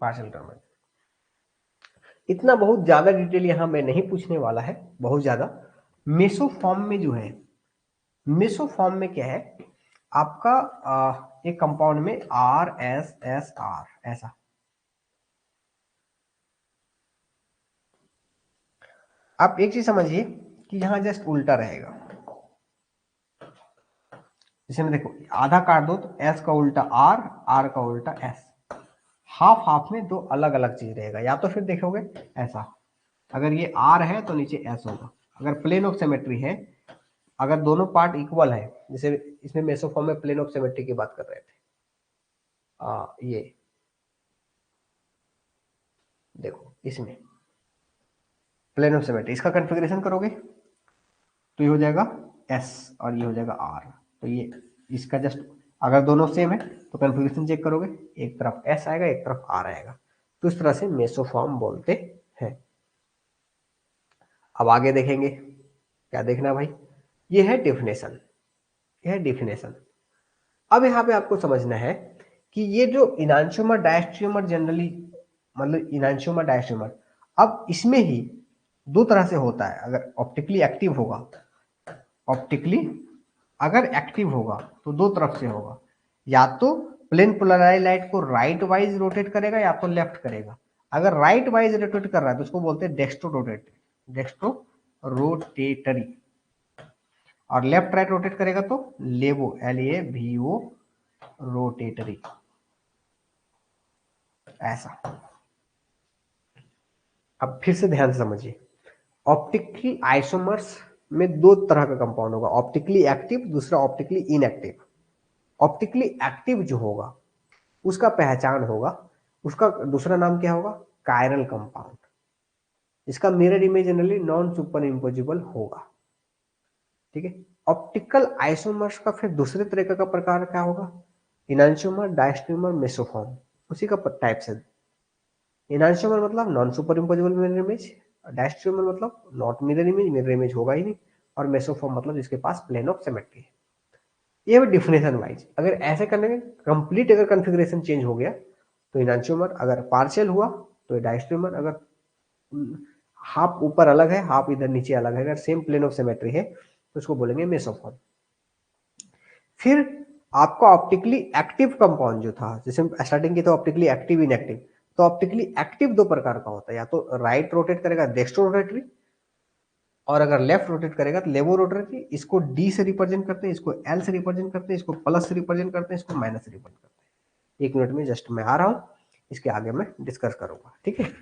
partial conversion. इतना बहुत ज्यादा डिटेल यहां मैं नहीं पूछने वाला है, बहुत ज्यादा। मेसोफॉर्म में जो है, मेसोफॉर्म में क्या है आपका, एक कंपाउंड में आर एस एस आर ऐसा, आप एक चीज समझिए कि यहां जस्ट उल्टा रहेगा। जैसे में देखो आधा काट दो तो एस का उल्टा आर, आर का उल्टा एस, हाफ हाफ में दो अलग अलग चीज रहेगा। या तो फिर देखोगे ऐसा, अगर ये आर है तो नीचे एस होगा। अगर प्लेन ऑफ सिमेट्री है, अगर दोनों पार्ट इक्वल है, जैसे इसमें मेसोफॉर्म में प्लेन ऑफ सिमेट्री की बात कर रहे थे, ये देखो इसमें प्लेन ऑफ सिमेट्री, इसका कॉन्फ़िगरेशन करोगे तो ये हो जाएगा एस और ये हो जाएगा आर। तो ये इसका जस्ट, अगर दोनों सेम है तो कॉन्फ़िगरेशन चेक करोगे, एक तरफ एस आएगा एक तरफ आर आएगा। तो इस तरह से मेसोफॉर्म बोलते हैं। अब आगे देखेंगे, क्या देखना भाई, ये है डेफिनेशन, ये है डेफिनेशन। अब यहाँ पे आपको समझना है कि ये जो इनांशियोमर डायस्ट्रियोमर जनरली, मतलब इनांशियोमर डायस्ट्रियोमर, अब इसमें ही दो तरह से होता है। अगर ऑप्टिकली एक्टिव होगा, ऑप्टिकली अगर एक्टिव होगा तो दो तरफ से होगा, या तो प्लेन पोलराइज लाइट को राइट वाइज रोटेट करेगा या तो लेफ्ट करेगा। अगर राइट वाइज रोटेट कर रहा है तो उसको बोलते हैं डेक्स्ट्रो रोटेट, डेक्स्ट्रो रोटेटरी, और लेफ्ट राइट रोटेट करेगा तो levo, L A V O rotatory, ऐसा। अब फिर से ध्यान से समझिए, ऑप्टिकली आइसोमर्स में दो तरह का कंपाउंड होगा, ऑप्टिकली एक्टिव, दूसरा ऑप्टिकली इनएक्टिव। ऑप्टिकली एक्टिव जो होगा उसका पहचान होगा, उसका दूसरा नाम क्या होगा, कायरल कंपाउंड। इसका mirror image generally non super imposable होगा, ठीक है। ऑप्टिकल आइसोमर्स का फिर दूसरे तरीके का प्रकार क्या होगा, इनांशियोमर डायस्ट्रियोमर मेसोफॉर्म, उसी का टाइप से। इनांशियोमर मतलब non superimposable mirror image, diastereomer मतलब not mirror image, mirror image होगा ही नहीं, और मेसोफॉर्म मतलब जिसके पास प्लेन ऑफ सिमेट्री है। ये डिफिनेशन वाइज, अगर ऐसे करने में कंप्लीट अगर कॉन्फ़िगरेशन चेंज हो गया तो इनांशियोमर, अगर पार्शियल हुआ तो डायस्ट्रियोमर, अगर हाफ ऊपर अलग है हाफ इधर नीचे अलग है, अगर सेम प्लेन ऑफ सिमेट्री है तो उसको बोलेंगे मेसोफॉर्म। फिर आपका ऑप्टिकली एक्टिव कंपाउंड जो था, जैसे स्टार्टिंग की तो ऑप्टिकली एक्टिव इनएक्टिव, तो ऑप्टिकली एक्टिव दो प्रकार का होता है, या तो राइट रोटेट करेगा डेक्स्ट्रो रोटेटरी, और अगर लेफ्ट रोटेट करेगा तो लेवो रोटेटरी। इसको डी से रिप्रेजेंट करते हैं, इसको एल से रिप्रेजेंट करते हैं, इसको प्लस से रिप्रेजेंट करते हैं, इसको माइनस से रिप्रेजेंट करते हैं। एक मिनट में जस्ट मैं आ रहा हूं, इसके आगे मैं डिस्कस करूंगा, ठीक है।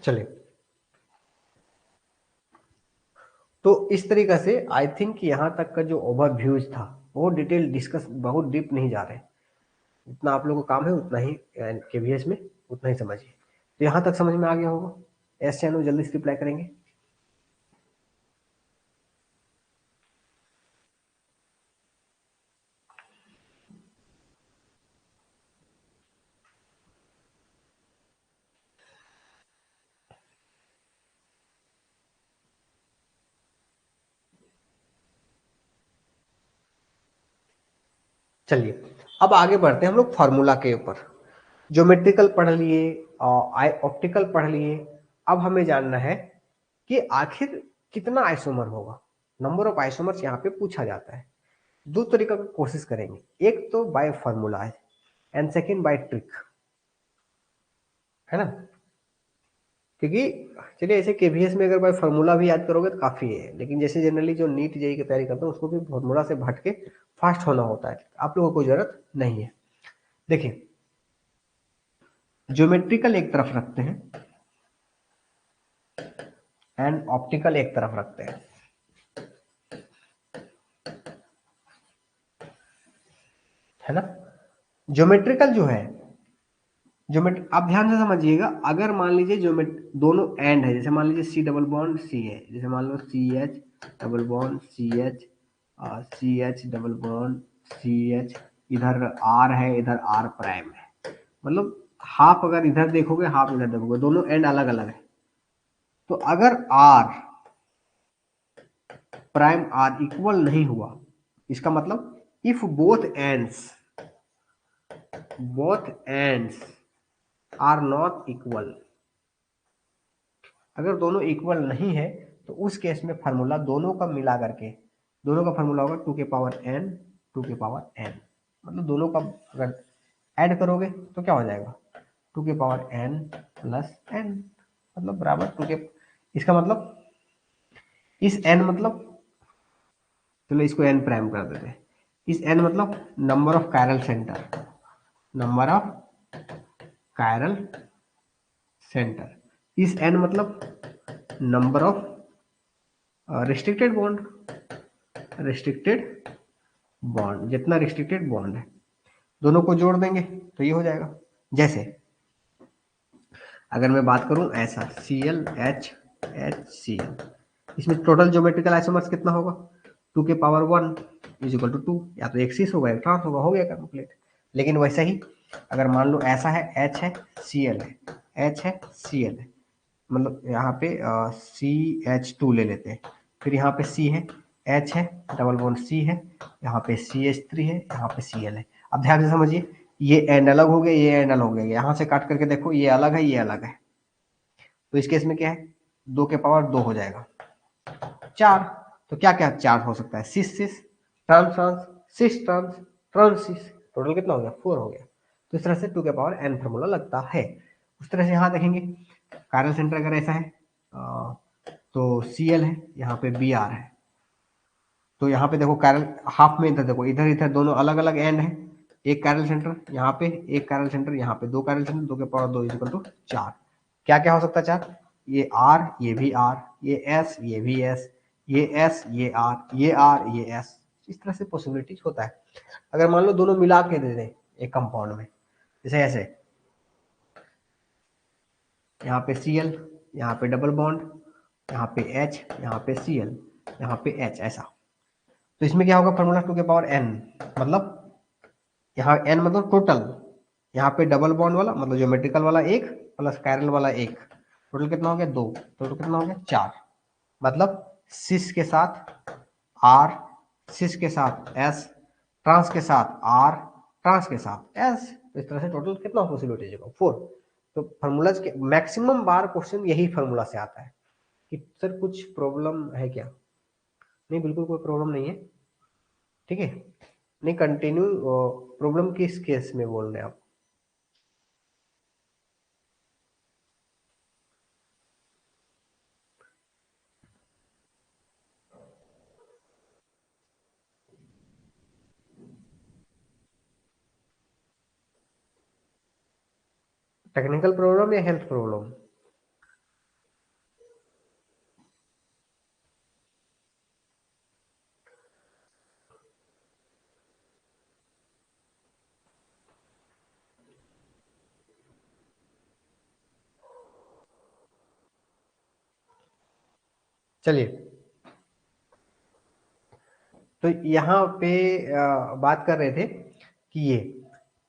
चलिए, तो इस तरीके से आई थिंक यहाँ तक का जो ओवरव्यूज था, बहुत डिटेल डिस्कस, बहुत डीप नहीं जा रहे, जितना आप लोगों को काम है उतना ही केवीएस में उतना ही समझिए। तो यहाँ तक समझ में आ गया होगा, एस चैनल जल्दी से रिप्लाई करेंगे। चलिए अब आगे बढ़ते हैं हम लोग फार्मूला के ऊपर। ज्योमेट्रिकल पढ़ लिए, ऑप्टिकल पढ़ लिए, अब हमें जानना है कि आखिर कितना आइसोमर होगा। नंबर ऑफ आइसोमर्स यहाँ पे पूछा जाता है। दो तरीका का कोशिश करेंगे, एक तो बाय फार्मूला है एंड सेकेंड बाय ट्रिक, है ना। क्योंकि चलिए ऐसे केवीएस में अगर बाय फार्मूला भी याद करोगे तो काफी है, लेकिन जैसे जनरली जो नीट जेईई की तैयारी करते हैं उसको भी फार्मूला से भटके फास्ट होना होता है, आप लोगों को जरूरत नहीं है। देखिए ज्योमेट्रिकल एक तरफ रखते हैं एंड ऑप्टिकल एक तरफ रखते हैं, है ना। ज्योमेट्रिकल जो है, ज्योमेट्री आप ध्यान से समझिएगा, अगर मान लीजिए ज्योमेट दोनों एंड है, जैसे मान लीजिए सी डबल बॉन्ड सी है, जैसे मान लो C H double bond C H double bond C H, इधर आर है इधर आर प्राइम है, मतलब हाफ अगर इधर देखोगे हाफ इधर देखोगे, दोनों एंड अलग अलग है। तो अगर आर प्राइम आर इक्वल नहीं हुआ, इसका मतलब if both ends are not equal, अगर दोनों इक्वल नहीं है तो उस केस में फार्मूला दोनों का मिला करके, दोनों का फार्मूला होगा टू के पावर एन, टू के पावर एन, मतलब दोनों का अगर ऐड करोगे तो क्या हो जाएगा, टू के पावर एन प्लस एन, मतलब बराबर टू के, इसका मतलब इस एन मतलब, चलो इसको एन प्राइम कर देते हैं, इस एन मतलब number of chiral centre, number of chiral centre, इस एन मतलब number of restricted bond, restricted bond, जितना रिस्ट्रिक्टेड बॉन्ड है दोनों को जोड़ देंगे तो ये हो जाएगा। जैसे अगर मैं बात करूं ऐसा C L H H C L, इसमें टोटल ज्योमेट्रिकल आइसोमर्स कितना होगा, टू के power one is equal to two, या तो एक सिस होगा एक ट्रांस होगा, हो गया कंप्लीट। लेकिन वैसा ही अगर मान लो ऐसा है एच है सी एल है, एच है सी एल है, मतलब यहाँ पे सी एच टू ले लेते हैं, फिर यहाँ पे सी है, एच है डबल बॉन्ड सी है, यहाँ पे सी एच थ्री है, यहाँ पे सी एल है। अब ध्यान से समझिए, ये एंड अलग हो गया, ये एंड अलग हो गया, यहाँ से काट करके देखो ये अलग है ये अलग है, तो इस केस में क्या है, दो के पावर दो हो जाएगा चार। तो क्या क्या चार हो सकता है, cis cis trans trans cis trans trans cis, total कितना हो गया फोर हो गया। तो इस तरह से टू के पावर एन फॉर्मूला लगता है। उस तरह से यहाँ देखेंगे कायरल सेंटर अगर ऐसा है तो सी एल है, यहाँ पे बी आर है, तो यहाँ पे देखो कायरल हाफ में, इधर देखो इधर इधर दोनों अलग अलग एंड है, एक कायरल सेंटर यहाँ पे, एक कायरल सेंटर यहाँ पे, दो कायरल सेंटर, दो के पावर दो इक्वल टू चार। क्या क्या हो सकता है चार, ये आर ये भी आर, ये एस ये भी एस, ये एस ये आर ये एस, इस तरह से पॉसिबिलिटीज होता है। अगर मान लो दोनों मिला के दे दें एक कंपाउंड में, जैसे ऐसे यहाँ पे सी एल, यहाँ पे डबल बॉन्ड, यहाँ पे एच, यहाँ पे सी एल, यहाँ पे एच, ऐसा, तो इसमें क्या होगा फॉर्मूला टू के पावर एन, मतलब यहाँ एन मतलब टोटल, यहाँ पे डबल बॉन्ड वाला मतलब ज्योमेट्रिकल वाला एक प्लस कायरल वाला एक, टोटल कितना हो गया दो, टोटल कितना हो गया चार, मतलब सिस के साथ आर, सिस के साथ एस, ट्रांस के साथ आर, ट्रांस के साथ एस, तो इस तरह से टोटल कितना पॉसिबिलिटी होगा फोर। तो फार्मूला के मैक्सिमम बार क्वेश्चन यही फार्मूला से आता है कि सर कुछ प्रॉब्लम है क्या, नहीं बिल्कुल कोई प्रॉब्लम नहीं है, ठीक है। नहीं कंटिन्यू, प्रॉब्लम किस केस में बोल रहे हैं आप, टेक्निकल प्रॉब्लम या हेल्थ प्रॉब्लम। चलिए तो यहाँ पे बात कर रहे थे कि ये,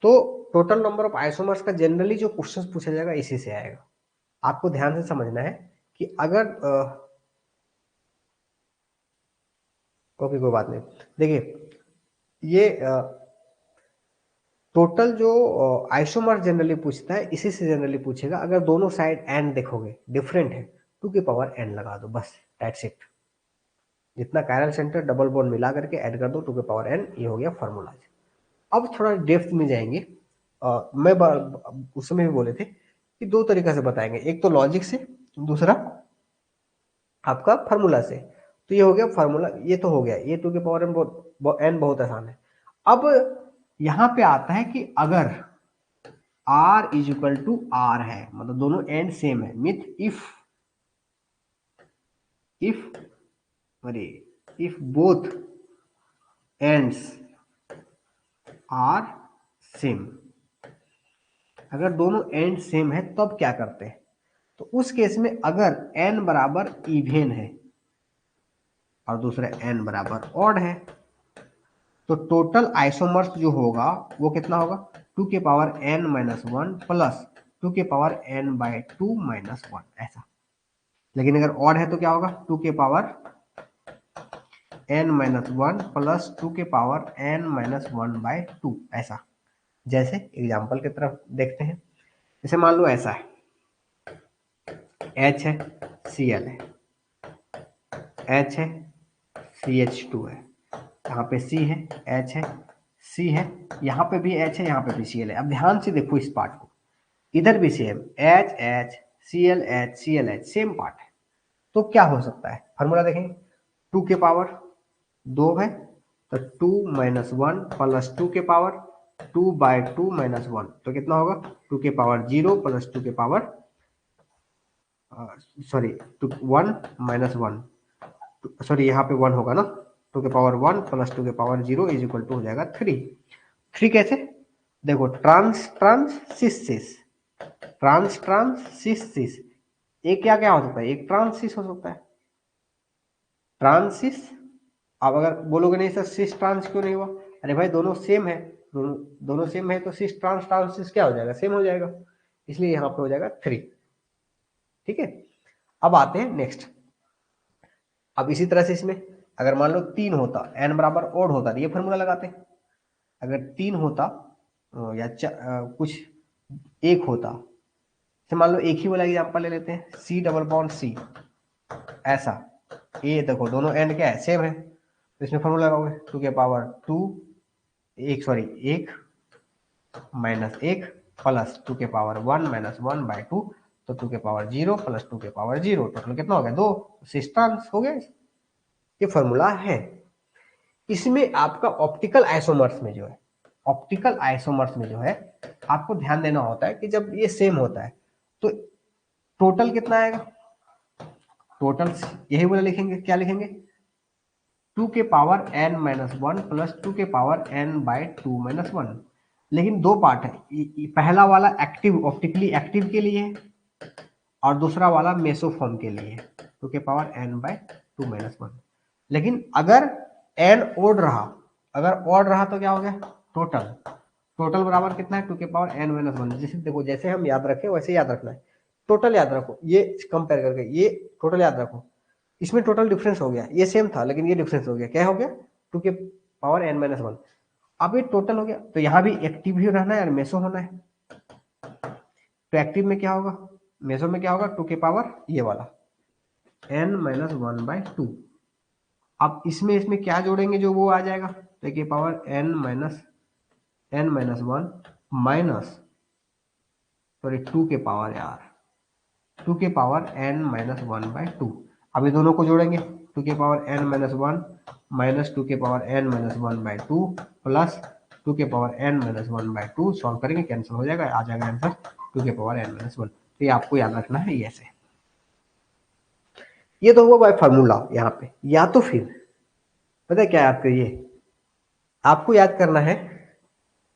तो टोटल नंबर ऑफ आइसोमर्स का जनरली जो क्वेश्चन पूछा जाएगा इसी से आएगा। आपको ध्यान से समझना है कि अगर ओके कोई बात नहीं, देखिए ये टोटल जो आइसोमर जनरली पूछता है इसी से जनरली पूछेगा। अगर दोनों साइड एन देखोगे डिफरेंट है, 2 की पावर n लगा दो, बस दैट्स इट। जितना कायरल सेंटर डबल बॉन्ड मिला करके ऐड कर दो 2 की पावर n, ये हो गया फॉर्मूला। अब थोड़ा डेप्थ में जाएंगे। मैं उसमें भी बोले थे कि दो तरीका से बताएंगे, एक तो लॉजिक से, दूसरा आपका फार्मूला से। तो ये हो गया फार्मूला, ये तो हो गया, ये 2 की पावर n बहुत आसान है। अब यहां पे आता है कि अगर r is equal to r है, मतलब दोनों एंड सेम है, मीथ इफ अरे if both ends are same, अगर दोनों एंड सेम है तब क्या करते हैं? तो उस केस में अगर n बराबर इवेन है और दूसरा n बराबर ऑड है, तो टोटल आइसोमर्स जो होगा वो कितना होगा? 2 के power n minus one plus 2 के power n by 2 minus one, ऐसा। लेकिन अगर ऑड है तो क्या होगा? 2 के power n minus one plus 2 के power n minus one by 2, ऐसा। जैसे एग्जाम्पल की तरफ देखते हैं, जैसे मान लो ऐसा है, H है, Cl है, H है, CH2 है, यहाँ पे C है, H है, C है, यहाँ पे भी H है, यहाँ पे भी Cl है। अब ध्यान से देखो इस पार्ट को, इधर भी same H H Cl H Cl H, same part है। तो क्या हो सकता है? फॉर्मूला देखेंगे, 2 के पावर 2 है तो 2 माइनस वन प्लस 2 के पावर 2 बाय 2 माइनस वन, तो कितना होगा? 2 के पावर 0 प्लस 2 के power sorry 1 minus one, sorry यहाँ पे 1 होगा ना, 2 के पावर 1 प्लस 2 के पावर 0 इज इक्वल टू हो जाएगा 3। 3 कैसे? देखो ट्रांस ट्रांस सिस सिस, ट्रांस ट्रांस सिस सिस, एक क्या क्या हो सकता है? एक ट्रांसिस हो सकता है, ट्रांसिस। अब अगर बोलोगे नहीं सर सिस ट्रांस क्यों नहीं हुआ? अरे भाई दोनों सेम है, दोनों सेम है तो सिस ट्रांस ट्रांसिस क्या हो जाएगा? सेम हो जाएगा, इसलिए यहाँ पे हो जाएगा 3। ठीक है, अब आते हैं नेक्स्ट। अब इसी तरह से इसमें अगर मान लो 3 होता, n बराबर ओड होता, तो ये फॉर्मूला लगाते। अगर 3 होता या कुछ एक होता, तो मान लो एक ही वाला एग्जांपल ले लेते हैं, C डबल बॉन्ड C, ऐसा। ये देखो दोनों एंड क्या है? सेम है, तो इसमें फॉर्मूला लगाओगे 2 के पावर 2 एक सॉरी 1 माइनस 1 प्लस 2 के पावर 1 माइनस 1 बाय 2, तो 2 के पावर 0 प्लस 2 के पावर 0, टोटल कितना हो गया? 2, सिस्टर्स हो गया। ये फॉर्मूला है। इसमें आपका ऑप्टिकल आइसोमर्स में जो है, ऑप्टिकल आइसोमर्स में जो है आपको ध्यान देना होता है कि जब ये सेम होता है तो टोटल कितना आएगा? टोटल यही वाला लिखेंगे, क्या लिखेंगे? 2 के power n minus one plus 2 के power n by 2 minus one. लेकिन दो पार्ट है, पहला वाला एक्टिव ऑप्टिकली एक्टिव के लिए है और दूसरा वाला मेसोफॉर्म के लिए है, 2 के power n by 2 minus one. लेकिन अगर n ओड रहा, अगर ऑड रहा तो क्या हो गया? टोटल, टोटल बराबर कितना है? 2 के पावर n माइनस वन। जैसे देखो, जैसे हम याद रखें वैसे याद रखना है, टोटल याद रखो, ये कंपेयर करके ये टोटल याद रखो। इसमें टोटल डिफरेंस हो गया, ये सेम था लेकिन ये डिफरेंस हो गया, क्या हो गया? 2 के पावर n माइनस वन। अब ये टोटल हो गया, तो यहाँ भी एक्टिव ही रहना है और मेसो होना है। तो एक्टिव में क्या होगा, मेसो में क्या होगा? 2 के पावर ये वाला n माइनस वन बाय 2। अब इसमें क्या जोड़ेंगे जो वो आ जाएगा? तो के power n minus one minus sorry 2 के पावर यार 2 के power n minus one by 2। अब ये दोनों को जोड़ेंगे, 2 के power n minus one minus 2 के power n minus one by 2 plus 2 के power n minus one by 2, solve करेंगे कैंसिल हो जाएगा, आ जाएगा आंसर 2 के पावर n माइनस वन। तो ये आपको याद रखना है, ये ऐसे। ये तो हुआ बाय फार्मूला यहाँ पे। या तो फिर पता है क्या याद करिए, आपको याद करना है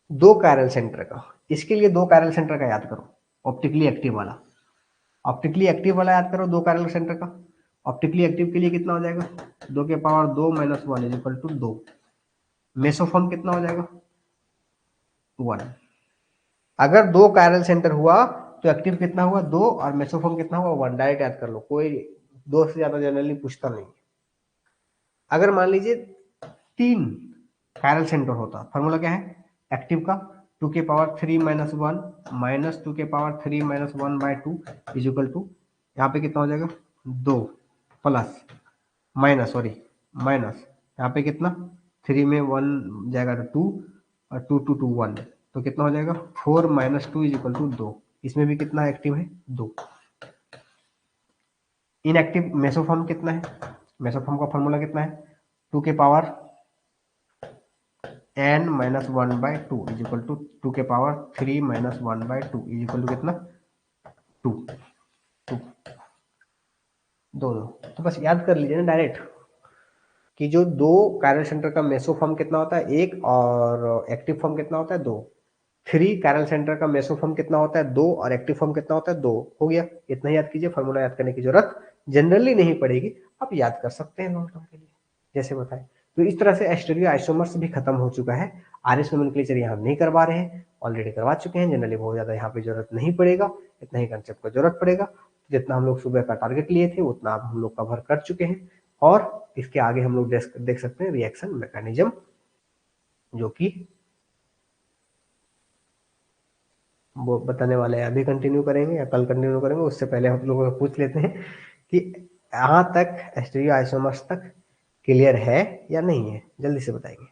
दो कायरल सेंटर का। इसके लिए दो कायरल सेंटर का याद करो, ऑप्टिकली एक्टिव वाला, ऑप्टिकली एक्टिव वाला याद करो, दो कायरल सेंटर का। ऑप्टिकली एक्टिव के लिए कितना हो जाएगा? 2 के power 2 minus one is equal to 2। Meso form कितना हो जाएगा? 1। अगर दो कायरल सेंटर हुआ तो एक्टिव कितना हुआ? 2, और मेसोफॉर्म कितना हुआ? 1। डायरेक्ट याद कर लो, कोई दो से ज्यादा जनरली पूछता नहीं। अगर मान लीजिए 3 कायरल सेंटर होता, फॉर्मूला क्या है एक्टिव का? 2 के पावर 3 - 1 माइनस 2 के पावर 3 - 1/2 इज इक्वल टू, यहाँ पे कितना हो जाएगा 2 प्लस माइनस सॉरी माइनस यहाँ पे कितना 3 में 1 जाएगा तो 2 और 2 2 2 1 तो कितना हो जाएगा 4 - 2 इज इक्वल टू 2। इसमें भी कितना एक्टिव है 2। इनएक्टिव मेसोफॉर्म कितना है, मेसोफॉर्म का फॉर्मूला कितना है 2 के power n - 1/2 is equal to 2 के पावर 3 - 1/2 इज इक्वल टू कितना 2 2 दो। तो बस याद कर लीजिए ना डायरेक्ट कि जो दो कायरल सेंटर का मेसो फॉर्म कितना होता है 1 और एक्टिव फॉर्म कितना होता है 2। 3 कायरल सेंटर का मेसो फॉर्म कितना होता है 2 और एक्टिव फॉर्म कितना होता है 2। हो गया, इतना ही याद कीजिए, फॉर्मूला याद करने की जरूरत जनरली नहीं पड़ेगी, आप याद कर सकते हैं लॉन्ग टर्म के लिए जैसे बताए। तो इस तरह से स्टीरियो आइसोमर्स भी खत्म हो चुका है। आरएस नोमेनक्लेचर यहाँ नहीं करवा रहे हैं, ऑलरेडी करवा चुके हैं, जनरली बहुत ज्यादा यहाँ पे जरूरत नहीं पड़ेगा, इतना ही कंसेप्ट का जरूरत पड़ेगा। जितना हम लोग सुबह का टारगेट लिए थे उतना आप हम लोग कवर कर चुके हैं। और इसके आगे हम लोग देख सकते हैं रिएक्शन मैकेनिज्म, जो कि वो बताने वाले हैं, अभी कंटिन्यू करेंगे या कल कंटिन्यू करेंगे। उससे पहले हम लोगों को पूछ लेते हैं कि यहाँ तक स्टीरियो आइसोमर्स तक क्लियर है या नहीं है, जल्दी से बताएंगे।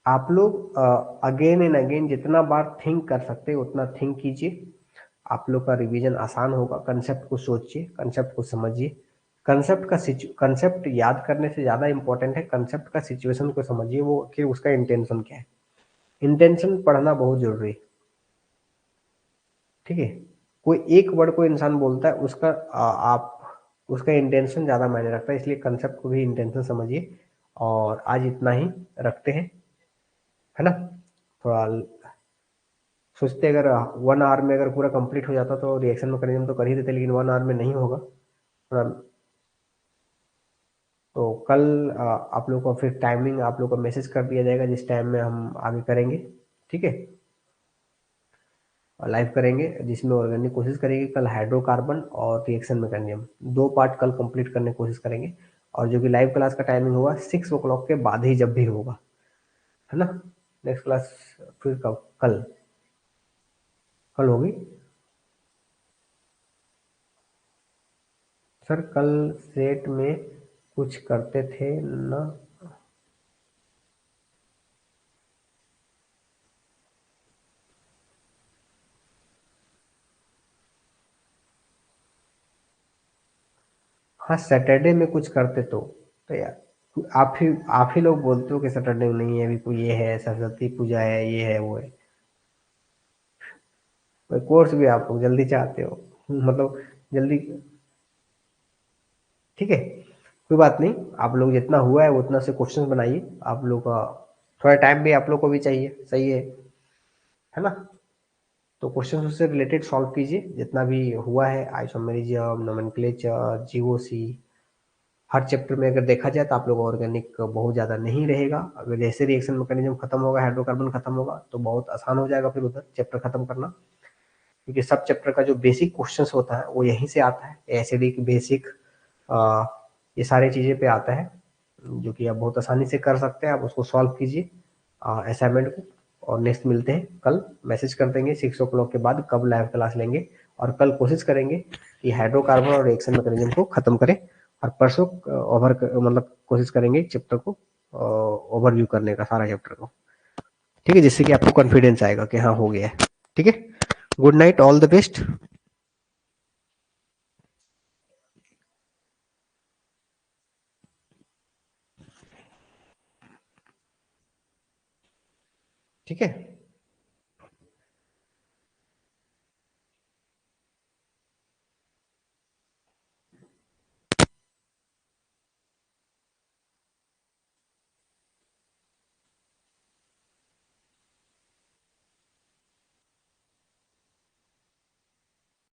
आप लोग अगेन एंड अगेन जितना बार थिंक कर सकते हैं उतना थिंक कीजिए, आप लोग का रिवीजन आसान होगा। कंसेप्ट को सोचिए, कंसेप्ट को समझिए, कंसेप्ट याद करने से ज़्यादा इंपॉर्टेंट है कंसेप्ट का सिचुएशन को समझिए, वो कि उसका इंटेंशन क्या है। इंटेंशन पढ़ना बहुत जरूरी है, ठीक है। कोई एक वर्ड को इंसान बोलता है उसका आप उसका इंटेंशन ज़्यादा मायने रखता है, इसलिए कंसेप्ट को भी इंटेंशन समझिए। और आज इतना ही रखते हैं, है ना। थोड़ा सोचते अगर 1 आवर में अगर पूरा कंप्लीट हो जाता तो रिएक्शन मैकेनिज्म तो कर ही देते, लेकिन 1 आवर में नहीं होगा थोड़ा। तो कल आप लोग को फिर टाइमिंग आप लोग को मैसेज कर दिया जाएगा जिस टाइम में हम आगे करेंगे, ठीक है। लाइव करेंगे जिसमें ऑर्गेनिक कोशिश करेंगे कल हाइड्रोकार्बन और रिएक्शन मैकेनिज्म 2 पार्ट कल कंप्लीट करने की कोशिश करेंगे। और जो कि लाइव क्लास का टाइमिंग होगा 6 o'clock के बाद ही जब भी होगा, है ना। नेक्स्ट क्लास फिर कब, कल कल होगी सर। कल सेट में कुछ करते थे ना। हाँ सैटरडे में कुछ करते तो यार आप ही लोग बोलते हो कि सैटरडे में नहीं है, अभी कोई ये है सरस्वती पूजा है ये है वो है। कोई कोर्स भी आप लोग जल्दी चाहते हो, मतलब जल्दी, ठीक है। कोई बात नहीं, आप लोग जितना हुआ है उतना से क्वेश्चंस बनाइए। आप लोग का थोड़ा टाइम भी आप लोग को भी चाहिए, सही है ना। तो क्वेश्चन उससे रिलेटेड सॉल्व कीजिए जितना भी हुआ है, आइसोमेरिज्म, नोमेनक्लेचर, जीओसी। हर चैप्टर में अगर देखा जाए तो आप लोग ऑर्गेनिक बहुत ज़्यादा नहीं रहेगा। अगर जैसे रिएक्शन मैकेनिज्म खत्म होगा, हाइड्रोकार्बन खत्म होगा तो बहुत आसान हो जाएगा फिर उधर चैप्टर खत्म करना, क्योंकि सब चैप्टर का जो बेसिक क्वेश्चंस होता है वो यहीं से आता है। एसिडिक बेसिक ये सारी चीज़ें पे आता है, जो कि आप बहुत आसानी से कर सकते हैं। आप उसको सॉल्व कीजिए असाइनमेंट को। और नेक्स्ट मिलते हैं कल, मैसेज कर देंगे 6 o'clock के बाद कब लाइव क्लास लेंगे। और कल कोशिश करेंगे कि हाइड्रोकार्बन और रिएक्शन मैकेनिज्म को खत्म करें। और परसों मतलब कोशिश करेंगे चैप्टर को ओवरव्यू करने का, सारा चैप्टर को, ठीक है, जिससे कि आपको कॉन्फिडेंस आएगा कि हाँ हो गया है। ठीक है, good night, all the best. ठीक है।